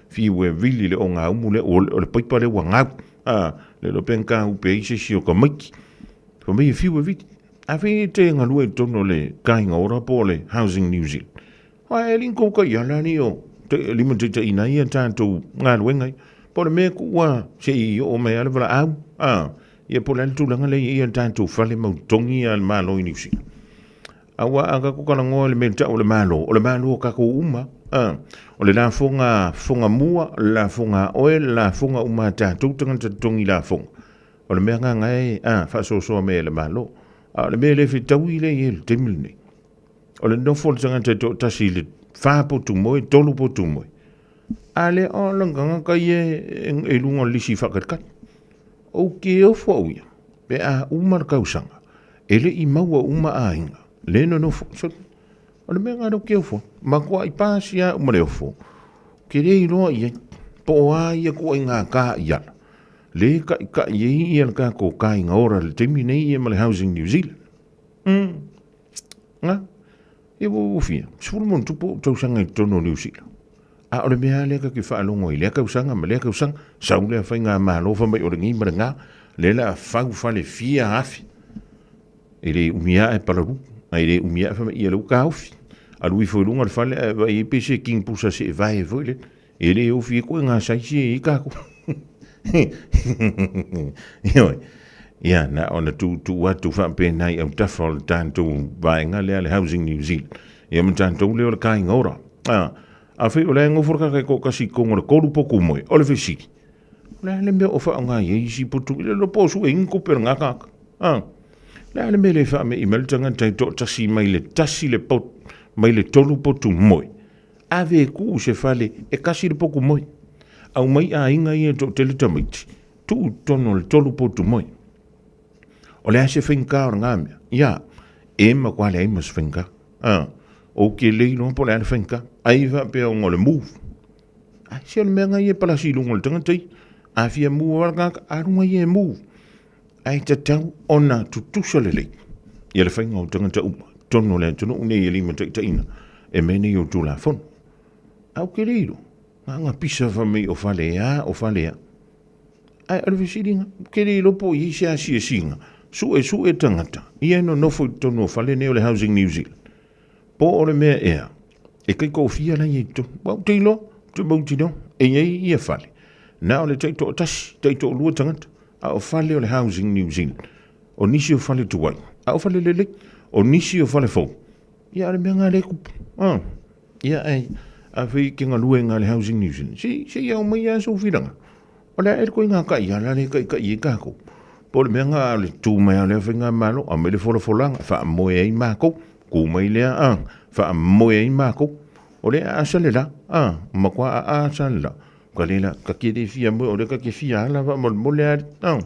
fiu e vili le o ngā umu le o le paipa le ua ngau le lo penka upe ise si o ka maiki whamai e fiu e vili a whi te ngalua I tono le kainga ora po le Housing New Zealand e lin kouka iala ni o te lima te ina ia tātou ngā luengai po le mea kua se I o mea le wala au ia po le tūlanga le ia tātou whale mautongi a le malo I New Zealand awa aga kukala ngoa le mea o le malo o kako uma O le la fonga mua, la fonga oe, la fonga umata tutanga tongi la fonga. O le mea nganga e, fa so me le malo. O le mea le fitau i le i le temilne. O le nofo le tanga te tasi le fa po tu moe, tolu po tu moe. Ale o langanga ka e lunga lisi whakarkat. O ke o fwauia. Pe a umar kausanga. Ele i maua uma a inga. Leno nofo. O le mea ngaro ke o fo. Ma kua i pāsi a umare o fo. Ke rei roa i po a ia kua i ngā kā i ala. Le ka i i ala kā ko kā i ngā ora le temi nei i male Housing New Zealand. Nga? E wo fia. Sifuru mon tupo tausanga i tono New Zealand. A o le mea leka ki whaalongo i leka usanga ma leka usanga. Sau lea whai ngā mālofa mai o le ngi mara ngā. Le la whau whale fia hafi. E le umia e pararu. Ai le umia e whama i ala uka haufi. A lui foi lunga le fale e pese king pusa se vai e voile. E le o fie koe ngā saisi e i kako. Ioi. Ia, na ona tu watu whampe nai au tafol tantou vaenga lea le Housing New Zealand. Ia man tantou leo le kai ngora. A whi o le ngofurka kai ko kasi kongo le koru poku moe. O le whisiki. Le mea o wha ngā isi putu. Le lo posu e inko per ngā kaka. Le mea le wha me i meltanga tai to tasi mai le tasi le pot. Mai le tolu potu moe. Ave ku se fale e kasi le poku moe. Au mai a inga i e to tele tamaiti. Tu tono le tolu potu moe. O le ase whenka o ngā mea. Ia, e ma kwa le aimas whenka. O ke leilo po le ane whenka. Aiva pe o ngole move. Se o le mea ngai e palasi lungo le tangatai. A fia mua waragaka, arunga i e move. Ai ta tau ona tutusa le lei. Ia le whenga o tangata uma. Tono le tono une i lima taina e mene i o tu la fon. Au ke reiro, nga pisa whamei o whalea, Ai alvisiringa, ke reiro po i se asi e singa, su e tangata, i eno nofo i tono whale neo le Housing New Zealand. Po o le mea ea, e kai ko fia la i to, wau teilo, te mauti no, e iei i a whale. Na o le taito o tasi, taito o lua tangata, a o whale o le Housing New Zealand. O nisi o whale tuwai, a o whale lele, o nisi o whale fau. Ia ale mea ngā le kupu. Ia ai, a whi ke ngā lue ngā le Housing New Zealand. Se iau mai a so whiranga. O le aere koe ngā kai, ala le kai e kako. Po le mea ngā le tū mai a le whi ngā malo, a me le wholanga, wha a moe ei mākou, ku mai lea wha a moe ei mākou. O le a asale la, makua a asale la. Ka le la, ka kere fia moe, o le ka ke fia ala, wha mo le a,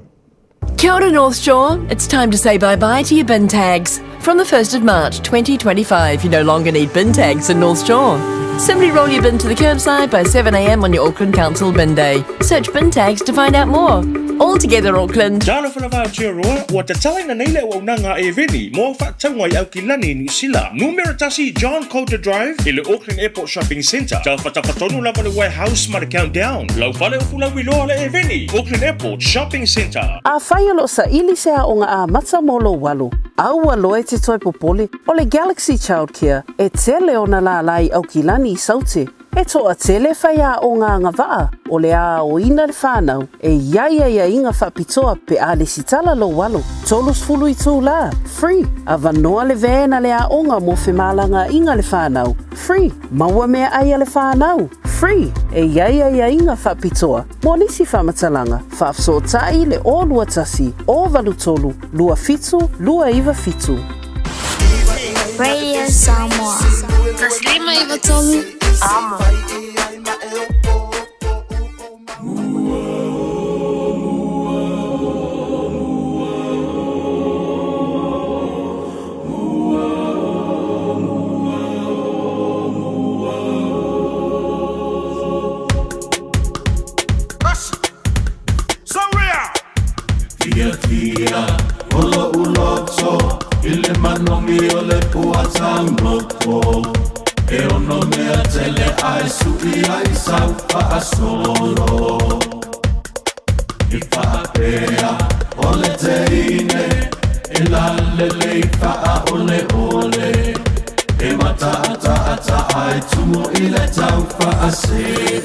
Kia ora North Shore, it's time to say bye-bye to your bin tags. From the 1st of March 2025, you no longer need bin tags in North Shore. Simply roll your bin to the curbside by 7 a.m. on your Auckland Council bin day. Search bin tags to find out more. All together Auckland. Dala whanawha Aotearoa, ua te talaina nei le o nanga e veni, mō whaktaunga i Aukilani New Zealand. Numeratasi John Coulter Drive, i le Auckland Airport Shopping Centre. Tau whatawhatonu lava le warehouse ma le countdown. Lau whale o fulau i loa le e veni, Auckland Airport Shopping Centre. A whai alo sa ili sea o ngā mata molo walu. Aua loe te toi popole o le Galaxy Childcare e tele o na la lai Aukilani i saute. E toa tele whaia o ngā ngawaa o le a o ina le whānau e iaia inga whapitoa pe a le sitala lo walo. Tolus fulu i tū la. Free. A vanoa le vēna le a onga mo whemalanga inga le whānau. Free. Maua mea aia le whānau. Free. E iaia inga whapitoa. Mo nisi whamatalanga. Whafso tai le o lua tasi. O valu tolu. Lua fitu. Lua iwa fitu. Radio Samoa. Taslima iwa tolu. Amo. Tia, olo uloto, ile manomi ole puatangopo. E ono mea tele ai suki ai saupa asolo. Ifa apea, ole teine, e la lele ifa a ole ole. E mata ata ai tumo ile taufa asee.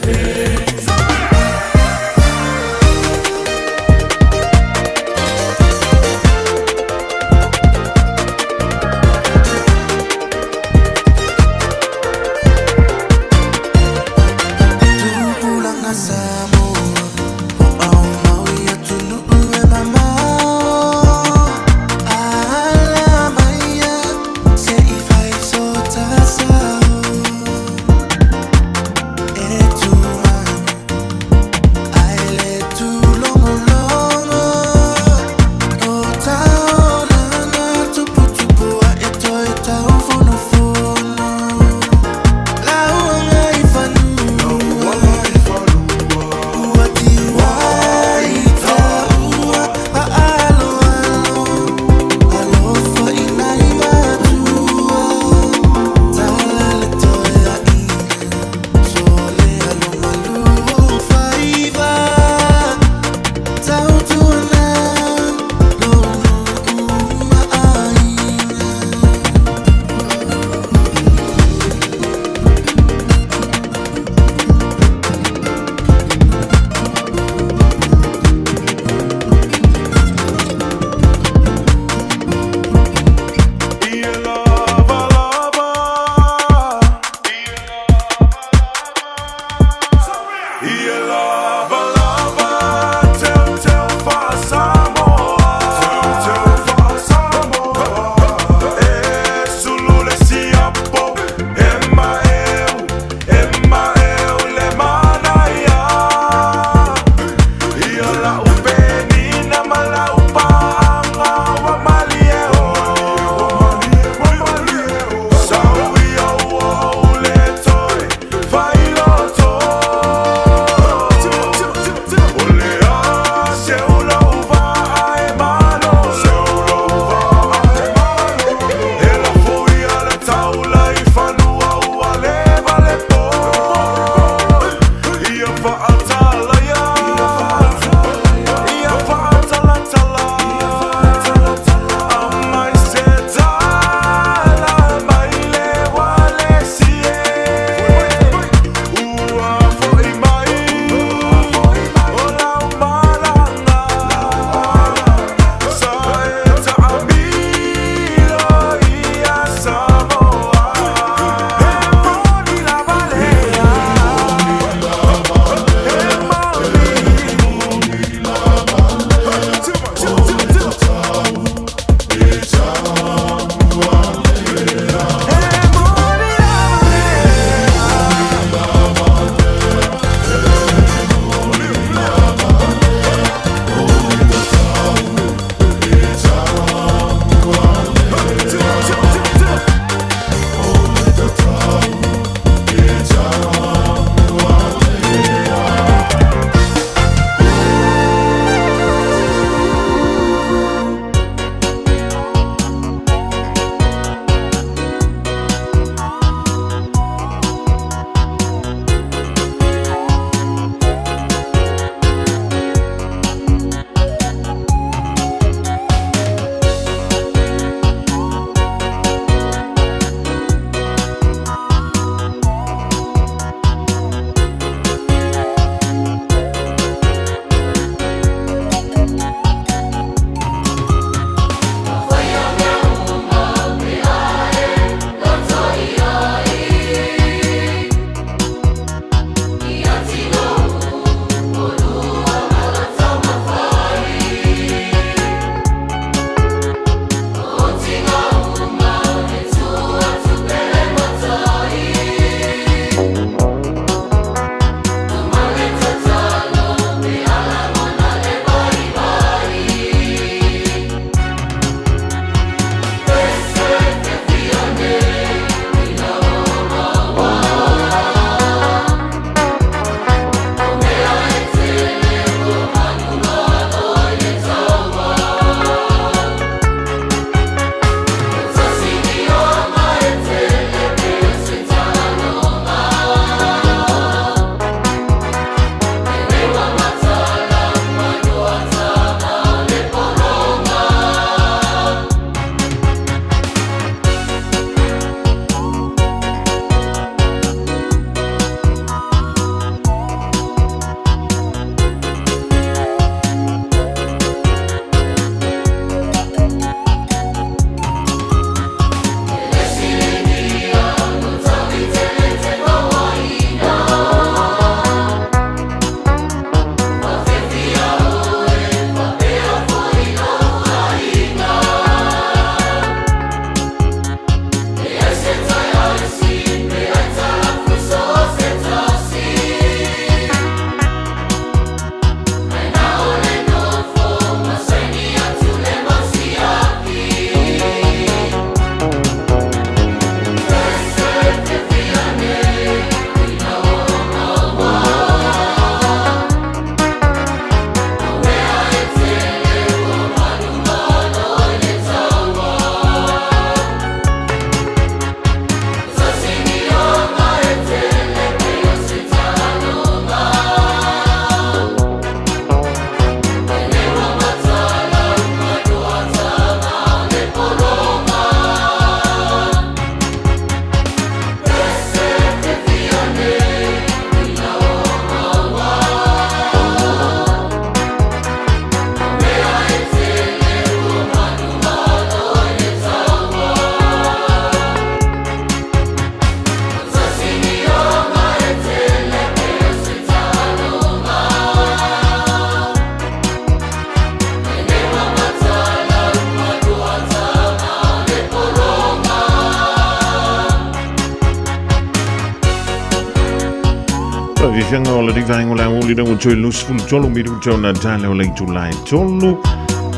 Vifianga o le rivanga o la uli na utoi lusful tolu miru tau na tale o le Julai tolu.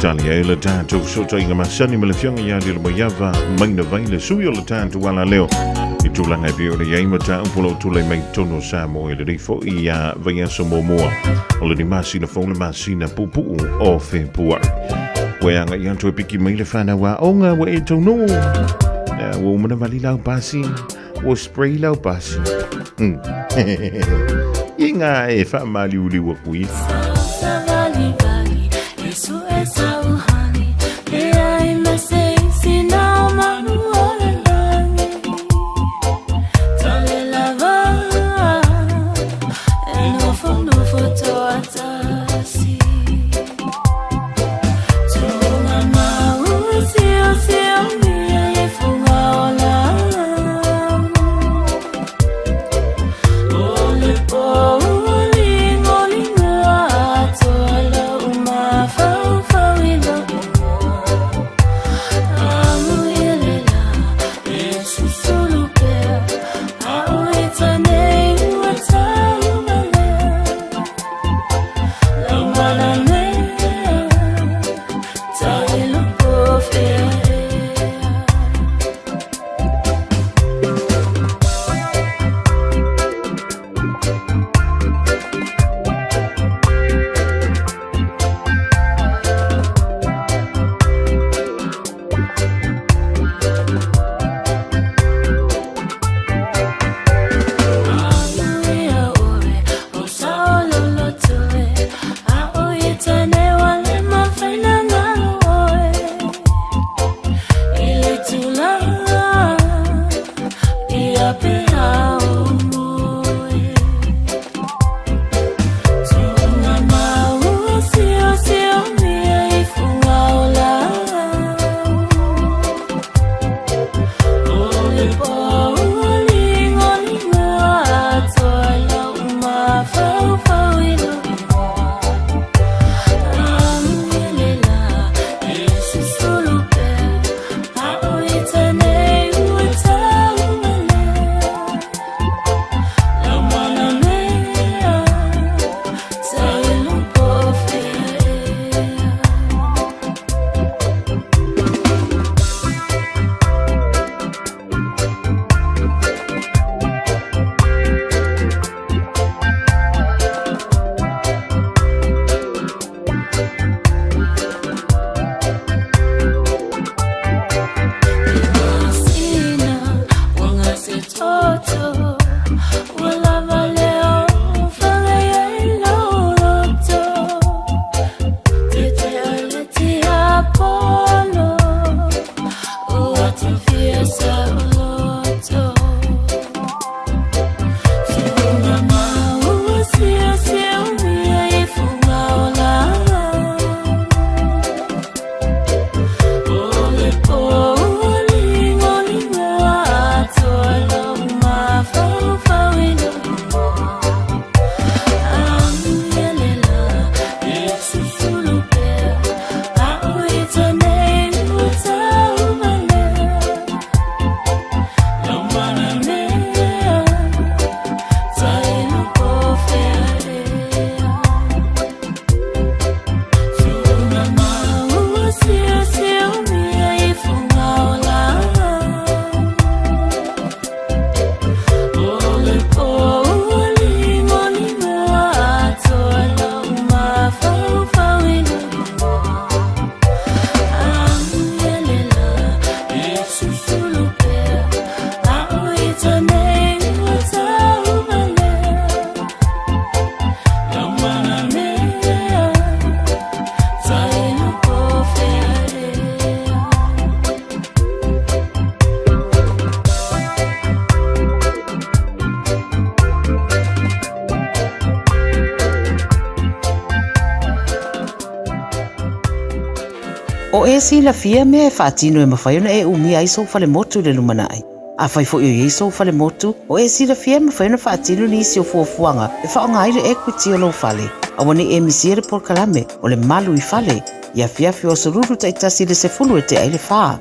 Tali e le tātou sota inga masani ma le fianga ia le mayava maina vai le sui o le tātou wala leo. I tūlanga pio le iaima tā upolo tūlei mai tono Samoa le rifo i a vai aso momoa. O le ni masina fau le masina pupu o Februar. Weanga i anto e piki mai le whana wa onga wa e tau no. Wa umana wali lau pasi. O spray lau pasi. Inga e wha mali uli wa kui. O e si la fia mea e whaatino e mawhaiona e umi ai so fale motu le lumanai. A whai fo i so fale motu, o e si la fia mawhaiona whaatino ni isi o fuafuanga e whaonga aile equity o lo fale. A wani e misiere por kalame o le malu I fale, ia fiafi o sururu taitasi le se fulu e te aile whaa.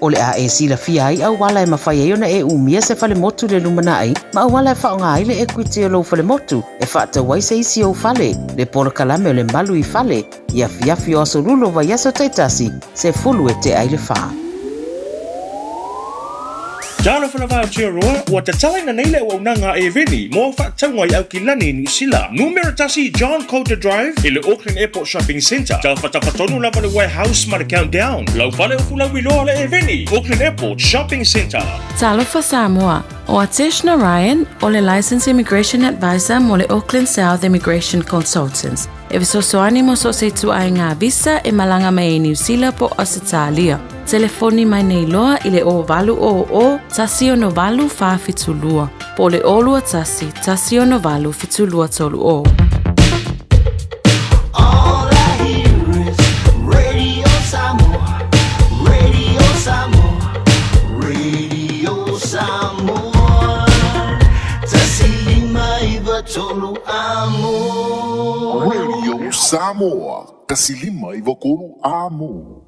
O le a e si la fia ai au wala e mawhaiona e umia se fale motu le lumanai, ma au wala e whaonga aile equity o lo fale motu, e whaata wai se isi o fale, le por kalame o le malu I fale, ia fiafi o sururu wa yaso taitasi, se fulu e te aile whaa. Jalo fana vau tia roa, ua te talaina nei le ua unanga e veni, mo whaatangwa I au ki lani New Zealand. Numero tasi John Coulter Drive, I le Auckland Airport Shopping Centre. Tau whatapatonu lava le warehouse ma le countdown. Lau fale o fula wiloa le e veni, Auckland Airport Shopping Centre. Talofa Samoa, o Ateshna Ryan, o le Licensed Immigration Advisor mo le Auckland South Immigration Consultants. E visosoani mo so se tu ai ngā visa e malanga mai New Zealand po Australia. Telefoni mai nei loa I le o valu o tasi o no valu wha fitulua. Po le olua tasi o no valu fitulua tolu o. All I hear is Radio Samoa, Radio Samoa, Radio Samoa. Tasilima iwa tolu amo. Radio Samoa, kasilima iwa kolu amo.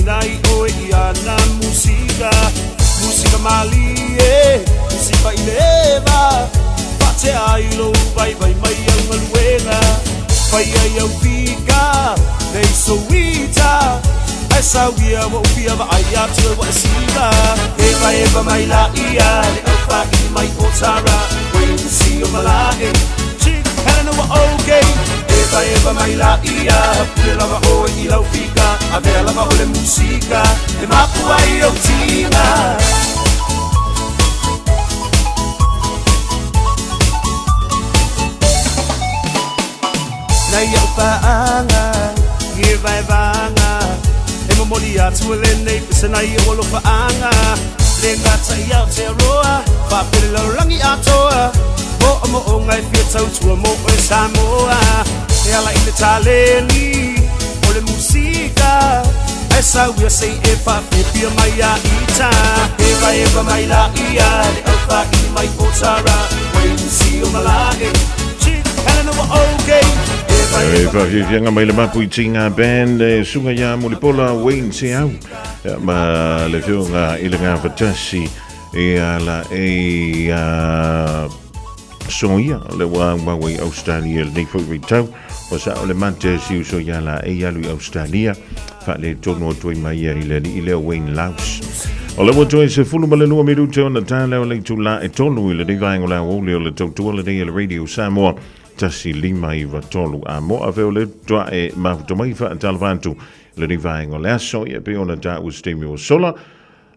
nai o ia na musika Musika mali Musika ileva Pate ai lo vai vai mai au maluenga Vai ai au pika Nei so wita Esa wia wa upia wa ai atu wa sila Eva mai la ia Le au pa i mai o tara Wait to see o malae Chick hana wa okay Eva mai la ia Pule lava o i lau pika A vea lava o le musika E mapu ai au tina Nai au paanga, nge vai vanga E momoli atu le nei pisa nai o lo paanga Le ngata i au te roa, whapere lau rangi atoa Mo o ngai pia tau tua mo e Samoa E ala i le taleni, o le musika E sauia sei e whapepia mai a ita Eva mai la ia, le au pa i mai o tara Wait to see o malae, chick, hana wa okay Whawhiwhianga mai le mapu i tinga band sunga ia Mulipola Wayne se au ma le whiunga i le ngā whatasi e ala e songia le wāngwai Australia le neifo i tau o sa o le mante si uso ia la e alu i Australia wha le tono tui mai i le Wayne Laos o le watoi se fulu ma le lua miru te ona tā leo le tu la e tonu i le nevaengo la o le tautua le nei le Radio Samoa tasi lima i watolu a mo a veo le toa e mafutomai wha talavantu le nevaengo le aso i e pe ona tā ustemi o sola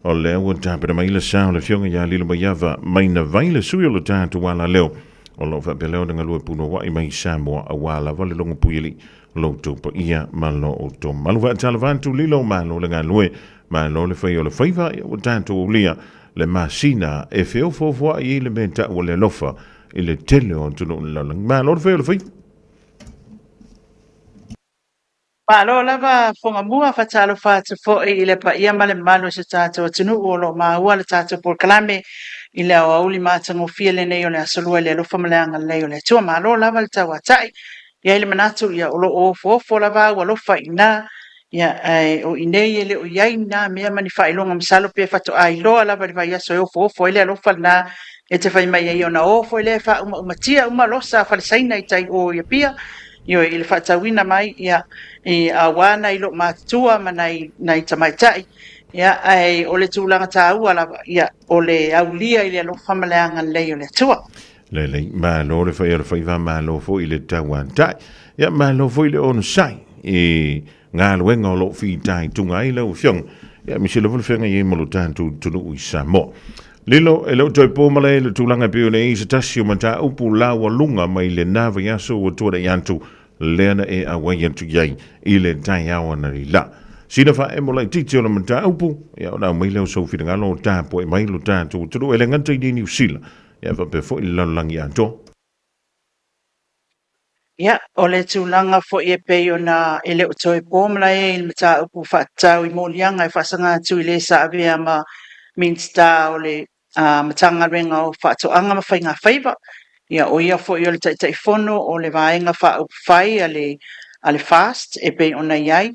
o le ua tāpera mai le sao le fionga ia lilo mai ava mai na vai le sui o le tātu wala leo o lo wha peleo na ngalua puno wa i mai Samoa a wala wale longa puili lo tupa ia malo o to malu wha talavantu lilo malo le ngalue malo le whai o le whaiva i o tātu o lia le masina e feo fofua i le menta o le lofa i le tele o tunu lalang ma lo fe lo fai Pa lo lava fonga mua fatalo fatu fo i le pa ia male malo se tato tunu o lo ma ua le tato por kalame i le au li matango fia le nei o le asolua le lo famaleanga le o le tua ma lo lava le tawa tai ia ile manatu ia o lo o fo lava ua lo fa ina ia o inei ele o iai na mea mani fa ilonga misalo pe fatu ai loa lava le vai aso o fo ile lo fa na e te whai mai e ona o fo ile fa umatia umalosa falisaina i tai o ia pia io il fatawina mai ia i awana i lo matua manai nai tamaitai ia ai o le tūlanga tāua lava ia o le aulia i le lo famaleanga lei o le tua le ma lo le whai va ma lo fo i le tawantai ia ma lo fo i le ono sai e ngā luenga o lo fi tai tunga i lau fiong ia misi lo whenga i mo lo tātu tunu i Samoa Lilo e lo toi pomale le tūlanga pio nei se tasi o mata upu lawa lunga mai le nawa yaso o tuara yantu leana e awai yantu yai i le tai awa nari la. Sina wha e mo lai titi o na mata upu ia o nao mai leo sau whiringa lo tāpo e mai lo tātu o turu e le nganta i ni New Zealand ia wha pe fo i lalangi ato. Ia, o le tūlanga fo i e pei o na e le o toi pomale e il mata upu whatau i mōlianga e whasanga tu i le sa avea ma minsta o le matanga renga o whaatoanga ma whainga whaiva. Ia o ia fo i o le taitai whono o le vaenga whai a le fast e pei ona iai.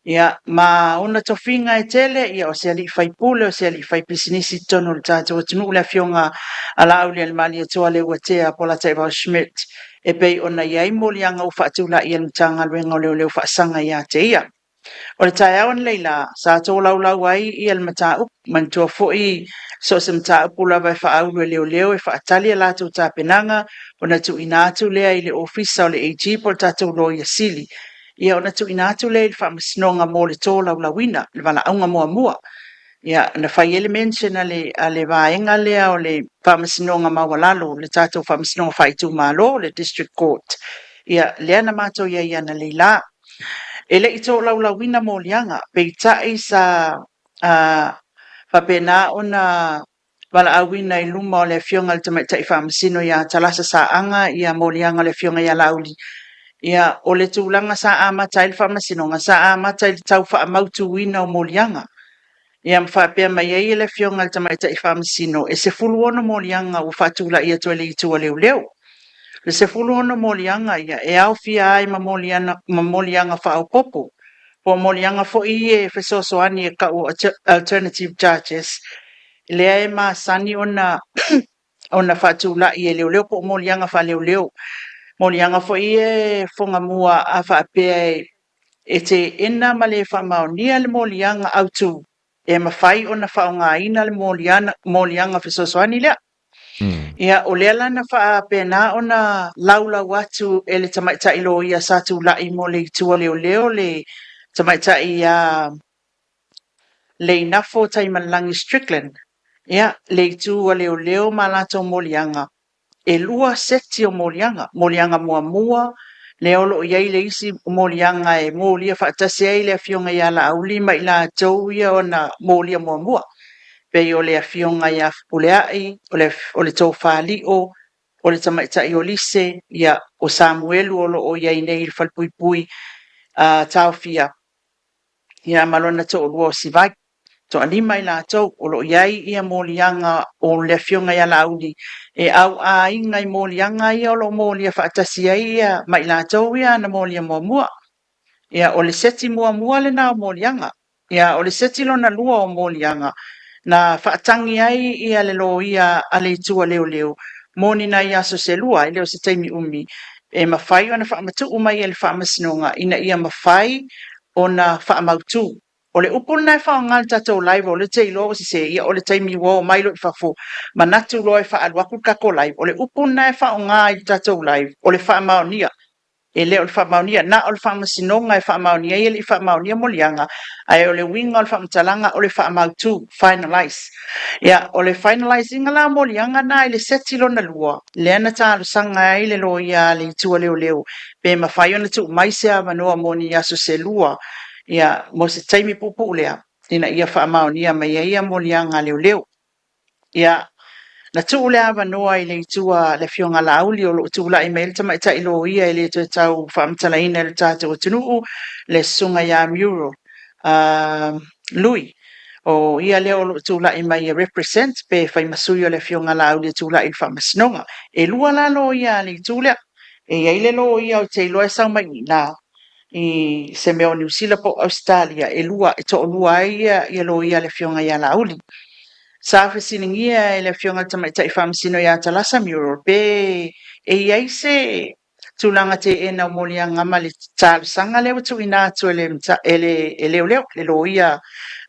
Ia ma ona tofinga e tele ia o se ali whai pule o se ali whai pisinisi tono le tātou tunu le fionga ala auli al mali atua le watea pola taiwa Schmidt e pei ona iai molianga o whaatula i al matanga renga o leo whaasanga ia te ia. O le tae awan leila, sa tō lau ai i al mataup, man tua fōi so se mataup ula vai whaau e leo e whaatali a lātou tā penanga, o na tu inātu lea i le ofisa o le AG po le tātou loi a sili. Ia o na tu inātu lea i le whamasinonga mō le tō lauina, le wala aunga mua. Ia na whai ele mention a le vaenga lea o le whamasinonga mawalalo, le tātou whamasinonga whaitu malo, le district court. Ia lea na mātou ia na leila. Ele i tō laulawina mō lianga, pei tai sa whapena o na wala awina i luma o le fionga le tamai tai whamasino ia talasa sa anga ia mō lianga le fionga ia lauli. Ia o le tūlanga sa amatai le whamasino, nga sa amatai le tau whaamautu wina o mō lianga. Ia mwhapea mai ei le fionga le tamai tai whamasino, e se fuluono mō lianga u whatula ia tue le itua leo. Le se fulu ona molianga ia e au fia ai ma molianga wha au popo. po molianga fo i e fesosoani e ka o alternative churches le e ma sani ona ona fatula i e leo po molianga fa leo molianga fo i e fonga mua a fa pe e te ena ma le fa maonia le molianga autu e mawhai ona whaonga ina le molianga fesosoani lea. Ia o lea lana wha pēnā ona laula watu e le tamaita ilo ia satu lai mo le tua leo le tamaita ia le inafo taimalangi Strickland. Ia le tua leo ma lato molianga. E lua seti o molianga mua le olo iai le isi molianga e molia whaatase ai le fionga ia la auli mai la tau ia ona molia mua. Pe o le afionga ia puleai, o le tau whaalio, o le tamaita i o lise, ia o Samuelu o iai nei il falpuipui tau fia. Ia malona tau o lua o sivai, to anima i la tau, o lo iai ia molianga o le afionga ia la auli. E au a inga i molianga ia o lo molia whaatasia ia, mai la tau ia na molia mua. Ia o le seti mua le na molianga. Ia o le seti lona lua o molianga. Na whaatangi ai ia le lo ia ale tua leo. Moni na ia so se lua, leo se taimi umi. E mawhai ona whaamatu umai e le whaamasinonga. Ina ia mawhai ona whaamautu. O le upul nai whaongal tatou live o le te ilo o se ia o le taimi wo mai lo i whafo. Manatu lo e whaaluaku kako live. O le upul nai whaongal tatou live. O le whaamaonia. E leo le whaamaunia, na o le whaamasinonga e whaamaunia e le whaamaunia molianga, ai o le winga o le whaamatalanga o le whaamautu, finalize. Ia, o le finalize inga la molianga na i le setilo na lua, le ana tālu sanga i le lo ia le tua leo, pe mawhai ona tu maisea manoa moni aso se lua, ia, mo se taimi pupu lea, ina ia whaamaunia mai ia molianga leo. Ia, na tuule ava noa i le tua le fionga lauli o lo tuula i mail tama ita ilo ia i le tu tau whaamtala ina le tātou o tunuu le sunga ia mural. Lui, o ia leo lo tuula i mai represent pe whai masui o le fionga lauli tuula i whamasinonga. E lua la lo ia le tuulea. E ia ile lo ia o te iloa e sau mai na i se meo New Zealand po Australia. E lua, e to lua ia lo ia le fionga ia lauli. Sa fesiningia e le fionga tamaita i whamasino ia talasa mural pe e iai se tūlanga te e na molianga ma le tālusanga leo tu ina atu e leo le lo ia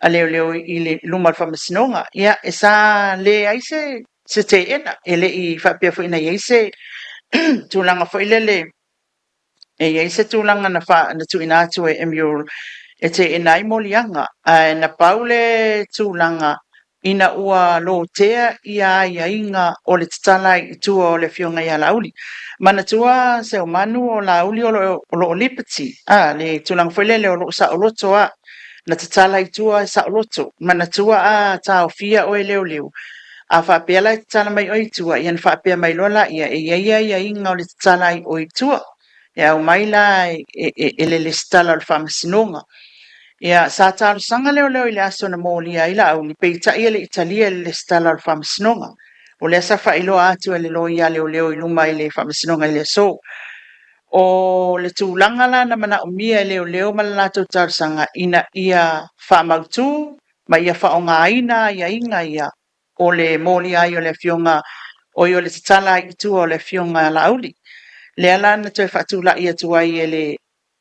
a leo i le luma le whamasinonga ia e sa le ai se te ena e le i whapea fu ina iai se tūlanga fu ilele e iai se tūlanga na tu ina atu e mural e te ena i molianga na paule tūlanga ina ua lo tea ia inga o le tatala i tua o le fionga ia lauli. Mana tua se o manu o lauli o lo lipati. Le tulang whelele o lo sa o loto na tatala i tua sa o loto. Mana tua tau fia o e leo. A whapea lai tatala mai o i tua. Ian whapea mai lola ia ia inga o le tatala i o i tua. Ia o mai la e le stala o le whamasinonga. Ia sa talu sanga leo i le aso na molia i la au ni peita ia le Italia le stala o whamasinonga. O le asa whailo atu e le lo ia leo i luma i le whamasinonga i le so. O le tūlanga la na mana umia i leo malalato talu sanga ina ia whamautu ma ia whaonga aina ia inga ia o le molia i o le fionga o i o le tatala i tua o le fionga lauli. Le ala na toi whatula ia tua i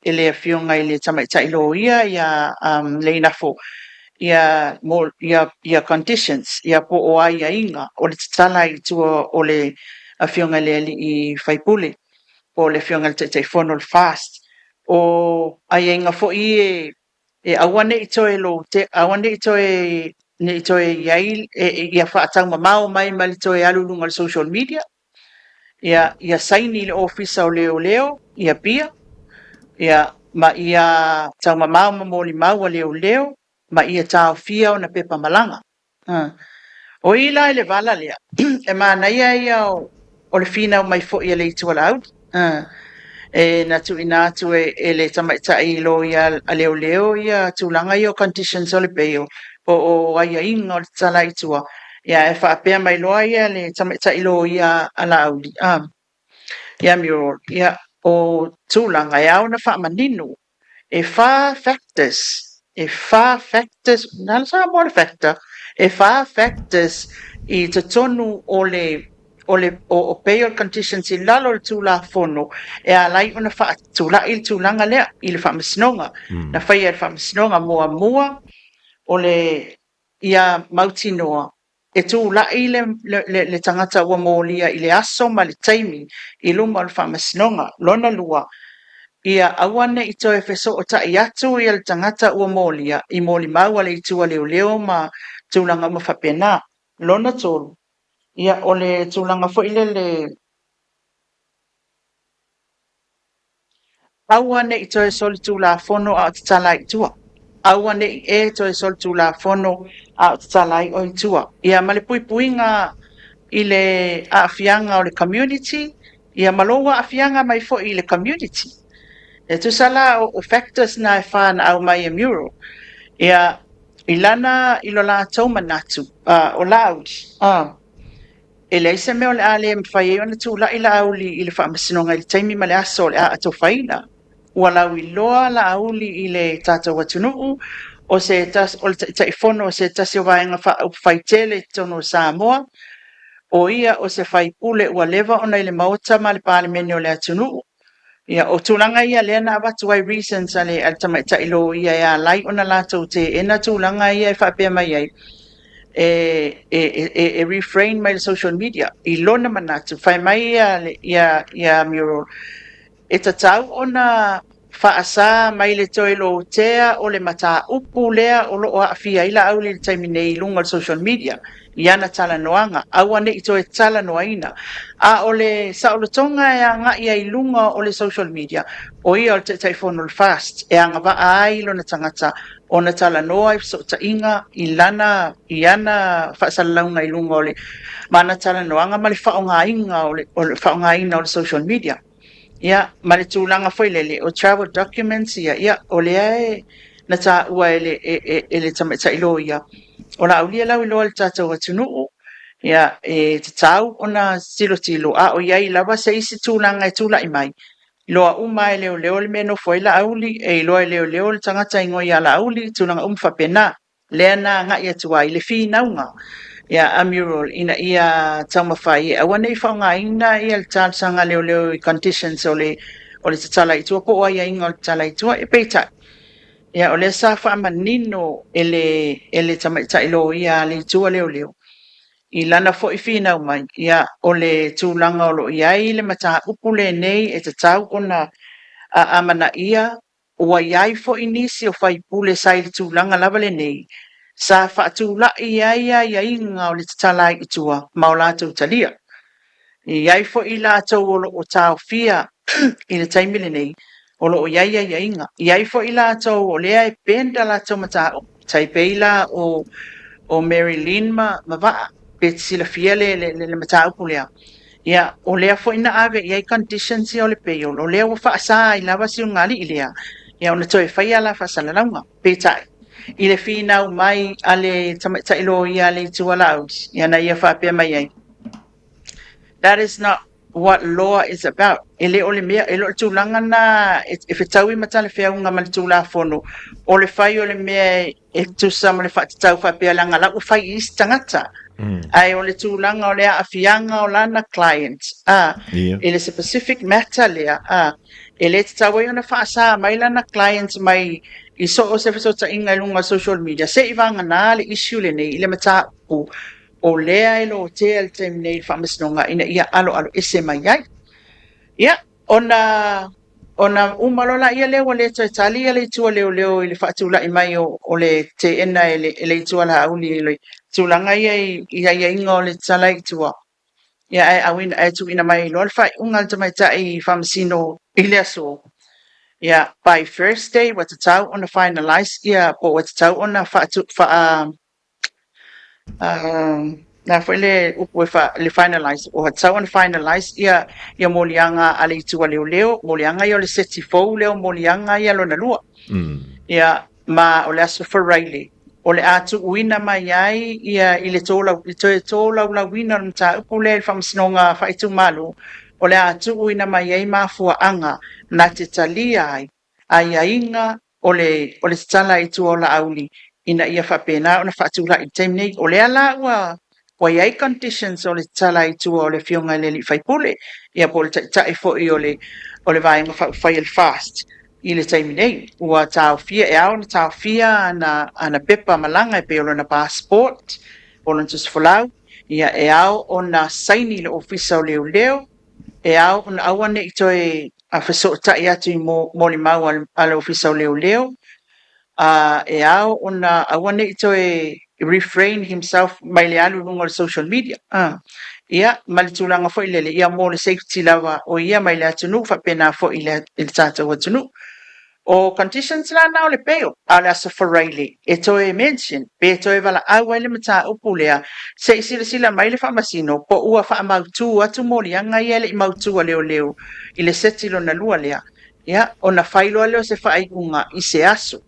ele fionga ile tamaita ilo ia le inafo ia conditions ia po o ai inga o le tatala i tua o le fionga le i whaipule o le fionga le te fono fast o ai inga fo i e awane i toe lo te awane i toe ne i toe iai ia whaatau mamao mai mali toe alulunga le social media ia saini le office o leo ia pia ia ma ia tau mamau mamoli mau leo ma ia tau fia o na pepa malanga. O ila le vala lea. E mana ia o le fina o mai fo ia le itu ala out. E na tu ina tu e le tamaita i lo ia a leo ia tūlanga i o conditions o le peo o aia inga o le tala itua. Ia e whaapea mai loa ia le tamaita i lo ia ala audi. Ia mural. Ia o tūlanga e au na whaamaninu e fa factors nala sa mo le factor e fa factors I te tonu o pay conditions I lalo le tula fono e alai ona fa tula il tulanga lea I le fa masnonga na fai e fa masnonga mua o le ia mautinoa e tula I le tangata ua molia I le aso ma le taimi I luma o le fa masnonga lona lua ia awane I toe feso o ta I atu I le tangata ua molia I moli maua le itua leo ma tulanga ma fapena lona tolu ia o le tulanga fo le awane I toe soli tula fono a tatala itua awane e toe soli tula fono a tatala I o itua ia male puipuinga I le afianga o le community ia maloa afianga mai fo I le community e tu sala o factors na fa na au mai mural ia ilana ilola tau manatu o loud e le se me o le ale mfai ona tu la ila auli I le fa masinonga I taimi ma le aso le a to faina wala wi loa la auli I le tata watunu o se tas o te fono se tas o vaenga fa fai tele tono Samoa o ia o se fai pule ua leva ona I le mauta ma le palemene o le atunu ia o tulanga ia le na watu ai reasons ale altama ta ilo ia ia lai ona la to te ena tulanga ia fa pe mai ai refrain my social media I lona manatu fai mai ia mural e tatau ona fa asa mai le toilo tea o le mata upu lea o lo afia ila au le taimine I lunga social media iana tala noanga awane I toe tala noaina a o le saolotonga e nga ia I lunga o le social media o ia o te telephone fast e anga va ai lona tangata ona tala noa so ta inga ilana iana fa salaunga I lunga o le mana tala noanga ma le faonga inga o le faonga inga o le social media ia ma le tūlanga foi lele o travel documents ia o le ai na ta ua ele tamata ilo ia o la ulia lau ilo le tātou atunuu ia te tau ona tilo a o iai lava se isi tūlanga e tūla I mai loa uma e leo le meno foi la auli e loa e leo le tangata ingo ia la auli tūlanga whapena lea na ngai atua I le whinaunga ia a mural ina ia taumawhai e awane I whaunga ina ia le tāsanga leo I conditions o le tatala itua po o ia inga o le tatala itua e peita ia o le sa whaamanino ele tamaita ilo ia le itua leo I lana fo I whina umai ia o le tūlanga o lo iai le mata upule nei e tatau ona a amana ia ua iai fo inisi o whai pule sai le tūlanga lava le nei sa whaatula ia inga o le tatala I tua maolatou talia. Iai fo I lātou o tau fia I le taimile nei o lo ia inga. Iai fo I lātou o lea e penda lātou matao. Taipeila o Marilyn ma vaa pe sila fia le matao pulea. Ia o lea fo ina ave iai conditions o le peyo. O lea o whaasa I lava si ungali I lea. Ia o na toi whaia la whaasala launga. Petai. I le whina mai ale tamata ilo ia le tuala ia na ia whapea mai ai. That is not what law is about. Ele ole mea, ele tūlanga na, if e tau I matale whea unga ma le tūla whono, o le whai ole mea e tusa ma le whaatitau whapea langa la, o whai is tangata. Ai o le tūlanga o lea awhianga o lana client. Ele specific matter lea. Ele te tau e ona whaasa mai lana clients mai I so o se ta inga lunga social media se ivanga na le issue le nei le mata o lea e lo te al tem nei famasnonga ina ia alo ese mai ai ia ona umalola ia le wale te tali le tua leo I le fatula I mai o le te ena le tua la uli le tulanga ia inga o le tala I tua ia ai awina ai tu ina mai lo fa unga te mai tai famasino ile aso Yeah, by first day, what's it out on the finalize? Yeah, but what's it out on the na fele with le finalize or what's out on finalize? Yeah, ya molianga ali tu leo molianga yo le seti fo leo molianga ya lo na lua. Yeah, ma ole aso for Riley. Ole atu wina mai ai ia ile tola la wina mta upule famsnonga fa itu malu. O le atu ina mai ai mafuaanga na te talia ai aiaiga o le tatala i tu o la'auli ina ia faapena ona faatula'i taimi nei o lea la ua iai conditions o le tatala i tu o le fioga i le ali'i faipule ia po o le ta'ita'i fo'i o le vaega fa'ufai le fast i le taimi nei ua taofia e ao na taofia ana pepa malaga e pe o lona passport o lona tusifolau ia e ao ona saini le ofisa o leoleo e ao ona aua ne'i toe feso'ota'i atu i molimau a le ofisa o leoleo e ao ona aua ne'i toe refrain himself mai le alu luga o le social media ia ma le tulaga fo'i lele ia mo le safety lava o ia mai le atunuu faapena fo'i le tatou atunuu o conditions lana o le peo a le asofaraile e toe mention pe toe vala'au ai le mataupu lea se'i silasila mai le fa'amasino po ua fa'amautū atu moliaga ia le'i mautū a leoleo i le seti lona lua lea ia ona failoa leo se fa'ai'uga i se aso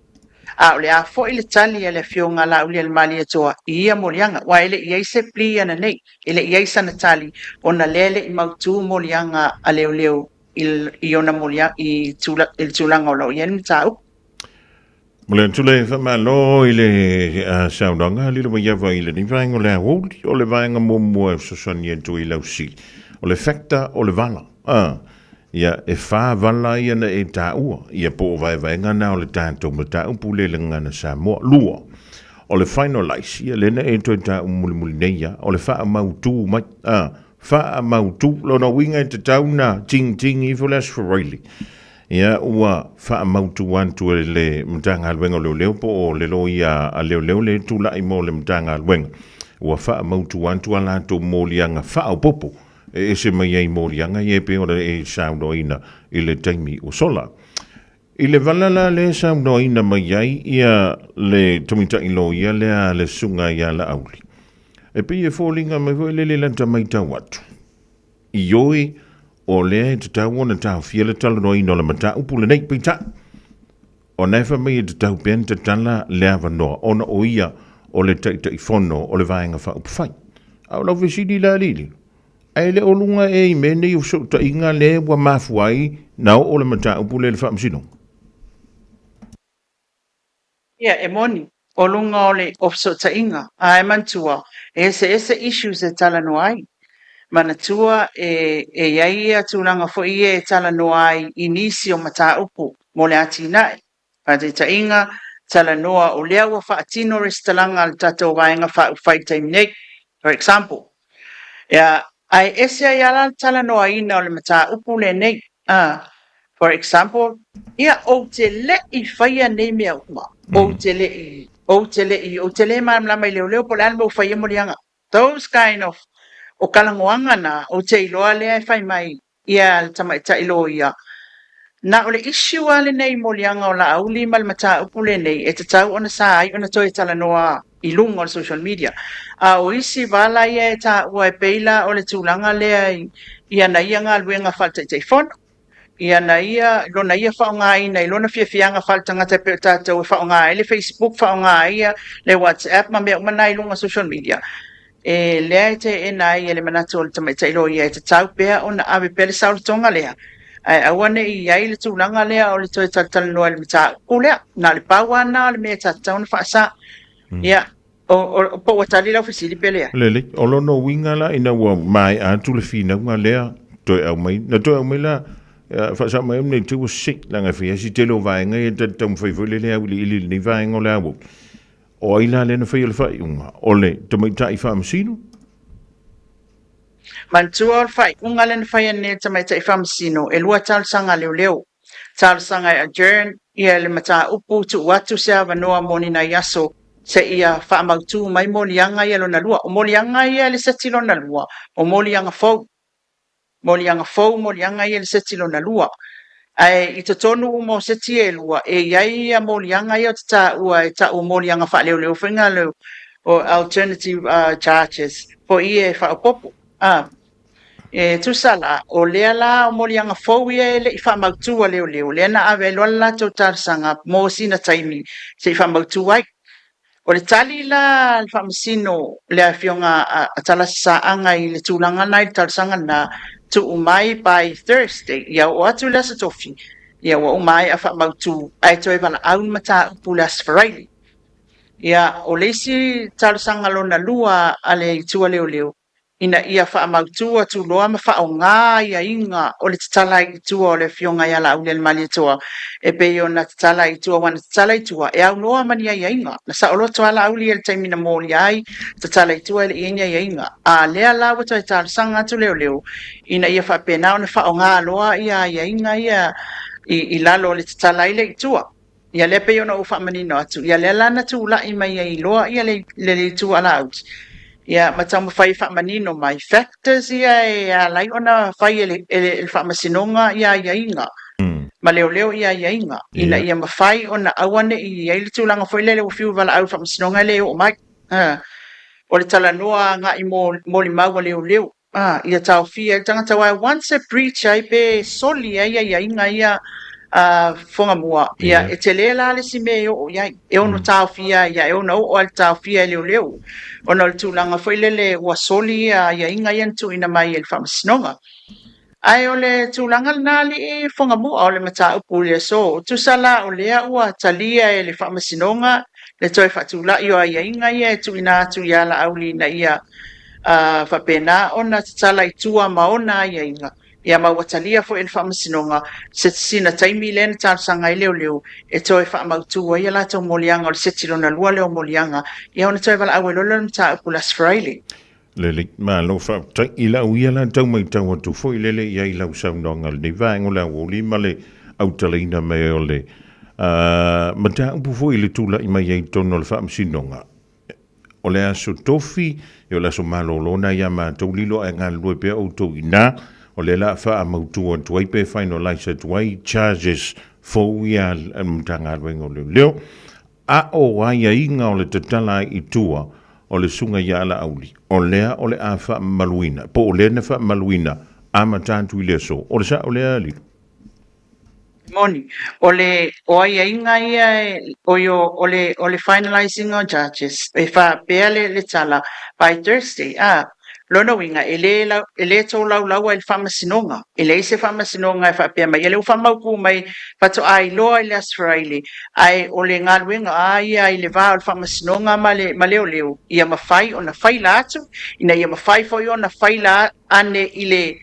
a o le a fo'i le tali a le afioga la'aulia le mali atoa i ia moliaga ua e le'i ai se pli ana nei e le'i ai sana tali ona lea le'i mautū moliaga a leoleo i ona molia i tulaga o lau ia ni mataupu Mole tule whamalo i le sauronga li lo iawa i le ni vaenga le auli o le vaenga mua e sosani e tu i lau si o le factor o le vala ia e wha vala ia na e tā ua ia po o vaenga na o le tātou ma tā upu le ngana sa moa lua o le finalize ia le na e tu tā umuli nei ia o le wha mautu mai wha mautu lo na winga e te tauna ting i fulas for really ia ua wha mautu wantu le mtanga alwenga leo po o le lo ia a leo le tula i mo le mtanga alwenga ua wha mautu wantu ala to molianga wha o popo e se mai ai molianga i e pe ora e sauno ina i le taimi o sola i le valala le sauno ina mai ai ia le tomita i lo ia le sunga ia la auli e pe e fōlinga mai voi le lanta mai tau atu i oi o lea te tau ona tau fia le tala no ino le mata upu le nei peita. O nefa mai te tau pen te tala lea vanoa ona o ia o le taita i fono o le vaenga wha upu fai. Au lau vesidi la lili. Ai le olunga e i mene i uso ta inga le wa mafuai nao o le mata upu le wha msino. Ia, e moni. Olunga o le ofso ta inga. A e mantua. Ese issues e tala no ai. Manatua e iaia tūlanga fo ia e tala noa ai inisi o mata upu mo le ati nai. Pate ta inga tala noa o lea wa whaatino restalanga al tato waenga whai taimi nei. For example, ai ese ai ala tala noa ina o le mata upu le nei. For example, ia o te le i whaia nei mea uma. O te le maamlama i leo po le alma o whaia morianga. Those kind of o kalangoanga na o te iloa lea e whai mai ia tamaita ilo ia. Na o le issue ale nei molianga o la auli mal mata upule nei e te tau ona sa ai ona toi tala noa i lunga o social media. A o isi vala ia e ta ua e peila o le tūlanga lea ia na ia ngā luenga falta i te fono. Ia na ia, lona ia whaonga ina, i lona whiawhianga whaltanga te peo tātou e whaonga ai le Facebook, whaonga ia le WhatsApp, ma mea umana i lunga social media. E lea te e nai e le manatu o le tamaita ilo ia e te tau pea o na awe pele saurutonga lea. Ai awane i ai le tūlanga lea o le toi tatala noa le mita ku lea. Nā le pāwana o le mea tatau na whaasa. Ia, o po watali lau whisiri pe lea. Lele, o lono winga la ina ua mai atu le whina unga lea toi au mai. Na toi au mai la whaasa mai umne te ua sik langa whia si te lo vaenga e tatau mwhaiwhole lea uli ili ni vaenga o lea wuk. O ila le na whai o le whai unga. O le tamaita i whaamsino? Mantua o whai unga le na whai ane tamaita i whaamsino e lua talsanga leo leo. Talsanga e adjourn ia le mata upu tu watu sea wanoa moni na yaso se ia whaamautu mai molianga ia lo na lua. O molianga ia le seti lo na lua. O molianga fau. Molianga fau, molianga ia le seti lo na lua. Ai i te tonu mo se tie lua e iai a molianga ia ta ua e ta o molianga wha leo leo whinga leo o alternative charges po ie wha o popo. E tusala o lea la o molianga fau ia e le i wha mautua leo leo lea na awe loa la tau tarsanga mo sina taimi se i wha mautua ai. O le tali la le wha masino lea fionga a tala saanga i le tūlanga nai tarsanga na tu umai by Thursday ia o atu lesa tofi ia ua umai a whaamautu ai toi wala aun mata pulas wharaili. Ia o leisi talusanga lona lua a le itua leo leo. Ina ia whaamautua tu loa ma whao ngā ia inga o le tatala i tua o le fionga ia la au le mali tua. E pe o na tatala i tua wana tatala i tua. E au loa mani ia inga. Na sa olo toa la au li el taimina mōli ai tatala i tua le ia inga. A lea la wata i talusanga atu leo leo. Ina ia whapena o na whao ngā loa ia inga ia i lalo le tatala i le i tua. Ia le pe o na ufa manino atu. Ia le lana tu la i mai i loa ia le tua la auti. Ia matama fai fa manino mai factors ia lai ona fai ele fa masinonga ia inga. Ma leo ia inga. Ina ia mafai ona awane i ele tulanga foi le fiu vala au fa masinonga le o mai. O le tala noa nga i moli mau leo. Ia tau fia tangata wai once a breach ai pe soli ia inga ia fonga mua. Ia e te lela le si me o ia e ono tau fia ia e ono o al tau fia leo. Ona le tūlanga foi lele ua soli ia inga ian tu ina mai e le whamasinonga. Ai o le tūlanga nā li fonga mua o le mata upu le so. Tu sala o lea ua talia e le whamasinonga le toi whatula i o ia inga ia e tu ina atu ia la auli na ia whapena ona tatala i tua maona ia inga. Ia mawatalia fo el whamasinonga se sina taimi lena tārsanga i leo e toi whamautua ia la tau molianga o le setilona lua leo molianga ia ona toi wala awe lola mta upulas fraile. Lele, ma lo fa tai ila uia la tau mai tau atu fo i lele ia ila usaunonga le vaengo la woli ma le autalina me o le ma ta upu fo i le tula i mai ei tono le whamasinonga. O le aso tofi e o le aso malolona ia ma tau lilo e ngā lue pia o tau ina o le la fa amautua tuai pe finalize tuai charges fo ia mtanga wengo leo a o ia inga o le tatala i tua o le sunga ia la auli o lea o le a fa maluina po o le na fa maluina a matantu i le so o le sa o le ali Moni o ia inga ia o le finalizing on charges e fa pele le tala by Thursday Lona winga ele tau lau el whamasinonga. Ele se whamasinonga e whapea mai. Ele whamauku mai pato ai loa ele asfraile. Ai o le ngā winga ai le vā o whamasinonga ma leo. Ia mawhai o na whai la atu. Ina ia mawhai fo o na whai la ane i le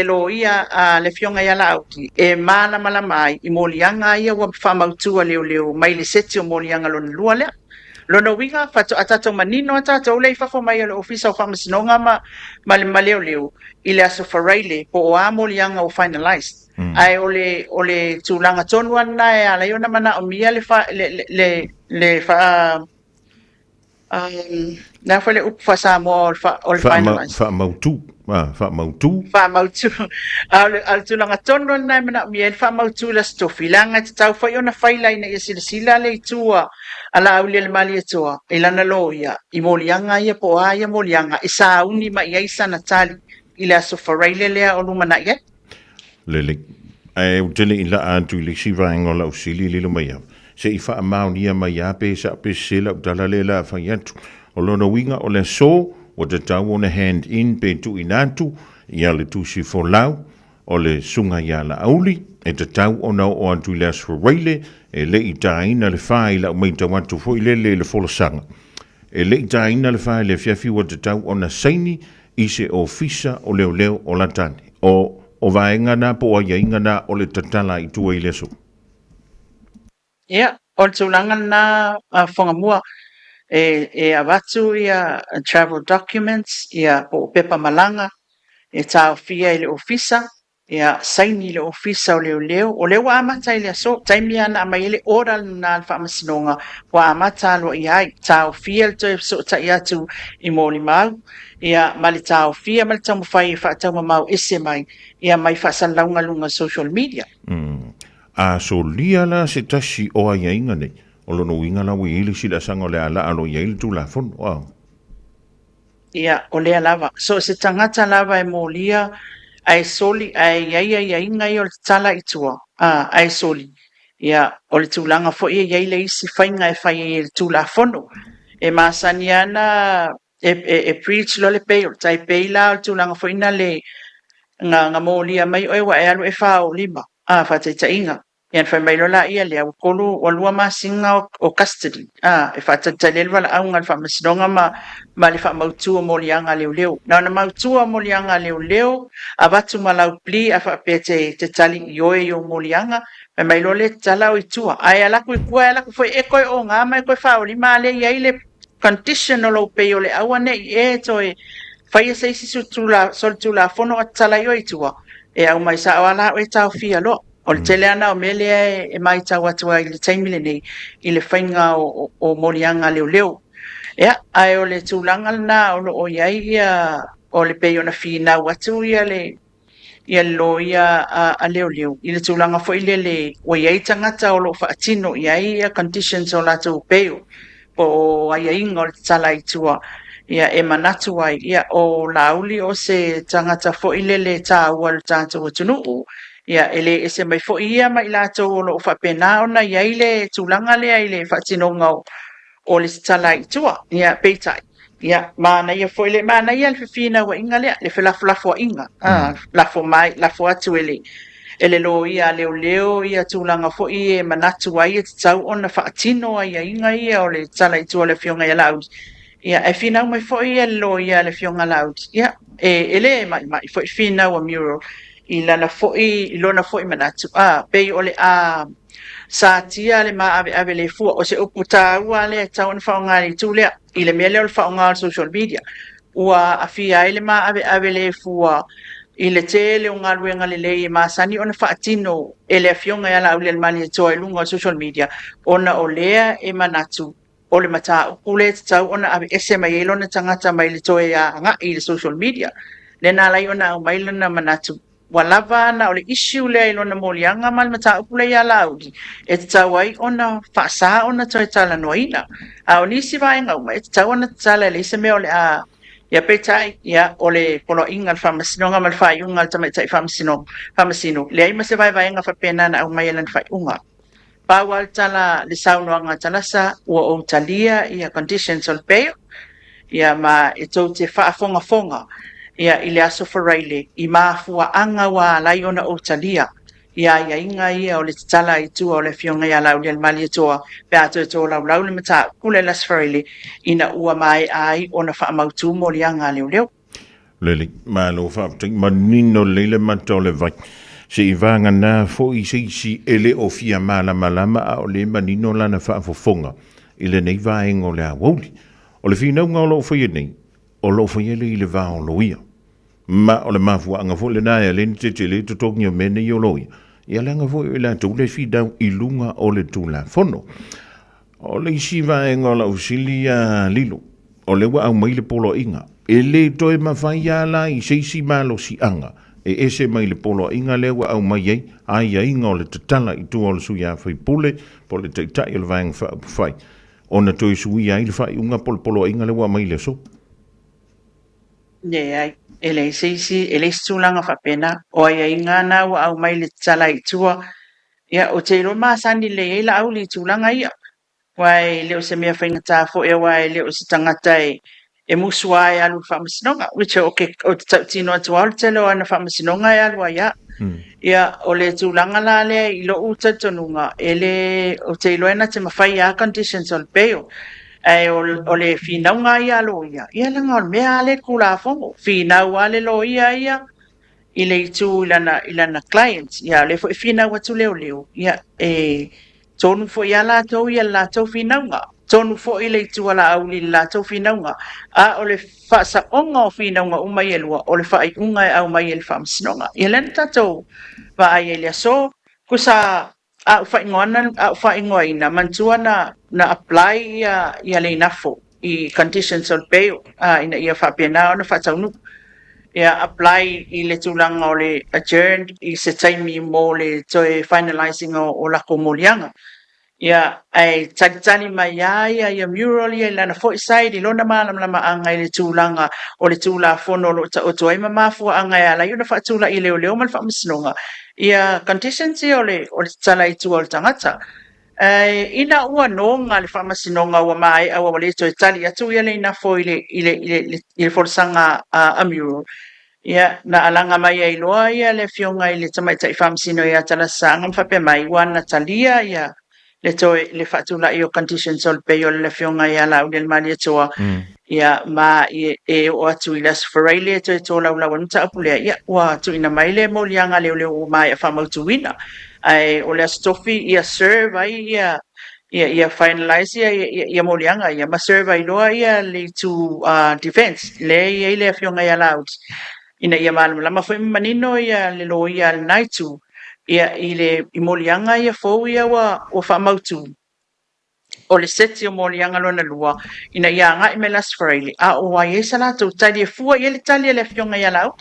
lo ia le fionga ia la auti. E mana mala mai i molianga ia wa whamautua leo. Mai le seti o molianga lona lua lea. Lona winga fato atato manino atato ulei fafo mai le ofisa o whamasinonga ma le leo i le aso wharaile po o amolianga o finalized. Ai o le tūlanga tonu ana e ala iona mana o mia le na fo le upu fasa mo o le finalized. Whamautu. Al tūlanga tonu ana e mana o mia le whamautu la stofilanga te tau whai ona whaila ina ia sila le itua ala au le mali atoa e lana lo ia i molianga ia po a ia molianga e sa uni ma ia isa na tali i le aso wharaile lea o lumana ia. Lele, e utele i la antu i le sivaengo la usili lilo mai au. Se i wha amaunia mai ape sa ape sela utala le la whai atu. O lona winga o le so o te tau o na hand in pe tu inatu i ale tusi fo lau o le sunga ia la auli e te tau o nau o antu i le aso wharaile e le i taina le whai la umei tau atu fo i le folosanga. E le i taina le whai le fiafi wa te tau o na saini i se ofisa o leo o latani. O vaenga na po a iainga na o le tatala i tua i leso. Ia, o le tūlanga na whangamua e awatu ia travel documents ia po pepa malanga e tau fia i le ofisa ia saini le ofisa o leo o leo amata i le aso taimi ana ama i le ora na whamasinonga wa amata alo i ai tau fia le toi so ta i atu i mōli mau ia mali tau fia mali tau mawhai i whaatau mamau ese mai ia mai whaasan launga lunga social media. A so lia la se tashi o a iainga nei o lono inga la wi ili sila sanga le ala alo iaili tu la fon ia o lea lava so se tangata lava e mōlia ai soli ai ia inga i o le tala i tua ai soli ia o le tūlanga fo ia le isi whainga e whai e le tūla fono e masani ana e preach lo le pei o tai pei la o le tūlanga fo ina le nga mōlia mai o ewa e alu e whao lima whateita inga Ian fai mai lola ia le au kolu o lua masinga o custody. E whātatalel wala au ngal whamasinonga ma le whamautua mo lianga leo leo. Na ona mautua mo lianga leo leo, a watu malau pli a whapete te tali i oe o mo lianga, mai lole tala o itua. Ai alaku i kua alaku foi e koe o ngā mai koe whaoli ma le ia ile conditional o pei o le awane i e toi whai e seisi sol tula fono a tala i o itua. E au mai sa o ala o e tau fia lo. O le tele ana o mele e mai tau atua i le taimile nei i le whainga o morianga leo leo. Ea, ai o le tūlanga na o iai ia o le pei ona whina watu ia le lo ia a leo leo. I le tūlanga fo ile le o iai tangata o lo whaatino iai ia conditions o lato peo o ai inga o le tala i tua. Ia e manatu ai ia o lauli o se tangata fo ile le tā ua le tātou atunuu. Ia ele ese mai fo ia mai lato lo fa pena ona ia ile tulanga le ile fa tinonga o le tala i tua ia peitai ia mana ia fo ile mana ia le fina wa inga le fa la fo inga la fo mai la fo atu ele lo ia leo ia tulanga fo ie manatu ai te tau ona fa tino ia inga ia o le tala i tua le fionga ia laud ia e fina mai fo ia lo ia le fionga laud ia ele mai fo fina wa mural I lana foi I lona foi manatu pei ole sa tia le ma ave le fu o se uputa ua le tau na faunga I tule I le mele o faunga social media ua afia ile ma ave le fu I le tele unga luenga le le ma sani ona faatino ele afionga ya la ule le mali toi lunga social media ona o lea e manatu o le mata ule tau ona ave SMA ile ona tangata mai le toi ya nga I le social media le na lai ona o mai lana manatu walava na ole issue le ilona molianga mal mata upule ya laudi e tawai ona fasa ona toi tala noina a oni si vai nga ma e tawana tala le se me ole a ya petai ya ole polo ingal famasino nga mal fai ungal tama tai famasino le ai ma se vai nga fa pena na o mai lan fai unga pawal tala le sauno nga tala sa o talia ia conditions ol pay ya ma e to te fa fonga ia I le aso wharaile I mafua anga wa lai ona o talia ia inga ia o le tala I tua o le fionga ia lau le mali toa pe ato lau le mata kule las wharaile ina ua mai ai ona wha mautu mo li anga leo Lele, ma lo fa manino lele mato le vai se I vanga na fo I si ele o fia malama a o le manino lana wha fofonga I le nei vaenga o le awoli o le fina unga o lo fai nei o lo fai ele I le va o lo ia ma o le mafua anga fo le naia le te le tutongi o mene I o loi ia le anga fo I la tu le fidau I lunga o le tu la fono o le isi vaenga o la usilia lilo o le wa au mai le polo inga e le toi mawhai ala I seisi malo si anga e ese mai le polo inga le wa au mai ai inga o le tatala I tu o le suia fai pule po le teitai o le vaenga fai ona toi suia I le fai unga polo inga le wa mai le so ai ele seisi sulanga fa pena o ai inga na wa au mai le tala I tua ia o te ro ma sani le ila au li tulanga ia wai le o se mea whainga tā fo e wai le o se tangata e musua e alu whamasinonga which o te tautino atu alu te leo ana whamasinonga e alu ia ia o le tulanga la le ilo uta tonunga ele o te iloena te mawhai a conditions o le peo o le finaunga ia lo ia langa o mea le kula fongo finaua le lo ia I le itu ilana clients ia le fo finaua tu leo ia tonu fo ia la tau finaunga tonu fo I le itu ala au li la tau finaunga a o le fasa onga o finaunga umai elua o le fai unga e au mai el famsinonga ia le tatou va ai ele so kusa a fai ngoina mantua na apply ia le nafo I conditions of pay ina ia fa pena ona fa taunu ia apply I le tulanga o le adjourned I se taimi mo le toi finalizing o la komolianga ia ai tani mai ia mural ia lana fo side I lona malama anga I le tulanga o le tula fono lo o toi mamafu anga ia la ia fa tula I leo mal fa misnonga ia conditions o le tala I tu o tangata ina ua nonga le whamasinonga ua mai awa wale toi tali atu ia le ina fo I le forsanga a mural Ia, na alanga mai ai loa ia le fionga i le tamaita i whamsino ia tala sanga mwhape mai wana talia ia le toe le whatula i o conditions o le peo le fionga ia lau le mani atua ia ma e o atu i las whareile e toe tō lau lau anuta apulea ia ua atu ina mai le molianga leo leo o mai a whamautuina ai o le astofi ia serve ai ia finalize ia molianga ia ma serve ai loa ia le to defense le ia le fionga ia lau ina ia malama foi manino ia le lo ia le naitu ia ile imolianga ia fo ia wa o fa mautu o le seti o molianga lona lua ina ia nga i melas freely a o ia sala tu tali fua ia le tali le fionga ia lau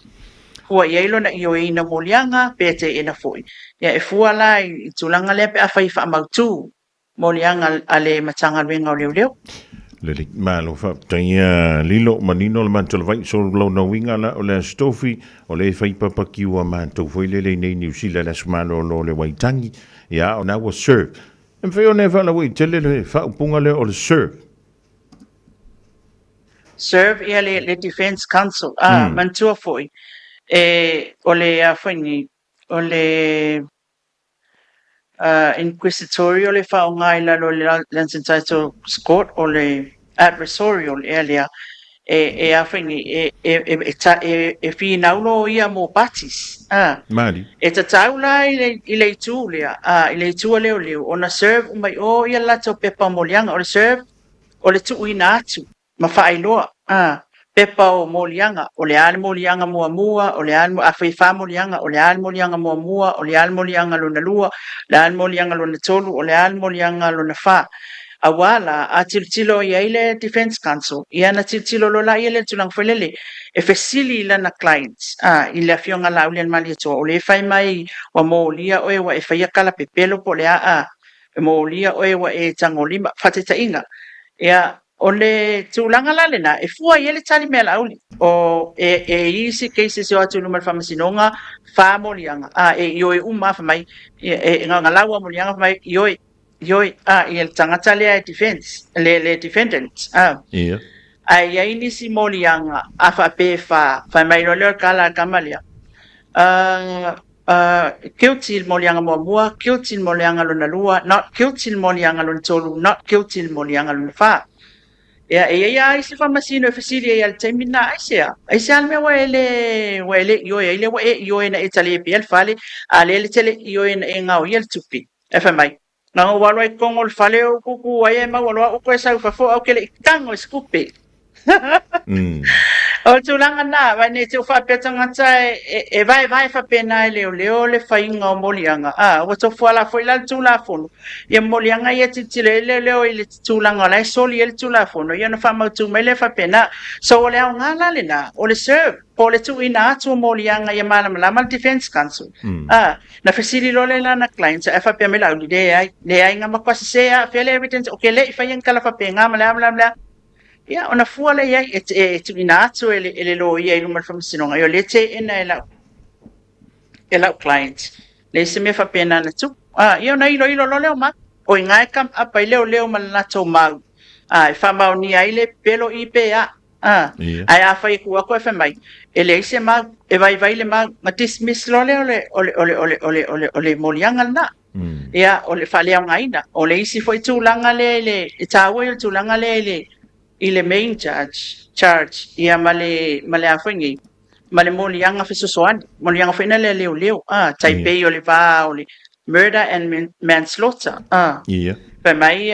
fua ia lona io ina molianga pete ina foi ia e fua la i tulanga le pe a fa mautu molianga ale matanga wenga o leo le malo fa taia lilo manino le mantul vai so lo no winga la o le stofi o le fai papa kiwa man to foi le nei New Zealand as malo lo le waitangi ya ona was serve en fe ona fa la wi tele le fa punga le o le serve ia le defense council mantua foi o le foi o le inquisitorial le fa ngai la lo le court o le adversarial area e afini e finaulo ia mo parties mali e tataula ile tu le ona serve mai o ia la to pepa molianga o le serve o le tu ina atu ma failoa pepa o molianga o le al molianga mua o le al fa molianga o le al molianga mua o le al molianga lona lua le al molianga lona tolu o le al molianga lona fa awala a tiltilo ia ile defense council ia na tiltilo lo la ile tulang felele e fesili lana clients ile fionga la ule mali to o le fai mai wa molia o e wa e fai kala pepelo po le e molia o e wa e tangolima fateta inga ia o le tulanga la lena e fua ia le tali mela auli o e isi cases o atu numar famasinonga fa molianga e yo e uma fa mai e ngalawa molianga fa mai yo il tangata le defense le defendant ia ai ai ni si molianga afa pe fa mai lo le kala kamalia guilty molianga mua guilty molianga lona lua not guilty molianga lona tolu not guilty molianga lona fa ia ia isi famasino fasili ia le temina ai se alme wele yo ile wa yo ina itali piel fale ale le tele yo ina ngau ia tupi fa mai na walo e kongo le fale o kuku ai ma walo o ko sa fa fo o kele tango skupe o tulanga na vai ne tu fa petanga tai e vai fa pena leo le fa inga o molianga o to fo la fo la tula fo ye molianga ye titile leo ile tulanga la soli ile tula fo no ye no fa ma tu mele fa pena so le ngala le na o le serve po le tu ina tu molianga ye mala la defense council na fasili lo le na clients fa pe mela le ai nga makwasi se fele evidence okay le fa yen kala fa pe nga mala ia ona fuala ia e tuina atu ele lo ia i luma famasinonga yo le te ena e lau client le se me fa pena na tu ia ona ilo lo leo ma o inga e kam apa i leo ma na tau mau e fa mau ni ai le pelo i pe ai a fa i kua koe fa mai ele se ma e vai le ma dismiss lo leo ole molianga na ia ole fa leo ngaina ole isi foi tulanga le tawe tulanga le ile main charge ia male afangi male molianga fisosoan molianga fina le leo taipei o le va o le murder and manslaughter pe mai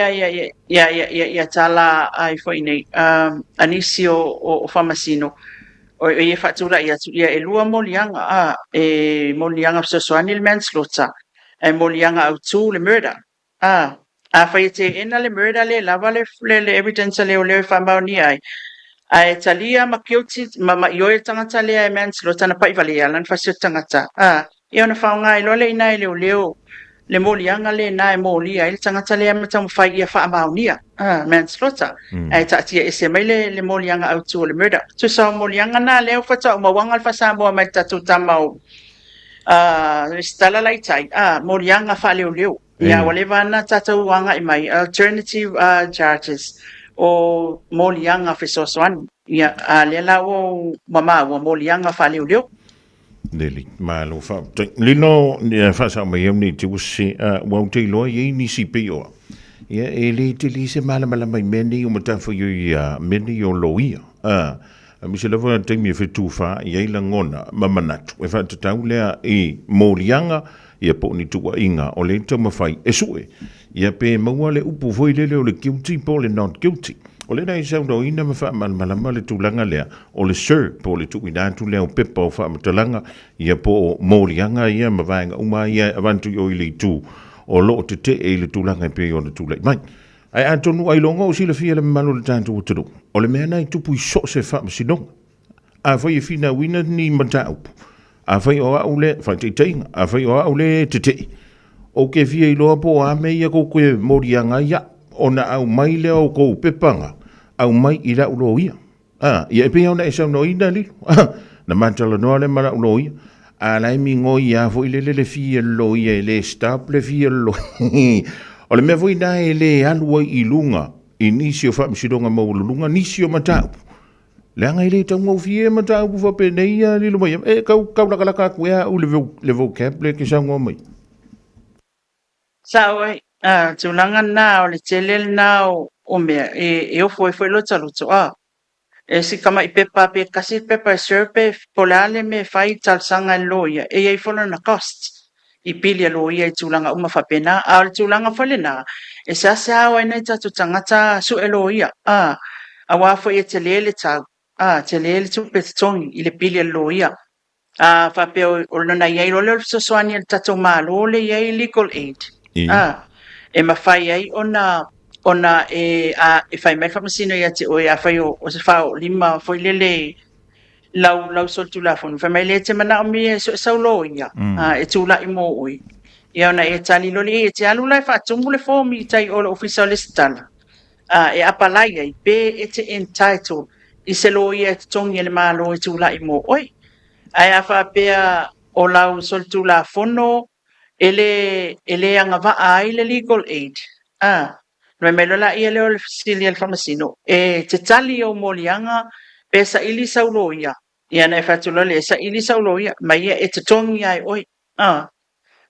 ia tala ai foi nei anisi o famasino o ia fatura ia e lua molianga molianga fisosoan le manslaughter e molianga autu le murder fai te ena le murder le lava le evidence le fa ni ai talia ma guilty ma yo e tangata le ai manslaughter na pai vale lan fa se tangata ia na fa ngai lo le ina le molianga le na moli ai tangata le ma tang fa ia fa maunia manslaughter ai tatia ese mai le molianga au tu le murder tu sa molianga na le fa ta ma wanga fa sa mo mai tatu tamau stala lai tai molianga fa le ia wale vana tatau wanga i mai alternative charges o molianga fisosoan Ia le la o mama o molianga fa leo. Neli malo fa lino ni fa sa mai ni tu si wa te lo ye ni si pe o ya ele te li se mala mai meni o mata fo ya meni o lo ia mi se leva te mi fe tu fa ye la ngona mamanatu e fa te tau le e molianga ia po ni tu inga o le te mafai e sue ia pe maua le upu foi le le guilty po le not guilty o le nai sau no ina mafa malama le tulanga lea o le sir po le tu ina tu leo pepa o fa matalanga ia po molianga ia mavainga uma ia avantu o ile tu o lo te e le tulanga pe o le tu mai ai antonu ai longo o sila fia le malo le tantu o tudu o le mea nai tupu i so se fa masinong a fai e fina wina ni matau a fai o au le fa te teinga a fai o au le te o ke fia i loa po a mea ko koe molianga ia ona au mai leo ko pepanga au mai i la ulo ia ia pe ona esa no ina li na mantala no le mara ulo ia ala mi ngo ia fo ile le fi lo ia le stable fi lo o le me voi na ele alua i lunga inisio fa msidonga mo lunga nisio mata le anga ile tango fi mata bu fa pe nei li lo mai e kau la ka ku ya u le vocabulary ke sango mai Sawa tulanga na o le telel na o mea e o foi lo talo e si kama i pepa pe kasi pepa serpe polale me fai talsanga loia e ai fono na cost i pili loia i tulanga uma fa pena a le tulanga fole na e sa sa wa nei tatu tangata su eloia a wa foi e telele ta telele tu petong i le pili loia fa pe o na ia lo le so soani tatu malo le ia legal aid e mawhai ai ona e whai mai whamasino ia te oe a whai o se whao lima whai lele lau sol tula whanu whai mai le te mana o mi e saulo ia e tula i mo oi ia ona e tali loli e te alu lai whaatungu le formi i tai o le ofisa o le stala e apalai ai pe e te entitled i se lo ia e te tongi e le malo e tula i mo oi ai a whapea o lau sol tula whano ele anga va ai le legal aid no me lo la ia le o fasili al farmacino e te tali o molianga pe sa ili sauloia ia na fatula le sa ili sauloia mai e te tongi ai oi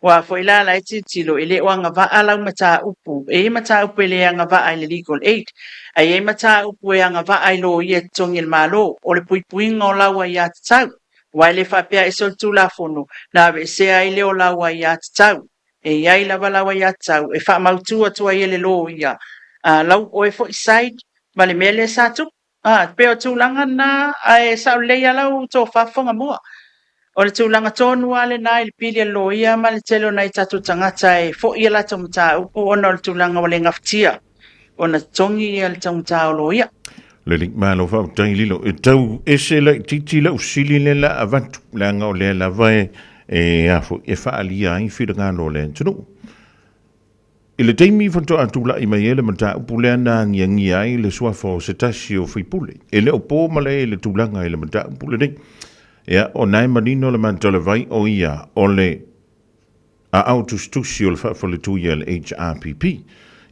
wa foi la la ti tilo ele o anga va ala mata upu e mata upu ele anga va ai le legal aid ai e mata upu e anga va ai lo ia tongi il malo o le pui pui ngo la wa ia tsau Waile fa pea e sol tu la fono na be se ai le o la wa ya tsau e ai la bala wa ya tsau e fa mautu atu ai le lo ia lau o e fo side vale mele sa tu pe o tu langa na ai sa le ya lau to fa fonga mo o le tu langa tonu ale na il pili lo ia ma le telo na tatu tangata e fo ia la tomta o no le tu langa wale ngaftia ona tongi ia le tomta lo ia le link malo fa tai lilo e tau ese la titi la usili le la avantu la nga o le la vai e afo e fa alia in fi nga no le tunu ile taimi fanto atula i mai ele mata pule na ngi ai le sua fo setasio fi pule ele o po male le tulanga ele mata pule dei ya o nai manino le mantole vai o ia o le a autostusio fa fo le tu yel HRPP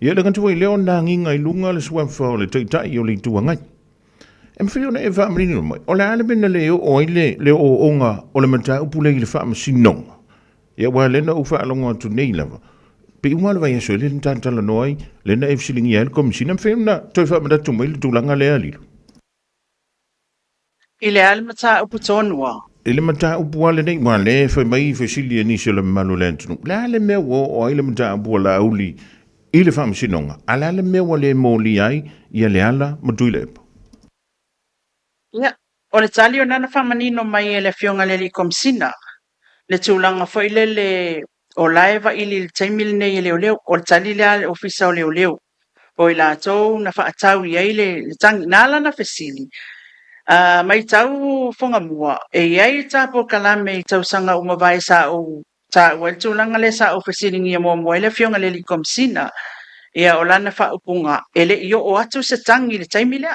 ia le kantu leo na nginga i lunga le sua fo le tai o le tuanga em fio na eva marino mai o le ale bena le o ile le o onga o le mata pule le fa masino ia wa le na u fa longa tu nei lava pe uma le vai so le tanta la noi le na efsilingi el kom sinam femna to fa mata tu mai le tulanga le ali ile al mata uputonwa ile mata upu le nei wa le fa mai fesilia ni se le malo le tu la le me o ile mata upu la uli ile fa masinonga ala le me le moli ai ia le ala matuile ia o le tali o nana whamanino mai e le fionga le li komsina le tūlanga foi le o laiva ili le taimile nei e leo leo o le tali le ofisa o leo leo o i la tau na whaatau i eile le tangi nala na fesili mai tau fonga mua e iai tapo kalame i tau sanga umawai sa o ta wal tūlanga le sa o fesili ngia mua le fionga le li komsina ia o lana whaupunga ele i o atu se tangi le taimile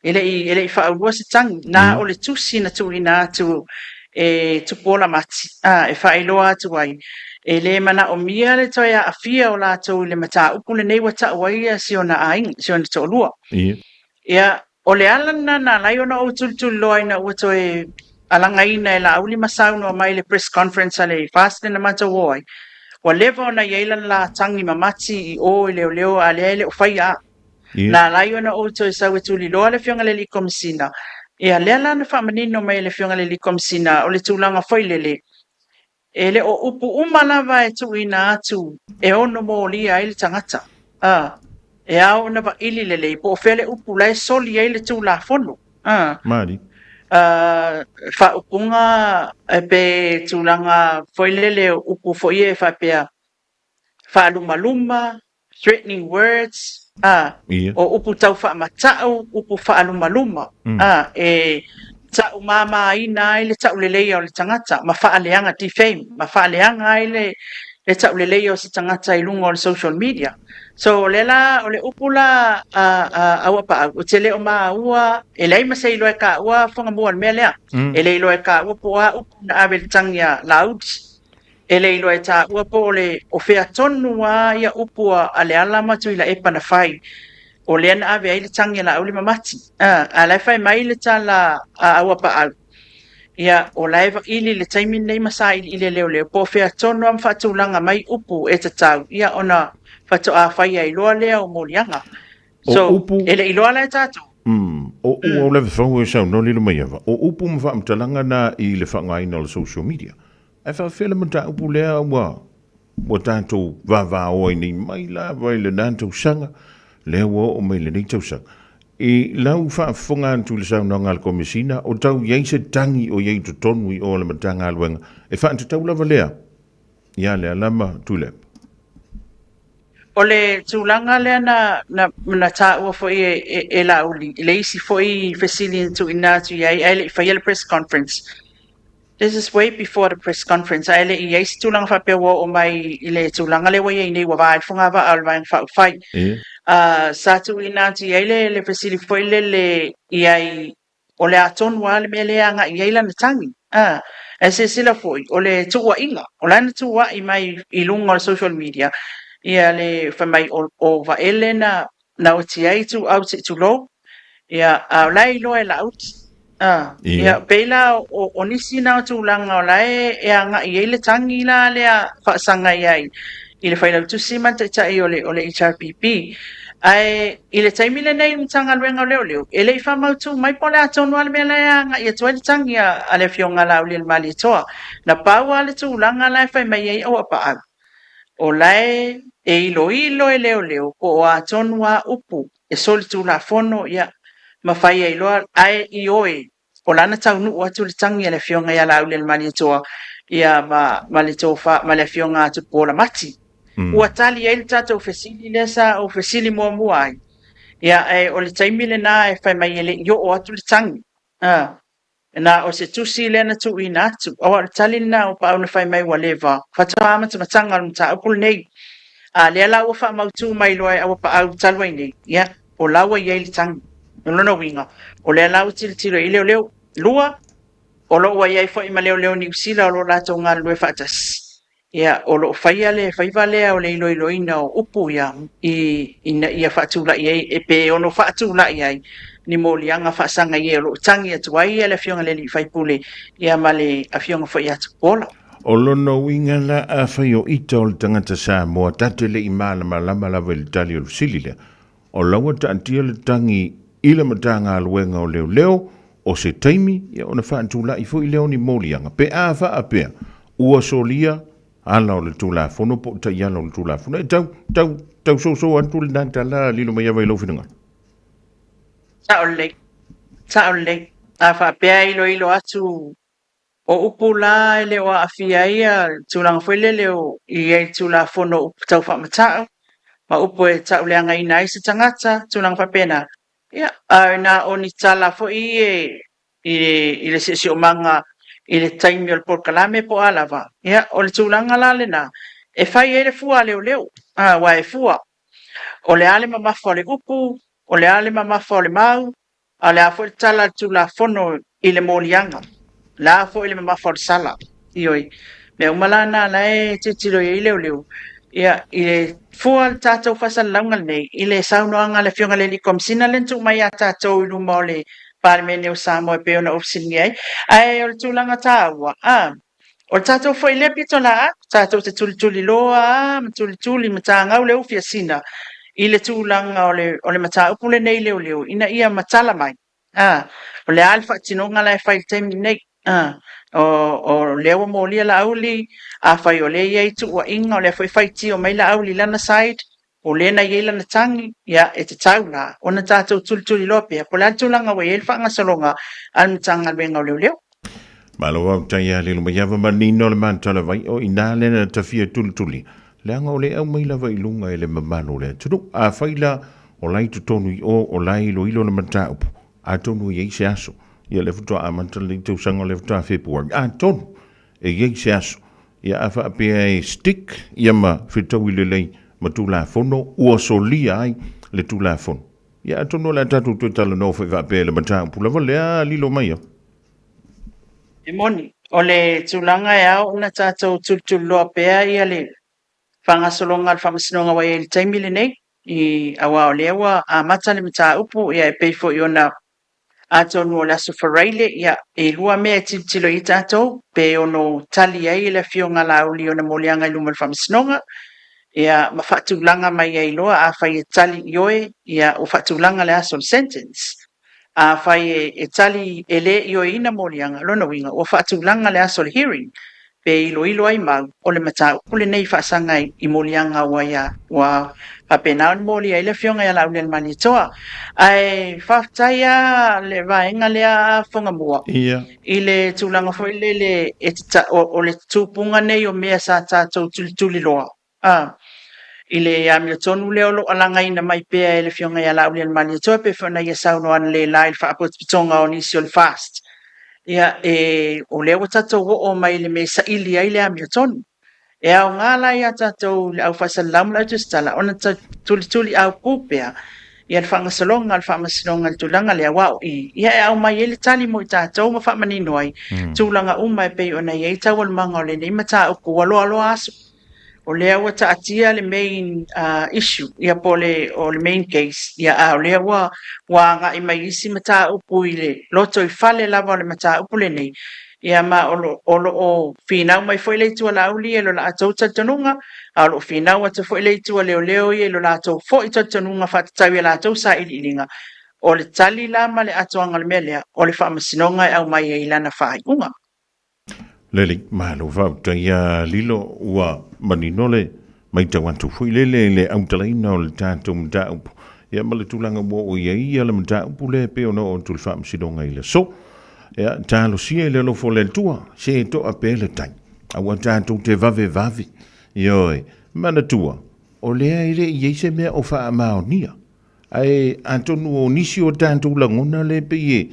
ele i whaurua se tangi na o le tusi na tui na atu e tupola mati e whailoa atu ai e le mana o mia le toi a fia o la tau le mata upu le nei wata waia si o na aing si o na tolua ia o le alana na lai ona o tultul loa ina ua toe alanga ina e la auli masau no mai le press conference ale fast na mata woi. Wa leva ona yailan la tangi mamati I o leo leo ale o fai a. Na lai ona o toe sau e tuli loa le fionga le li komisina. Ia lea la na whamanino mai le fionga le li komisina o le tūlanga fai lele. E le o upu umalava e tu ina atu e ono mo lia ili tangata. E au na va ili lele po fele upu lai soli ili tu la fono. Mari. Fa upunga e pe tūlanga fai lele upu foi e fa pea. Fa luma threatening words. O upu tau fa matau, upu fa luma. E tau mama ina ile tau lelei o le tangata, ma fa aleanga defame, ma fa aleanga ile le tau lelei o si tangata I lunga o le social media. So lela o le upula awa pa o te leo maa ua, e lei masa I loe ka ua whanga mua le mea lea. E lei loe ka ua po a upu na awe le tangia laudi. E lei loe ta ua po le o fea tonu a ia upua a le alama tu ila epa na fai. O le ana ave ai le tangi la uli mamati. A lai fai mai le tala awa pa au. Ia o laiva ili le taimi nei masa ili leo leo. Po fea tonu am fatulanga mai upu e tatau. Ia ona fatu a fai ai loa lea o molianga. So, ele iloa lai tatu. O lewe whangu e sau no lilo mai ava. O upu mwa mtalanga na I le whangai na le social media. E wha whele mta upu lea wa. Wa tātou wawā oi ni mai la vai le nātou sanga. Lea wa o mai le nei tau sanga. I lau wha whunga antu le sau na ngāl komisina o tau iei se tangi o iei to tonu I o le matanga alwenga. E wha anta tau lava lea. Ia lea lama tūlep. O le tūlanga lea na tā ua fo e la uli. Le isi fo I fesili tu ina tu iei. Ele I whaiele press conference. This is way before the press conference. Ele I eisi tūlanga whapewa o mai I le tūlanga le wai nei wa vai whunga wa alwain whai. Satu ina tu iei le fesili fo le iei o le aton wa le mele anga iei la na tangi. E se sila fo o le tuwa inga. O la na tuwa I mai I lunga o social media. Ia le whamai o va ele na o ti ai tu au te tu lo. Ia au lai lo e la auti. Ia peila o nisi na tu langa o lai e anga I ele tangi la lea whaasanga iai. I le whainau tu sima te tai o le HRPP. Ai I le taimile nei mtanga luenga o leo leo. E le I whamau tu mai pole atonu ale mea lea anga ia tuai le tangi a le fionga la uli le mali toa. Na pau ale tu langa lai whai mai ei au apa au. O lai e ilo e leo leo po o atonu a upu e soli tu la fono ia mawhai e iloa ai I oe o lana tau nu atu le tangi le fionga ia la ule le mani toa ia ma le tofa ma le fionga atu pola mati. Ua tali e le tatou fesili lesa o fesili mua mua ai. Ia e o le taimile na e whai mai ele yo o atu le tangi. Na o se tusi le na tu ina atu. Awa le tali na o pa au na whai mai wa leva. Fata amata matanga al mta upul nei. Lea la ua wha mautu mai loa awa pa au talwai nei. Ia o lawa iei le tangi. Lona winga. O lea lau tilo I leo leo. Lua. O lo ua iei fo ima leo leo ni usila o lo lato ngā lue whaatas. Ia o lo whaia le whaiva lea o le ilo ina o upu ia. Ia whaatula iei. E pe ono whaatula iei. Ni mo lianga whaasanga iei o lo tangi atu ai e le fionga le li whaipule. Ia ma le a fionga fo i atu pola. O lono winga la a whai o ita o le tangata Samoa tate le I malama lama lawa le tali o lusili lea. O lawa ta antia le tangi ila matanga aluenga o leo leo o se taimi ia ona whaantula I fo I leo ni molianga. Pe a wha a pea ua solia ala o le tula fono po ta iala o le tula fono. Tau so antu le nanta la lilo mai awa ilo whinanga. Ta ole. A wha pea ilo atu o upu la ele o afia ia tūlanga whele leo I ei tula fono upu tau whamatao. Ma upu e tau leanga ina I se tangata tūlanga whapena. Ia, na o ni tala fo I le sesi o manga I le taimi o le porkalame po alava. Ia, o le tūlanga la le na. E whai e le fua leo leo. Wa e fua. O le ale mamafa o le upu, o le ale mamafa o le mau, a le afo le tala tula fono I le molianga. La fo ile mama for sala ioi me umalana la e titilo i leo leo Ia, i le fua le tātou whasalalaunga nei, i le saunoanga le fionga le likomsina le tu mai a tātou i luma o le Parliament o Samoa e peona ofisini ai. Ai, o le tūlanga tāua. O le tātou foi le pito la, tātou te tuli loa, ma tuli ma tāngau le ufia sina. I le tūlanga o le mata upule nei leo, ina ia matala mai. O le alfa tinonga la e whai temi nei. O leo mo lia la auli, a whai o le iei tu wa inga, o le whai ti o mai la auli lana side, o le na iei lana tangi, ia e te tauna, o na tātou tuli lope, po le tūlanga wa iei whanga salonga, al matanga alwenga o leo. Malo tai ya le luma yava manino le mantala vai o ina le na tafia tuli. Le anga o le au mai lava i lunga e le mamano le tunu. A whaila o lai tu tonu i o lai lo ilo na mata upu. A tonu i eise aso. Ia le futua a mantala i tau sanga le futua February. A tonu e eise aso. Ia a wha apea e stick ia ma whitau i le lei ma tu la fono. Ua so lia ai le tu la fono. Ia a tonu la tatu tu tala no wha apea le mata upu. Lava lea lilo mai au. E moni, o le tūlanga e au, una tātou loa pēa ia le whangasolonga al whamasinonga wai e le taimile nei, i awa o lewa a mata le mata upu, ia e peifo i ona atonu o le aso whareile, ia e lua mea tilo i tātou, pe ono tali ai le fionga la uli ona molianga i luma le whamasinonga, ia ma whatulanga mai ai loa, a whai e tali i oe, ia o whatulanga le aso sentence, a fai e tali ele i o ina morianga lona winga o whaatulanga le aso le hearing pe ilo ai mau o le mata ule nei whaasanga i morianga wa papena on mori ai le fionga ia lau le manitoa ai whaaftaia le vaenga lea whangamua i le tūlanga foi le o le tūpunga nei o mea sa tātou tuli loa i le amia tonu leo lo alanga ina mai pea e le fionga ia lau lian mani toa pe whana ia sauno an le lai le whaapot pitonga o nisi o le fast. Ia o leo tatou o mai le me sa ili ai le amia tonu. E au ngala ia tatou le au whasalam lau tu stala ona tuli au pupea ia le whangasalonga le whaamasinonga le tulanga le awao i. Ia e au mai ele tali mo i tatou ma whaamanino ai. Tulanga umai pe ona ia i tau almanga o le ni mata uku alo asu. O lea ua taatia le main issue, ia po o le main case, ia o lea ua nga i mai isi mata upu i le loto i fale lava o le mata upu le nei, ia ma o finau mai foi leitua la uli e lo la atou tatanunga, a lo finau atu foi leitua leo i e lo la atou foi tatanunga whatatau i la atou sa ililinga, o le tali la ma le atoanga le melea, o le whaamasinonga e au mai e ilana whaaiunga. Lele, malo vau, taia lilo ua maninole, mai tawantu fui le au talaina o le tātou mta upu. Ia ma le tūlanga mua o ia le mta upu le peo no o tūl whaamsidonga i le so. Ia tālo sia le lofo le tua, se to a pele tai. Awa tātou te vave. Ioi, mana tua, o lea ire i eise mea o wha amao nia. Ai antonu o nisi o tātou langona le peye,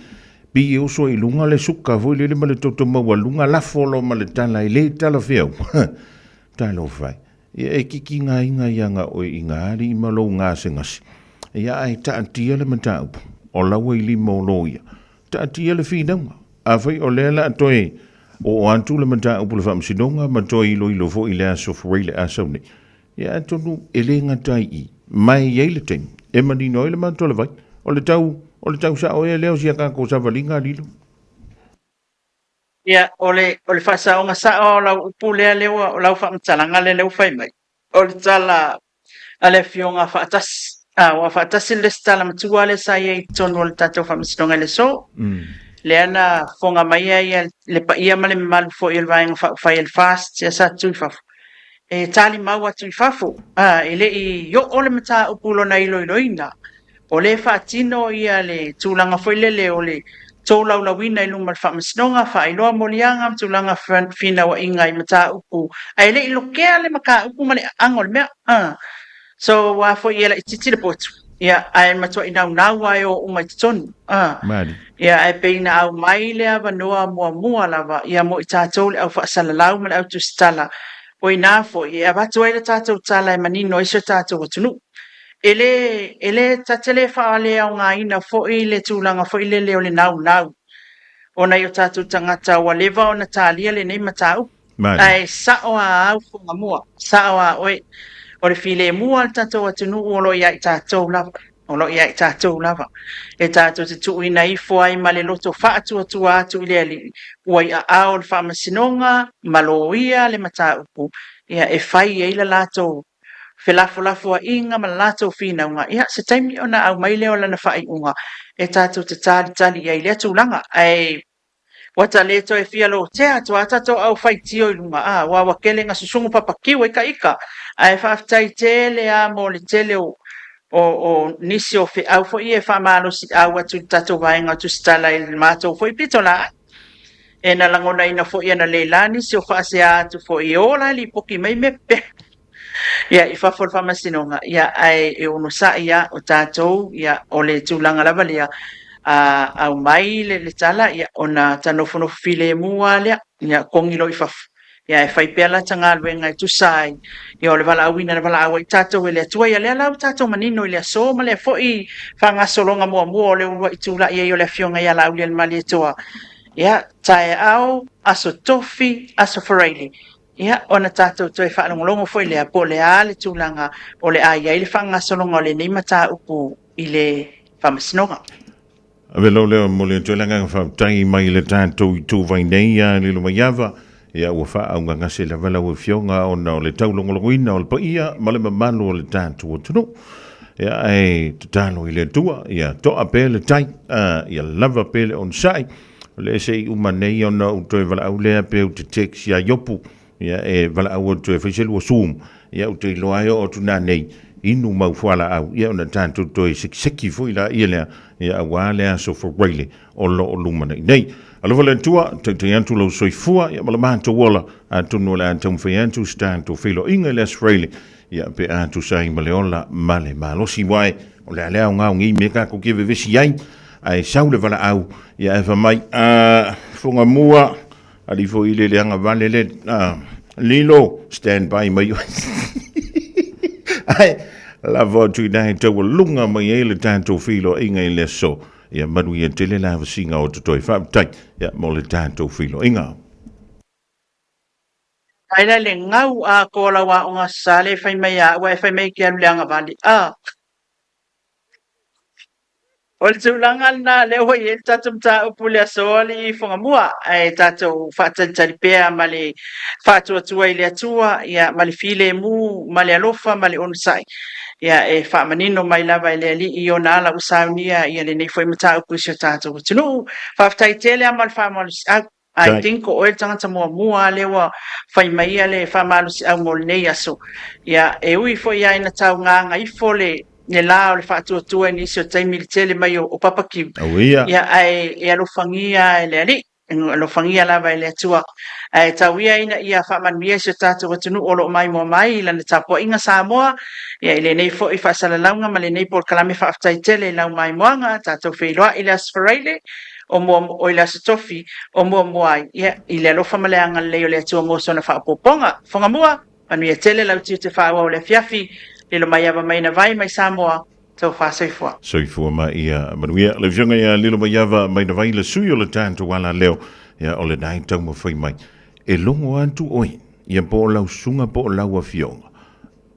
Pi o so i lunga le suka voi le ma le toto maua lunga la folo ma le tala i le tala feo. Talo fai. Ia e kiki ngā inga ianga o i ngā ari i malo ngā sengasi. Ia ai ta atia le mata upu. O lawa i li mo loia. Ta atia le whinaunga. A fai o lela atoe o antu le mata upu le whamsidonga ma toi ilo fo i le aso fwai le asau ne. Ia atonu e le ngatai i. Mai iei le teng. E mani noi le manto le vai. O le tau sa o e leo sia kako sa valinga lilo. Ia, o le whasaonga sa o lau upu lea leo o lau whaamtalanga le leo whai mai. O le tala a le fionga whaatasi. Wa whaatasi le stala matua le sa iei tonu o le tatou whaamasinonga le so. Le ana fonga mai ia le pa ia ma le malu fo i le vaenga whai el fast ia sa tui fafu. E tali maua tui fafu. E le i yo o le mata upulo na iloina. O le whaatino ia le tūlanga whailele o le tōlau lawina i luma le whaamasinonga, whaailoa molianga, tūlanga whina wa inga i mata upu. Ai le ilokea le maka upu ma le angol mea. So wa fo ia la ititile potu. Ia ai matua i nau ai o umai titonu. Ia ai peina au mai le ava noa mua lava. Ia mo i tātou le au whaasalalau ma le au tustala. O i nā fo ia watu ai le tātou tala e manino iso tātou o tunu. Ele tatele whaale au ngā ina fo i le tūlanga fo i le leo le nau. O na i o tātou tangata wa lewa o na tālia le nei matau. Ai saoa au funga mua. Saoa oi. O le file mua le tatou atunu o lo ia i tatou lava. O lo ia i tatou lava. E tatou te tuu ina ifo ai ma le loto wha atua atu i le ali. Ua i a ao le wha masinonga, malo ia le mata upu. Ia e whai e ila latou. Felafo a inga ma latou fina unga. Ia se taimi ona au maile o lana whai unga. E tatou te tali ia i le atulanga. Ai wata le to e fia lo te atu atato au fai tio i lunga a wa wakele nga susungu papakiu ika ai whaftai tele a mo le tele o nisi o fe au fo i e whamalo si au atu tato vaenga tu stala i mato fo i pitola e na langona ina fo i ana leilani si o whaase atu fo i ola li poki mai mepe ia i whafol whamasinonga ia ai e ono sa ia o tatou ia o le tūlanga lava lea au mai le tala ia ona tanofono file mua lea ia kongilo i faf ia e fai pela tanga luenga i tusai ia o le vala awina le vala awa i tatou ele atua ia lea lau tatou manino i lea so ma lea fo i whangasolonga mua o le ua i tula ia i o lea fionga ia lau lea le mali atua ia tae au aso tofi aso whareili ia ona tatou toi whaalongolongo fo i lea po lea le tūlanga o le aia i le whangasolonga o le neimata upu i le whamasinonga. Ave lo leo mo le tolanga fa tai mai le tanto tu vai nei ya le lo maiava ya o fa au nga se la vala o fionga ona o le taulongoloina o le paia ma le mamalo o le tanto o tuno ya ai tano ile tua ya to apele tai ya lava pele on sai le sei uma nei ona o to vala au le pe o te text ya yopu ya e vala au to official o zoom ya o te loaio o tuna nei inu mau fuala au ia ona tanto toi seki foi la ia ia wale so for really o lo lumana nei alo vale tua te antu lo soifua ia mala manto wala antu no la antu fe antu stand to filo inga les really ia pe antu sai maleola male malo si wai o le ale nga ngi meka ko ke vesi ai ai saule vala au ia eva mai fonga mua ali fo ile le anga vale le lilo stand by mai ai la votu dai to lunga mai ele tanto filo inga ile so ia manu ia tele la singa o toi fa tai ia mo le tanto filo inga ai le ngau a kola wa unga sale fai mai a wa fai mai ke langa vali ol tulanga na le ho ye tatum ta upule soli fonga mua ai tato fata talipea mali fatu tua ile tua ia mali file mu mali alofa mali onsai ia e fa manino mai lava ile ali i ona la usaunia ia le nei foi mata upusio tato tunu fa taitele amal fa mal I think o el tanga mua lewa fai mai ale fa mal au mol nei aso ia e ui foi ia ina tau nga i fole ne la o le fatu tua ni so tai militele mai o papaki ia ai ia lo fangia ele ali lo fangia lava ile tua ai tawia ina ia fa man mia so tatu tunu o lo mai mo mai la ne tapo inga Samoa ia ile nei fo i fa sala launga ma le nei por kalame fa aftai tele la mai moanga tatu feilwa ile asfraile o mo o ile stofi o mo ai ia ile lo fa maleanga le ole tua mo so na fa poponga fonga mua anu ia tele la te fa o le fiafi le mai ava mai na vai mai Samoa to fa soifua ma ia manuia le jonga ia lilo mai ava mai na vai le sui o le tanto wala leo ia o le nai tau mo foi mai e longo antu oi ia po lau sunga po lau afionga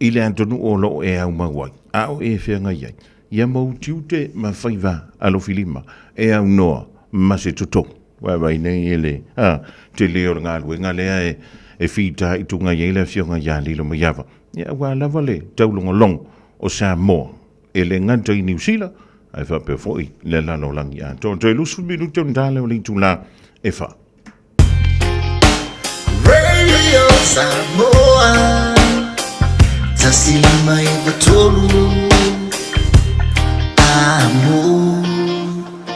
ile antonu o lo e au mawai a o e fenga ia ia mo tiute ma faiva alo filima e au noa ma se tuto wa vai nei ele te leo nga lu nga le e fita i tunga ia le fionga ia lilo mai ava ia wa lava le taulongo long o Samoa ele nganta i New Zealand ai fa pe foi le lano langi a to lusu minuto ndale o litula e fa Radio Samoa tasilima i batolu amo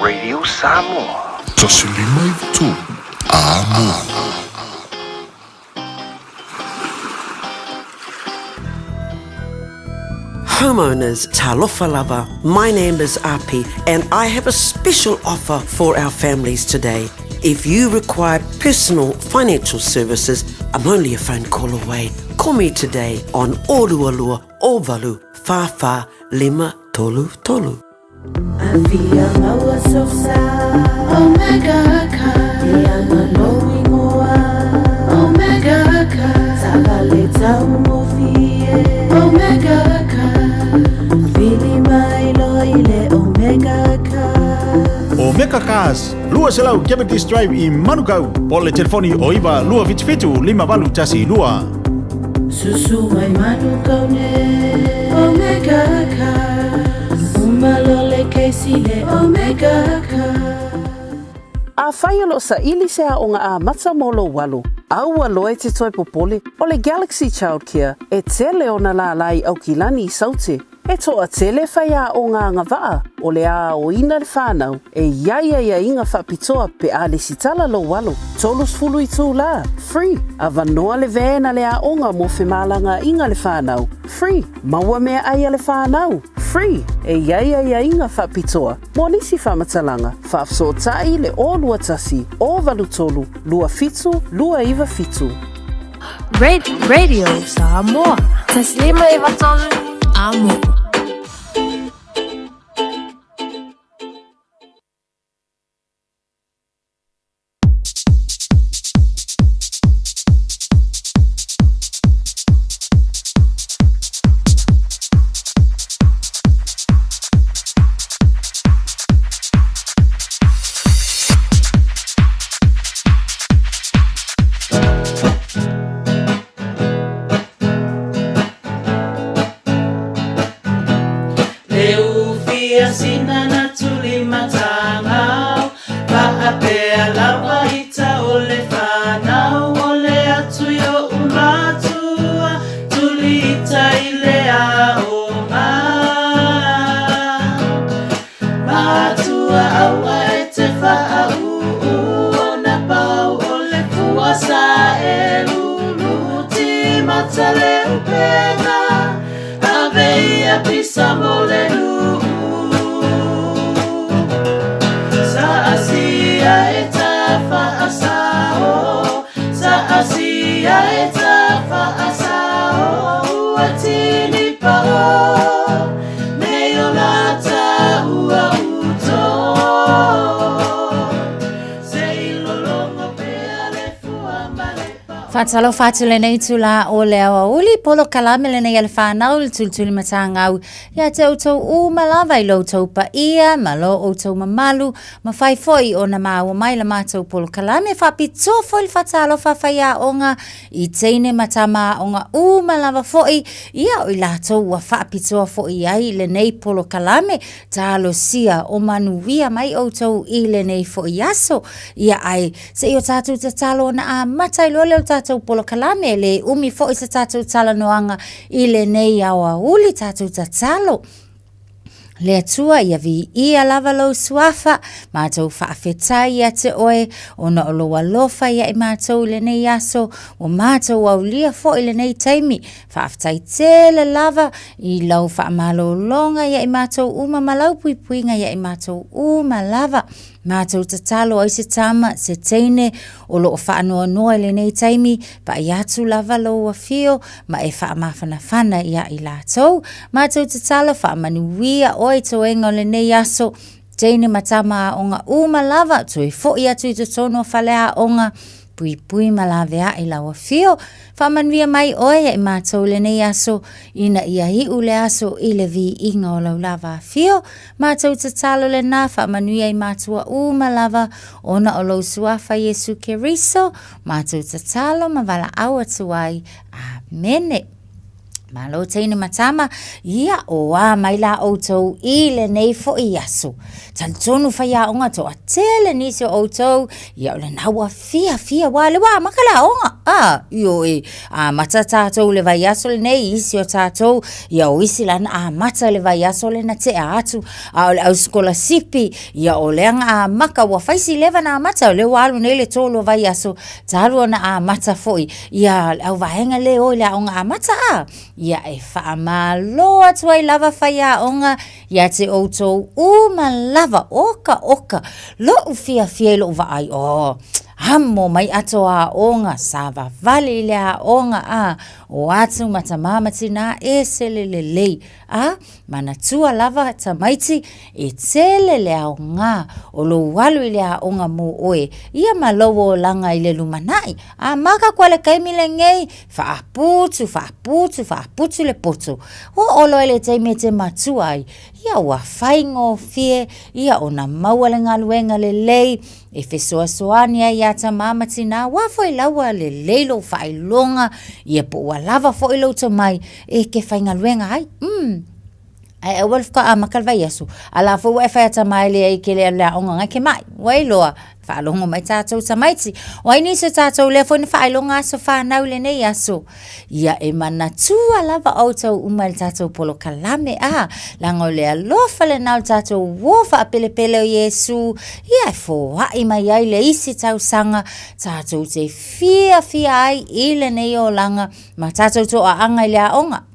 Radio Samoa tasilima i batolu amo Homeowners, talofa lava. My name is Api and I have a special offer for our families today. If you require personal financial services, I'm only a phone call away. Call me today on Olualua Ovalu Fafa Lima Tolu Tolu. Avia maua sosa, Omega Kai, Omega Cars. Lua selau Cavendish Drive I Manukau. Po le telefoni o iwa lua fitu 5 tasi lua. Susu mai Manukau ne Omega Cars. Umalole keisi le Omega Cars. A whai alo sa ili se a onga a mata molo walu. Au aloe te toi popole o le Galaxy Childcare e tele o na la lai au kilani I saute. E toa tele whai a o ngā ngawaa o le a o ina le whānau e ia inga whapitoa pe a le sitala lo walo. Tolus fulu I tū la, free. A vanoa le vēna le a onga mo whemalanga inga le whānau, free. Maua mea aia le whānau, free. E ia inga whapitoa. Mo nisi whamatalanga, whafso tai le o lua tasi, o valu tolu, lua fitu, lua iwa fitu. Radio Samoa. Taslima iwatolu amo. Fatalo fatile nei tula o le awa uli polo kalame le nei alfa nau le tultuli matangau ya te auto u malava I lo tau pa ia malo o tau mamalu ma fai foi o na maua mai la matau polo kalame fa pito foi fatalo fa faya onga I teine matama onga u malava foi ia o la tau wa fa pito foi ai le nei polo kalame talo sia o manuia mai o tau I le nei foi yaso ia ai se yo tatu talo na a matai lo le tatu polo kalame le umi fo I se tatu tala noanga I le nei awa uli tatu tatalo. Le atua ia vi ia lava lo suafa, mātou whaafetai ia te oe, ona o loa lofa ia I mātou le nei aso, o mātou au lia fo I le nei taimi, whaafetai tele lava, I lau whaamalo longa ia I mātou uma malau puipuinga ia I mātou uma lava, mātou tatalo ai se tama, se teine, o loo whaanoa noa le nei taimi, pa I atu lava lo a fio, ma e whaamawhanawhana ia I lātou, mātou tatalo whaamanuia o toenga le nei aso teine matama onga uma lava toi fo ia tui to tono falea onga pui malavea I lawa fio whamanvia mai oe I mātou le nei aso ina ia hi ule aso I le vi inga o lau lava fio mātou tatalo le na whamanuia I mātua uma lava ona o lau suafa Yesu Keriso mātou tatalo mawala awa tuai amene. Malo teine matama ia o a mai la outou I le nei fo I aso. Tal tonu whaia onga to a tele nisi o outou ia o le naua fia wale wa makala onga. Io e a mata tātou le vai aso le nei isi o tātou ia o isi lana a mata le vai aso le na te a atu a o le au skola sipi ia o leanga a maka wa faisi leva na a mata o le walu nei le tolo vai aso talu na a mata foi ia au vahenga le o le onga a mata a ia e whaamaloa tuai lava whaia onga ia te outou uma lava oka lo ufia lo vai hamo mai atoa onga sava vale le onga o atu matama matina e selelelei. Mana tua lava tamaiti e tele le aonga o lo walu i le aonga mo oe. Ia malowo langa i le lumanai. Maka kwa le kaimile ngei faaputu le poto. O olo ele teime te matua ai. Ia ua whaingo fie, ia ona maua le ngaluenga le lei, e fesoa soani ai ata mamatina, wafo i lawa le leilo whailonga, ia po ua lava fo i lauta mai, e ke whaingaluenga ai, ai awal fuka makalwai asu, ala fo ua e whaiata mai le ai ke le aonga ngai ke mai, wailoa, whaalonga mai tātou tamaiti. Wai niso tātou le fo ni whaalonga aso whanau le nei aso. Ia e mana tua lava autou umal tātou polo kalame lango le alofa le nau tātou wofa a pele o Yesu. Ia e fo wai mai ai le isi tau sanga tātou te fia ai i le nei o langa ma tātou to a anga i le aonga.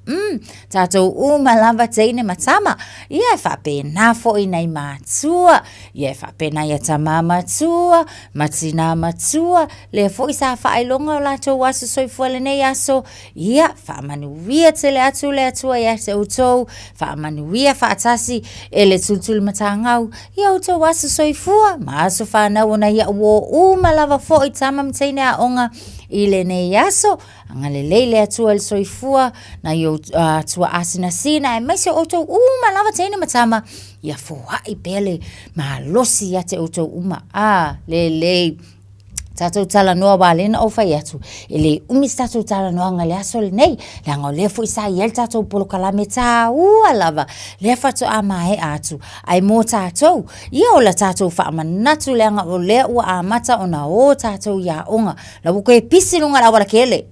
Tātou lava teine matama. Ia e whape na fo i nei mātua. Ia e whape na ia tama matua. Matina matua. Le fo i sa whaelonga o lato wasu soifua le nei aso. Ia whaamanuia te le atua ia te utou. Whaamanuia whaatasi e le tultul matangau. Ia utou wasu soifua. Maaso whanau ona ia uo lava fo i tama mteine a onga. Ile nei aso. Angale leile atua le soifua. Na yo tua asina sina e maise oto lava teine matama ia foai pele ma losi ya te oto lelei tātou tala noa wālena o whai atu. Ele umis tātou tala noa ngā le aso le nei. Le anga le fo isa iel tātou polo kalame tā ua lava. Le whatu a mae atu. Ai mō tātou. Ia o la tātou whaamanatu le anga o lea ua a mata o na o tātou ia onga. La wuko e pisi lunga la wala kele.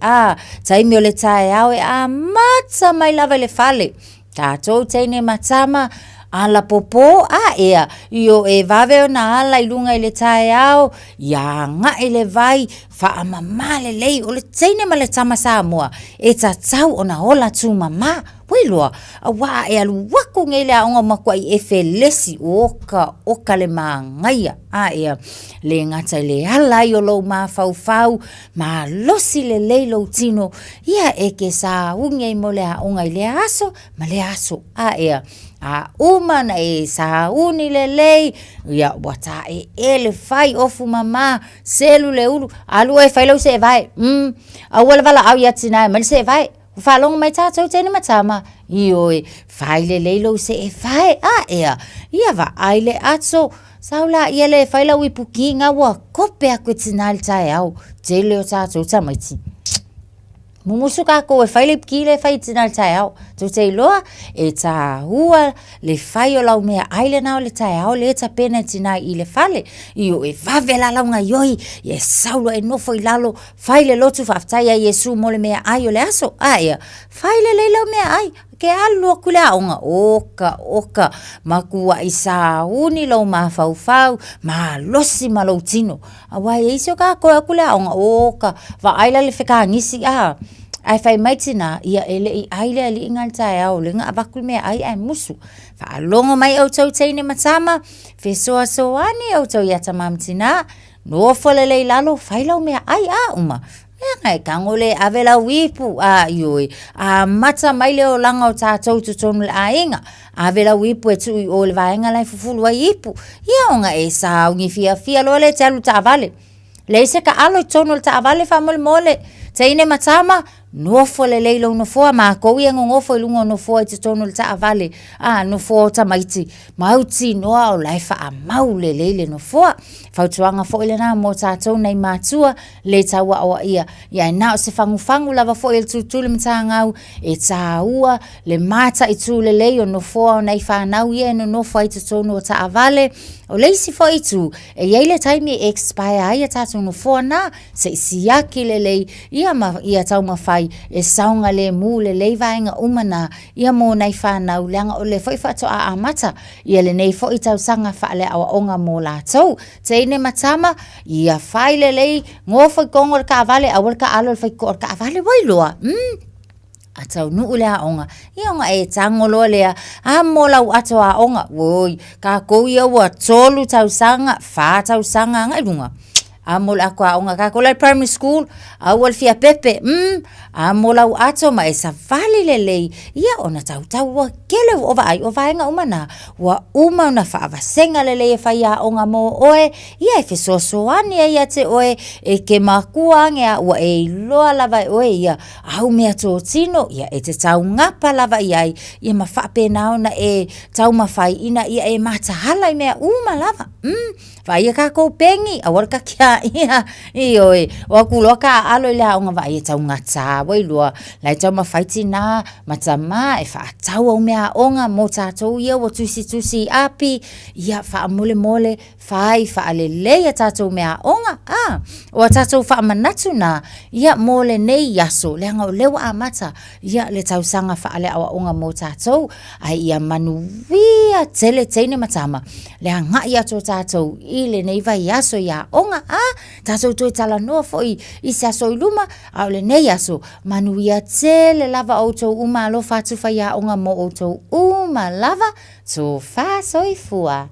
Taimi o le tae au e a mata mai lava le fale. Tātou teine matama. Ala popo ea io e vave na ala ilunga ile tae au ya nga ile vai fa mama le lei o le teine ma le tama Samoa e tatau ona hola tu mama Wailoa, wa e alu waku ngele a onga makua i lesi oka le maangaia. Ea, le ngata le halai o lo ma fau ma losi le leilo tino. Ia e ke sa unge i mo le a onga i le aso, ma le aso. Ea, uma na e sa uni le lei. Ia, wata e le fai ofu mama, selu le ulu. Alu e fai lau se e vai. Awala wala au yatina e mali se e vai. Falong mai tātou tēne matama. Ioi, whai le leilo se e whai. Ea, ia wa aile ato. Saula ia le whai lau i puki ngā wa kope a koe tinali tae au. Te leo tātou tamaiti. Mumusu kako e whai le piki le whai tinali tae au. Tau te iloa e tā hua le whai o lau mea aile nao le tae au le ta pena tinai i le whale. Io e whavela lau ngā ioi. Ie saula e nofo i lalo whai le lotu whaftai a Yesu mo le mea ai o le aso. Ea, whai le leilau mea ai. Ke alu aku le aonga. Oka. Makua i sa uni lau ma fau. Ma losi ma lau tino. Awai e isio ka koe aku le aonga. Oka. Va aila le wheka ngisi. Ai whai maitina. Ia ele i aile ali ingal tae au. Lenga abakul mea ai musu. Fa alongo mai au tau teine matama. Fesoa soani au tau yata mamtina. Nofo le lei lalo. Whai lau mea ai uma. Ngai kangole avela wipu ioi mata mai leo langa o tātou tutonu le ainga avela wipu e tui o le vaenga lai fufulu ai ipu ia onga e sa ungi fia lo le te alu ta avale le se ka alo i tonu le ta avale fa mole teine matama nofo le leilo nofoa ma kou ia ngofo ilunga nofoa i te tonu le ta avale nofoa ta maiti mauti noa o laifa a mau le leile nofoa fautuanga fo ile na mo tātou nei mātua le taua o ia ia na o se fangu lava fo il tutule mtangau e taua le mata i tu le leio nofoa o nei whanau ia no nofoa i te tonu o ta avale o leisi fo i tu e iaile taimi expire ia tātou nofoa na se isiaki le lei ia tau mawhai e saunga le mu le leivaenga umana ia mo nei whanau leanga o le foi whato a amata ia le nei foi tau sanga whaale awa onga mo la tau teine matama ia whai le lei ngofo kongo le ka avale awal ka alo le whai ko ka avale wailoa atau nuu le aonga ia onga e tangolo lea mo lau ato aonga woi ka kou ia ua tolu tau sanga wha tau sanga ngai lunga Mola ko aonga ka kolai primary school awal fia pepe mola u ato ma esa vali lelei ia ona tau wa kele o vai nga umana wa uma na fa senga lelei fa ia onga mo oe ia e fesoso ani ia te oe e ke makuanga wa e loa lava oe ia au mea to tino ia e te tau ngapa lava ia ia ma fa pe na ona e tau ma fai ina ia e mata hala mea uma lava vai ka ko pengi awal ka kia ia oi wa kuloka alo la onga vai tau ngata wai lua lai tau ma fighti na matama e fa tau o mea onga mo tatou ia wa tusi api ia fa mole fai fa alele ia tatou mea onga wa tatou fa manatu na ia mole nei yaso le nga lewa amata ia le tau sanga fa ale awa onga mo tatou ai ia manuia tele tene matama le nga ia to tatou ile nei vai yaso ia onga tatou toi tala no foi isa so iluma au le nei yaso manuia tele lava auto uma lo fatu fa ia onga mo auto uma lava to fa soifua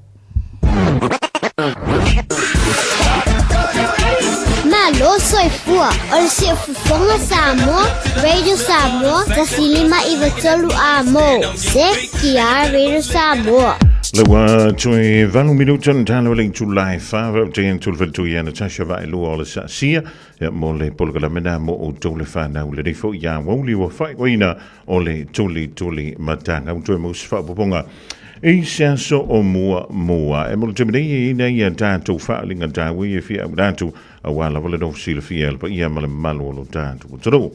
Malo soifua o se fufonga Samoa Radio Samoa tasilima ivatolu amo se kia Radio Samoa Lewa tui valu minutan talo ling tu lai fa ten tu tu ya Natasha vai lu all sa sia ya mole polgala mena mo o tole fa na u le fo ya woli wo fa wina ole tuli matanga tu mo fa poponga e senso o mua e mo temene ina ya tanto fa linga tawi e fi tanto awala vole do sil fiel pa ia mal malo lo tanto tro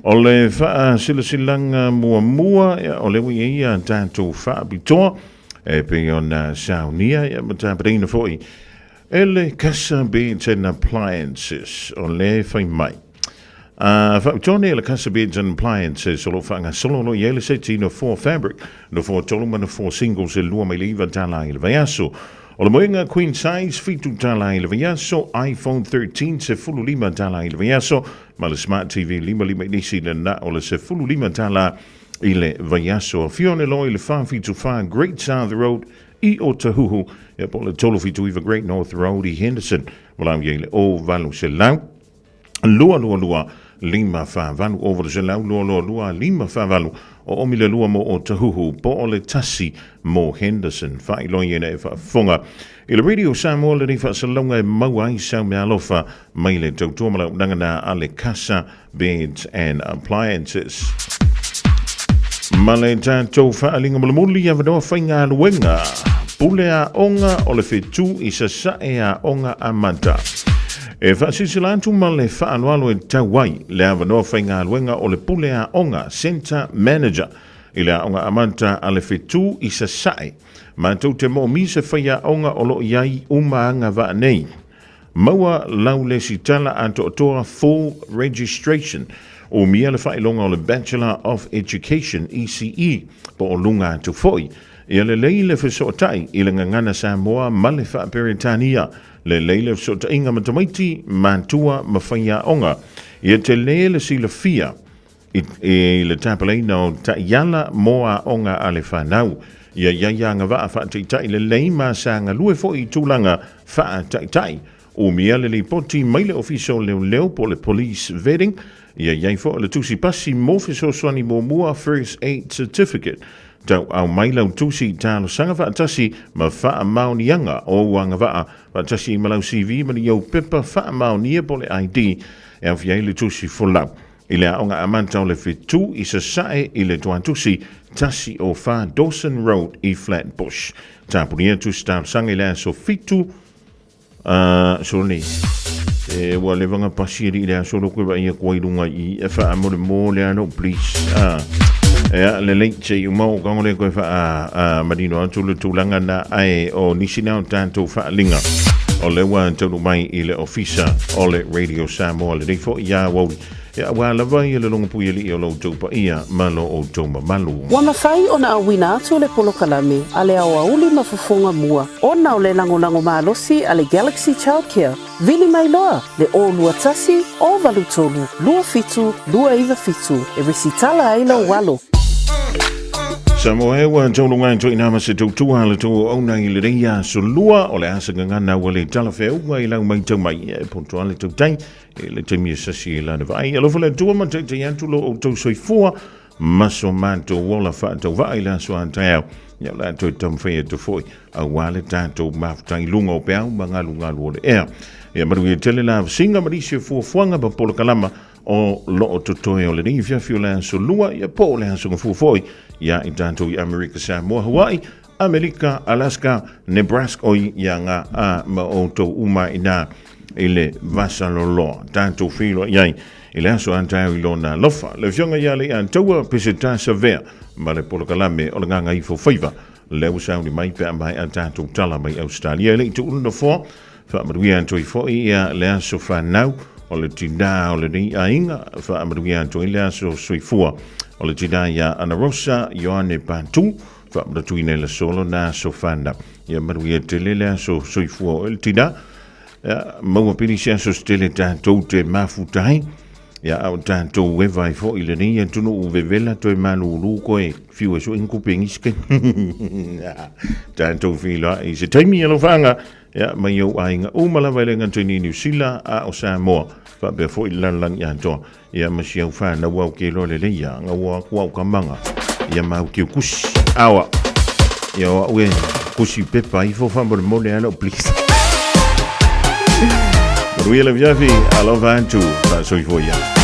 ole fa silanga mua ole wi ia tanto fa bito e pe ona saunia ya mata brina foi ele casa beds and appliances ole fai mai fa Johnny le casa beds and appliances solo fanga solo no yele seti no for fabric no for toluma no for singles e lua mai liva tala il vayaso ole moinga queen size fitu tala il vayaso iPhone 13 se fulu lima tala il vayaso ma le smart TV lima nisi na ole se fulu lima tala ile vayaso fione lo ile fa fitu fa Great South Road I Otahuhu e po le tolo fitu iva Great North Road I Henderson wala yele o valu se lau lua lima fa valu over se lau lua lima fa valu o omile lua mo Otahuhu po ole tasi mo Henderson fa ilo yene fa fonga ile Radio Samoa le fa salonga maua I sa me alofa maile tautomala nangana ale casa beds and appliances Male tanto faalinga malamuli ya vanoa whainga luenga. Pulea onga o le whetu I sa saea onga amanta. E whaasisilantu male whaanualo e tawai lea vanoa whainga luenga o le pulea onga Center Manager. I lea onga amanta a le whetu I sa sae. Mātou te mo misa whaia onga o lo iai umaanga wa nei. Maua lau le sitala anto atoa full registration. O mia le whailonga o le Bachelor of Education, ECE, po o lunga tu foi. Ia le leile whesotai I le ngangana Samoa ma le whaaperitania, le leile whesotai inga matamaiti mantua mawhaia onga. Ia te leile si le fia, I le tapalei no ta yala moa onga a le whanau. Ia nga waa whaataitai le leima sa nga lue foi tūlanga whaataitai. O mia le poti maile ofiso leo po le police vetting, Ia iai fo le tusi pasi mofiso swani mo mua first aid certificate. Tau au mailau tusi talo sanga whaatasi ma wha maunianga o wanga waa whaatasi malau CV mani iau pepa wha maunia po le ID e au fiai le tusi fulau. I le aonga amanta o le fitu I sa sae I le tuan tusi tasi o wha Dawson Road I Flatbush. Tāpunia tusi talo sanga I le so fitu soli. E wa le vanga pasiri le solo ko ba ia ko ilunga I e fa amore mo le ano please le late you mo ka ngole ko fa madino antu le tulanga na ai o nisina tanto fa linga o le wa tonu mai I le ofisa o le Radio Samoa le fo ia wo ya wa la vai le longo pui li o lo topa ia malo o toma malu Wana fai ona awina atu le polokalame ale awa uli mafufonga mua ona o le lango malosi ale Galaxy Childcare Vili mai loa le o lua tasi o valutolu lua fitu lua iwa fitu e resitala aila walo Samoa wa tolunga to ina se to tuala to ona i le ria so lua o le asa ngana wa le talafeu mai la mai tau mai e pontuale to tai e le temi sasi la vai alo fole tu ma te yantu lo to soifua maso manto wala fa to vai la so antao ya la to tam fe to foi a wale tanto maftai lunga o pea manga lunga lo le e ya maru e tele la singa marisio fu fuanga ba polo kalama o lo to to o le ni fia fiola so lua ya po le so fu foi ya i tanto i America Samoa Hawaii America Alaska Nebraska o ya nga a ma o to uma ina ile vasalolo tanto filo ya ile aso antao i lona lofa le fionga ya le antaua peseta severe ma le polo kalame o le nganga i fo faiva le usaundi mai pe mai antato tala mai Australia le tu no fo fa maruia antoi fo ia le aso fa now o le tina o le ni ainga fa maruia antoi le aso soifua o le tina ya Ana Rosa Ioane Pantu fa matuina le solo na sofanda ya maruia tele le aso soifua o le tina mau pili sia so stele tanto te mafutai ya au tanto weva fo ile ni tunu uvevela to manu lu ko e fiu so in kupengiske tanto fila i se taimi alo fanga ya mai o ainga o mala vele ngantini New Zealand a o Samoa fa be fo ilan ya to ya masiau fa na wa ke lo le ya nga wa kamanga ya ma ke kusi awa ya we kusi pepa i fo fa mo le alo please Ruia la viavi, alo vantu, so i voia.